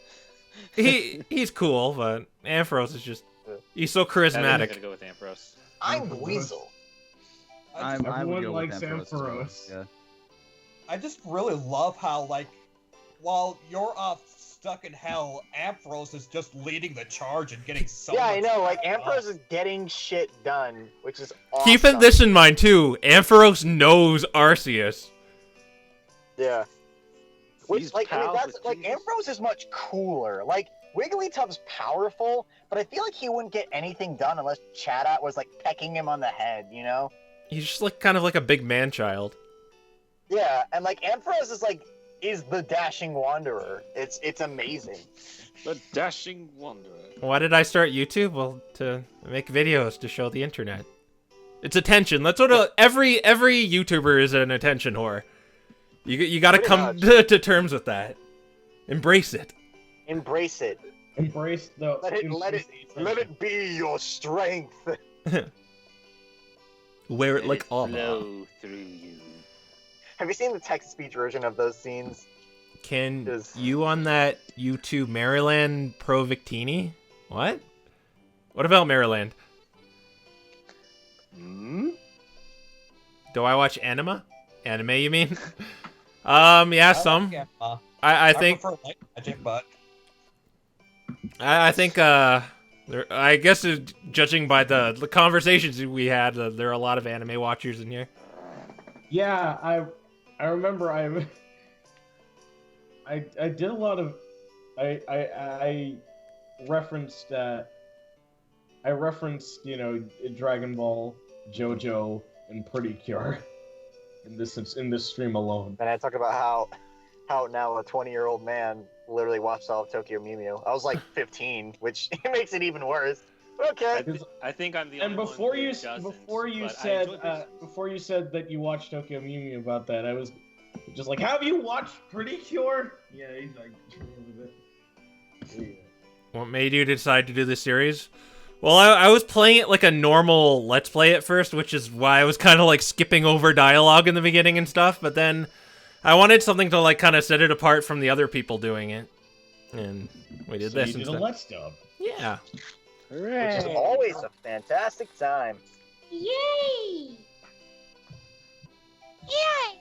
Speaker 1: He's cool, but Ampharos is just he's so
Speaker 12: I'm
Speaker 1: charismatic.
Speaker 12: gonna go with Ampharos.
Speaker 7: I'm Weasel.
Speaker 6: I would
Speaker 3: Everyone
Speaker 6: go
Speaker 3: likes
Speaker 6: with Ampharos as well.
Speaker 3: Ampharos.
Speaker 6: Yeah.
Speaker 10: I just really love how, like, while you're stuck in hell, Ampharos is just leading the charge and getting so
Speaker 7: Yeah,
Speaker 10: much
Speaker 7: I know. Like
Speaker 10: stuff
Speaker 7: Ampharos
Speaker 10: done.
Speaker 7: is getting shit done, which is awesome.
Speaker 1: Keeping this in mind too, Ampharos knows Arceus.
Speaker 7: Yeah. Which,
Speaker 12: He's
Speaker 7: like, I mean,
Speaker 12: pals
Speaker 7: that's
Speaker 12: with
Speaker 7: like
Speaker 12: Jesus.
Speaker 7: Ampharos is much cooler. Like Wigglytuff's powerful, but I feel like he wouldn't get anything done unless Chatot was like pecking him on the head. You know?
Speaker 1: He's just like kind of like a big man child.
Speaker 7: Yeah, and like Ampharos is the dashing wanderer. It's amazing.
Speaker 12: The dashing wanderer.
Speaker 1: Why did I start YouTube? Well, to make videos to show the internet. It's attention. That's what every YouTuber is, an attention whore. You got to
Speaker 7: Pretty
Speaker 1: come
Speaker 7: much.
Speaker 1: to terms with that. Embrace it.
Speaker 7: Embrace it.
Speaker 3: Embrace the.
Speaker 7: Let it be your strength.
Speaker 1: Wear it
Speaker 12: Let
Speaker 1: like
Speaker 12: it
Speaker 1: armor.
Speaker 12: flow through you.
Speaker 7: Have you seen the text-to-speech version of those scenes?
Speaker 1: Can
Speaker 7: Just-
Speaker 1: you on that YouTube Maryland Pro Victini? What? What about Maryland? Do I watch anime? Anime, you mean? Yeah, some.
Speaker 10: Yeah,
Speaker 1: I think
Speaker 10: prefer light magic, but
Speaker 1: I think I guess judging by the conversations we had, there are a lot of anime watchers in here.
Speaker 3: Yeah, I remember I did a lot of I referenced Dragon Ball, JoJo, and Pretty Cure in this stream alone.
Speaker 7: And I talked about how now a 20-year-old man literally watched all of Tokyo Mew Mew. I was like 15, which makes it even worse. Okay.
Speaker 12: I think I'm the
Speaker 3: And
Speaker 12: only
Speaker 3: before
Speaker 12: one who
Speaker 3: you
Speaker 12: doesn't,
Speaker 3: before you
Speaker 12: but I
Speaker 3: said
Speaker 12: enjoy this.
Speaker 3: before you said that you watched Tokyo Mew Mew about that, I was just like, have you watched Pretty Cure? Yeah, he's like, yeah.
Speaker 1: What made you decide to do this series? Well, I was playing it like a normal Let's Play at first, which is why I was kind of like skipping over dialogue in the beginning and stuff, but then I wanted something to like kind of set it apart from the other people doing it. And we did
Speaker 3: So
Speaker 1: this
Speaker 3: you did
Speaker 1: instead.
Speaker 3: a Let's Dub.
Speaker 1: Yeah.
Speaker 7: Which is always a fantastic time.
Speaker 8: Yay! Yay!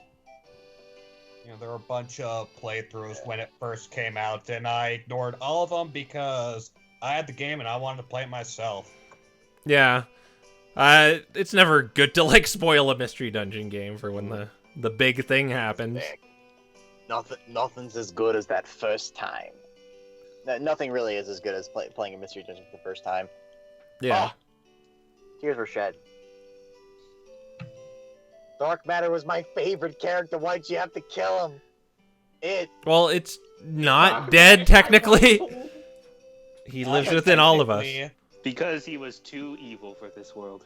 Speaker 10: you know, there were a bunch of playthroughs when it first came out, and I ignored all of them because I had the game and I wanted to play it myself.
Speaker 1: Yeah. It's never good to like spoil a mystery dungeon game for when the big thing happens.
Speaker 7: Nothing's as good as that first time. Nothing really is as good as playing a mystery dungeon for the first time.
Speaker 1: Yeah.
Speaker 7: Oh, tears were shed. Dark Matter was my favorite character. Why'd you have to kill him?
Speaker 1: Well, it's not dead technically. He lives within all of us.
Speaker 12: Because he was too evil for this world.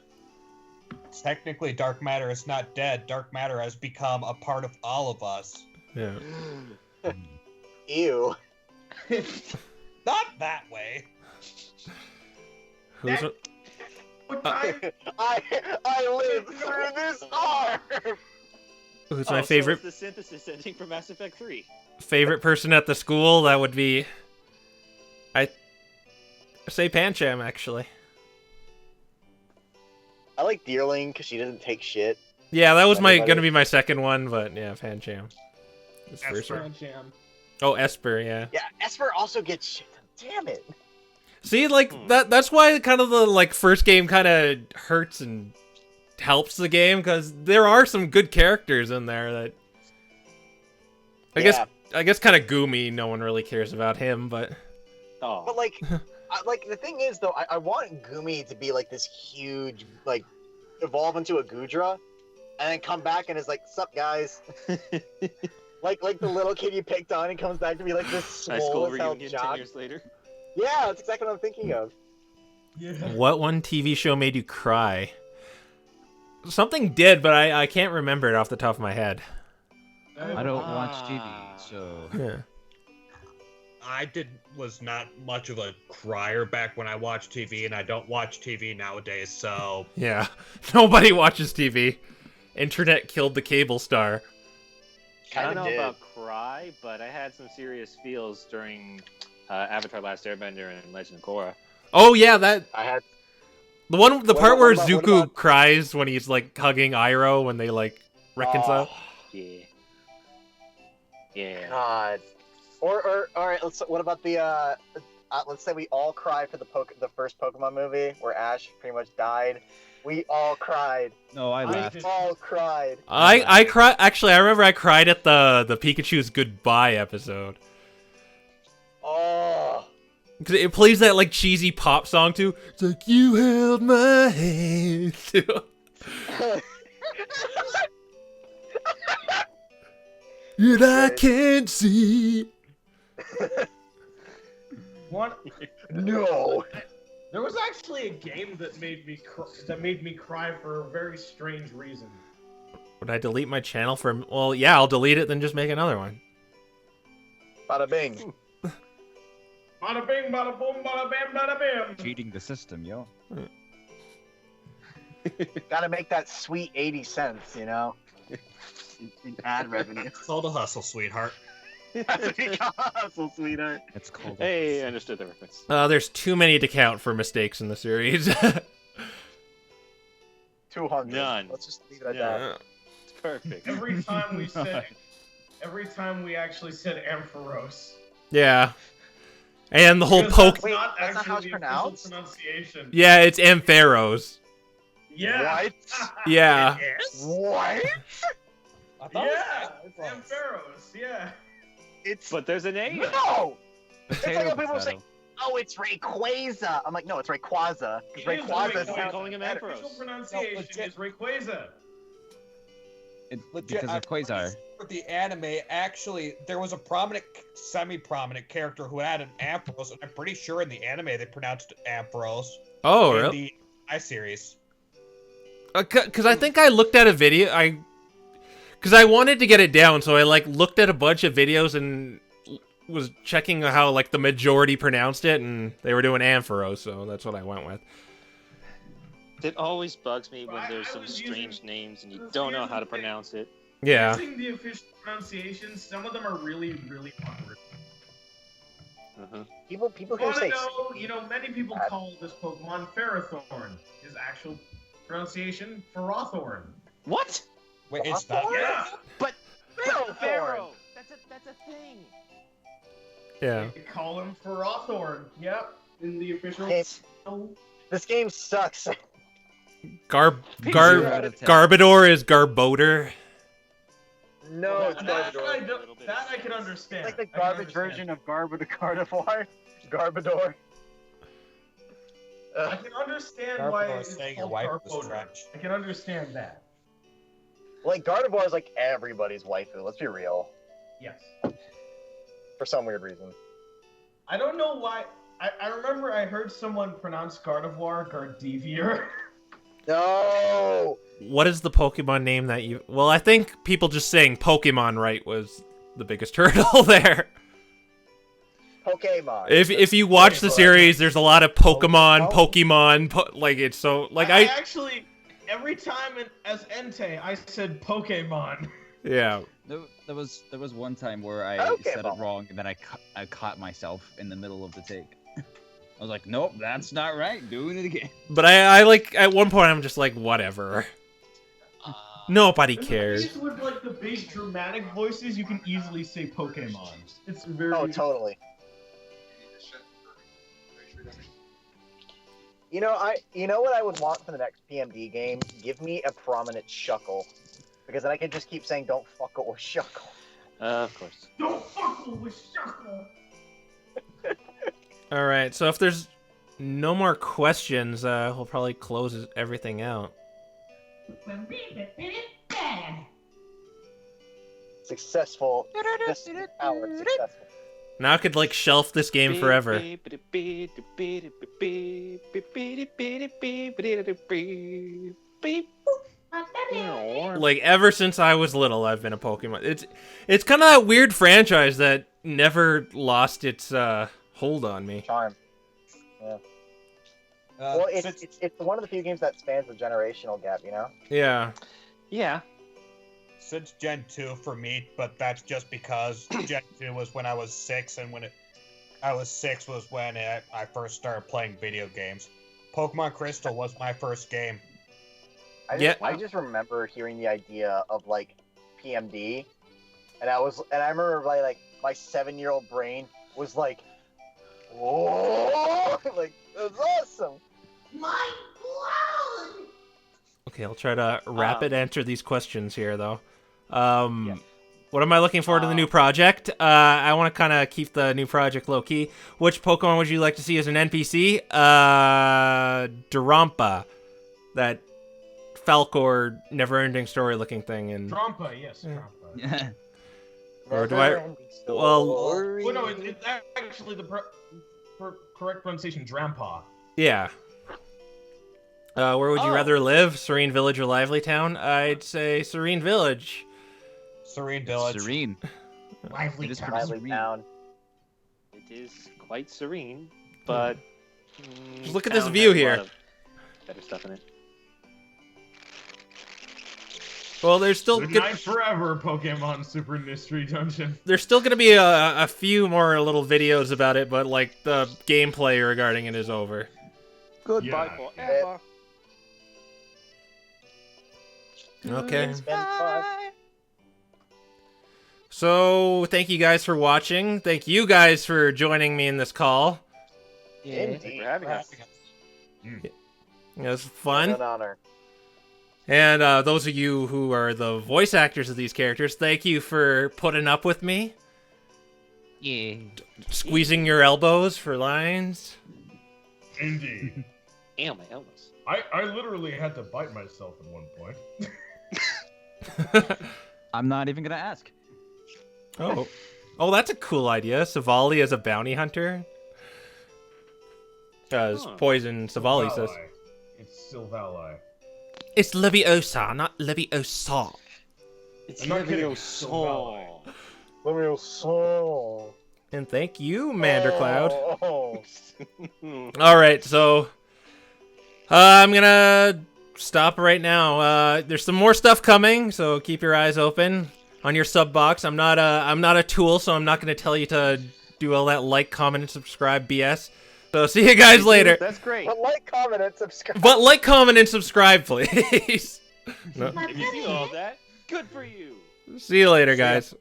Speaker 10: Technically, Dark Matter is not dead. Dark Matter has become a part of all of us.
Speaker 1: Yeah.
Speaker 7: Ew.
Speaker 10: Not that way.
Speaker 1: Who's
Speaker 7: I lived through this arm.
Speaker 1: who's
Speaker 12: Oh,
Speaker 1: my
Speaker 12: so
Speaker 1: favorite
Speaker 12: it's the synthesis ending from Mass Effect 3.
Speaker 1: favorite person at the school? That would be I say Pancham actually.
Speaker 7: I like Deerling because she doesn't take shit.
Speaker 1: Yeah, that was
Speaker 7: Everybody-
Speaker 1: gonna be my second one, but yeah, Pancham. His first
Speaker 10: Esper.
Speaker 1: one. Oh, Esper, yeah.
Speaker 7: Yeah, Esper also gets shit. Damn it.
Speaker 1: See, like that's why kind of the like first game kind of hurts and helps the game because there are some good characters in there that I guess kind of Gumi. No one really cares about him, but
Speaker 12: Oh.
Speaker 7: But like, like the thing is though, I want Gumi to be like this huge, like, evolve into a Gudra, and then come back and is like, "Sup guys?" like the little kid you picked on, and comes back to be like this
Speaker 12: High school
Speaker 7: swole as hell
Speaker 12: reunion 10
Speaker 7: jock.
Speaker 12: years later.
Speaker 7: Yeah, that's exactly what I'm thinking of.
Speaker 1: what one TV show made you cry? Something did, but I can't remember it off the top of my head.
Speaker 6: I don't watch TV, so.
Speaker 1: Yeah.
Speaker 10: was not much of a crier back when I watched TV, and I don't watch TV nowadays, so...
Speaker 1: Yeah, nobody watches TV. Internet killed the cable star.
Speaker 12: I don't know about cry, but I had some serious feels during Avatar: Last Airbender and Legend of Korra.
Speaker 1: Oh yeah, that...
Speaker 7: I had...
Speaker 1: The part where Zuko cries when he's, like, hugging Iroh when they, like, reconcile.
Speaker 12: Yeah. Yeah.
Speaker 7: God. Or all right. What about the let's say we all cried for the first Pokemon movie where Ash pretty much died. We all cried.
Speaker 6: No, I laughed.
Speaker 7: We all cried.
Speaker 1: I cried. Actually, I remember I cried at the Pikachu's goodbye episode.
Speaker 7: Oh.
Speaker 1: Because it plays that, like, cheesy pop song too. It's like, you held my hand. And I can't see.
Speaker 9: What?
Speaker 7: No.
Speaker 9: There was actually a game that made me cry for a very strange reason.
Speaker 1: Would I delete my channel for... Well, yeah, I'll delete it, then just make another one.
Speaker 7: Bada bing.
Speaker 9: Bada bing, bada boom, bada bam, bada bam.
Speaker 6: Cheating the system, yo.
Speaker 7: Gotta make that sweet 80 cents, you know? In ad revenue.
Speaker 10: It's all the hustle, sweetheart.
Speaker 7: Hustle, sweetheart.
Speaker 6: It's called.
Speaker 12: Hey, I understood the reference.
Speaker 1: There's too many to count for mistakes in the series.
Speaker 7: 200.
Speaker 12: None.
Speaker 7: Let's just leave it at that.
Speaker 12: It's perfect.
Speaker 9: Every time we actually said Ampharos.
Speaker 1: Yeah. And the whole
Speaker 9: Because
Speaker 1: poke...
Speaker 9: That's not
Speaker 7: how it's
Speaker 9: actually the
Speaker 7: pronounced?
Speaker 9: official pronunciation.
Speaker 1: Yeah, it's Ampharos.
Speaker 9: Yeah.
Speaker 7: What?
Speaker 1: Yeah.
Speaker 7: What?
Speaker 9: Yeah. It's Ampharos. Yeah.
Speaker 7: It's
Speaker 12: But there's an A.
Speaker 7: no. It's like
Speaker 6: Potato,
Speaker 7: when people say,
Speaker 6: potato.
Speaker 7: "Oh, it's Rayquaza." I'm like, no, it's Rayquaza.
Speaker 9: It is
Speaker 7: Rayquaza
Speaker 9: Rayquaza.
Speaker 7: sounds
Speaker 12: calling him
Speaker 7: better.
Speaker 12: Ampharos.
Speaker 9: Official pronunciation
Speaker 10: legit.
Speaker 9: is Rayquaza.
Speaker 10: Legit,
Speaker 6: Because
Speaker 10: I'm
Speaker 6: of Quasar.
Speaker 10: For the anime, actually, there was a prominent, semi-prominent character who had an Ampharos, and I'm pretty sure in the anime they pronounced it Ampharos.
Speaker 1: Oh,
Speaker 10: in
Speaker 1: really?
Speaker 10: the series.
Speaker 1: Because I think I looked at a video... Because I wanted to get it down, so I, like, looked at a bunch of videos and was checking how, like, the majority pronounced it, and they were doing Ampharos, so that's what I went with.
Speaker 12: It always bugs me when
Speaker 9: I
Speaker 12: there's some
Speaker 9: was
Speaker 12: strange
Speaker 9: using-
Speaker 12: names and you don't know how to pronounce it.
Speaker 1: Yeah.
Speaker 9: Using the official pronunciations, some of them are really, really awkward.
Speaker 7: People can
Speaker 9: Wanna
Speaker 7: say.
Speaker 9: know, many people call this Pokemon Ferrothorn. His actual pronunciation, Ferrothorn.
Speaker 12: What?
Speaker 10: Wait, it's not.
Speaker 9: Yeah.
Speaker 12: But
Speaker 7: Ferrothorn.
Speaker 12: Pharaoh. That's a thing.
Speaker 1: Yeah.
Speaker 9: They call him Ferrothorn. Yep. In the official.
Speaker 7: This game sucks.
Speaker 1: Garbodor is Garbodor.
Speaker 7: No, it's
Speaker 9: that
Speaker 7: Garbodor.
Speaker 9: That I can understand.
Speaker 7: It's like the
Speaker 9: I can
Speaker 7: garbage
Speaker 9: understand.
Speaker 7: version of Gardevoir. Garbodor.
Speaker 9: I can understand why
Speaker 10: Garbodor
Speaker 9: it's
Speaker 10: saying your
Speaker 9: called
Speaker 10: wife was
Speaker 9: Garbodor.
Speaker 10: French.
Speaker 9: I can understand that.
Speaker 7: Like Gardevoir is like everybody's waifu. Let's be real.
Speaker 9: Yes.
Speaker 7: For some weird reason.
Speaker 9: I don't know why. I remember I heard someone pronounce Gardevoir Gardevoir.
Speaker 7: No.
Speaker 1: What is the Pokemon name that you... Well, I think people just saying Pokemon right was the biggest hurdle there.
Speaker 7: Pokemon.
Speaker 1: If you watch the series, there's a lot of Pokemon, like it's so... Like
Speaker 9: I actually, every time as Entei, I said Pokemon.
Speaker 1: Yeah.
Speaker 6: There was one time where I said it wrong, and then I caught myself in the middle of the take. I was like, nope, that's not right. Doing it again.
Speaker 1: But I like, at one point, I'm just like, whatever. Nobody
Speaker 9: With
Speaker 1: cares.
Speaker 9: With like the big dramatic voices, you can easily say Pokemon. It's very.
Speaker 7: Oh, totally. You know what I would want for the next PMD game? Give me a prominent Shuckle. Because then I can just keep saying, don't fuckle with Shuckle.
Speaker 12: Of course.
Speaker 9: Don't fuckle with Shuckle!
Speaker 1: Alright, so if there's no more questions, we'll probably close everything out.
Speaker 7: Successful. Powered successful.
Speaker 1: Now I could, like, shelf this game forever.
Speaker 8: My
Speaker 1: Like, ever since I was little, I've been a Pokemon. It's kind of that weird franchise that never lost its hold on me.
Speaker 7: Charm. Yeah. Well, it's one of the few games that spans the generational gap, you know?
Speaker 1: Yeah.
Speaker 12: Yeah.
Speaker 10: Since Gen 2 for me, but that's just because Gen 2 was when I was 6, and I was 6 was when I first started playing video games. Pokemon Crystal was my first game.
Speaker 7: I just remember hearing the idea of like PMD, and I remember like my 7-year-old brain was like, whoa, like it was awesome.
Speaker 8: My blood.
Speaker 1: Okay, I'll try to rapid answer these questions here, though. What am I looking forward to the new project? I want to kind of keep the new project low key. Which Pokemon would you like to see as an NPC? Durompa, that Falcor never-ending story looking thing, and
Speaker 9: Trompa, yes, Trompa.
Speaker 1: Or do I? Well,
Speaker 9: well, no, it's actually the correct pronunciation, Drampa.
Speaker 1: Yeah. Where would you rather live? Serene Village or Lively Town? I'd say Serene Village.
Speaker 10: Serene Village.
Speaker 6: Serene.
Speaker 11: Lively
Speaker 7: Town.
Speaker 12: It is quite serene, but
Speaker 1: just look at this
Speaker 12: Town
Speaker 1: view
Speaker 12: has a
Speaker 1: here.
Speaker 12: lot of better stuff in it.
Speaker 1: Well, there's still
Speaker 9: Good night forever, Pokemon Super Mystery Dungeon.
Speaker 1: There's still gonna be a few more little videos about it, but like the gameplay regarding it is over.
Speaker 12: Goodbye forever.
Speaker 1: Okay. So, thank you guys for watching. Thank you guys for joining me in this call.
Speaker 12: Yeah, thanks for having us.
Speaker 1: It was fun.
Speaker 7: An honor.
Speaker 1: And those of you who are the voice actors of these characters, thank you for putting up with me.
Speaker 5: Yeah.
Speaker 1: Squeezing your elbows for lines.
Speaker 3: Indeed.
Speaker 12: Ew, my elbows.
Speaker 3: I literally had to bite myself at one point.
Speaker 6: I'm not even gonna ask.
Speaker 1: Oh, that's a cool idea. Savali as a bounty hunter. As Poison Savali says.
Speaker 3: It's Silvally.
Speaker 1: It's Leviosa, not Leviosa.
Speaker 12: It's
Speaker 3: I'm not kidding.
Speaker 12: Leviosa.
Speaker 7: Leviosa.
Speaker 1: And thank you, Mandercloud.
Speaker 7: Oh.
Speaker 1: All right, so I'm gonna stop right now. There's some more stuff coming, so keep your eyes open on your sub box. I'm not a tool, so I'm not gonna tell you to do all that like, comment, and subscribe BS. So see you guys later.
Speaker 12: That's great.
Speaker 7: But like, comment, and subscribe.
Speaker 1: But like, comment, and subscribe, please. No.
Speaker 12: If you do all that, good for you.
Speaker 1: See you later, guys.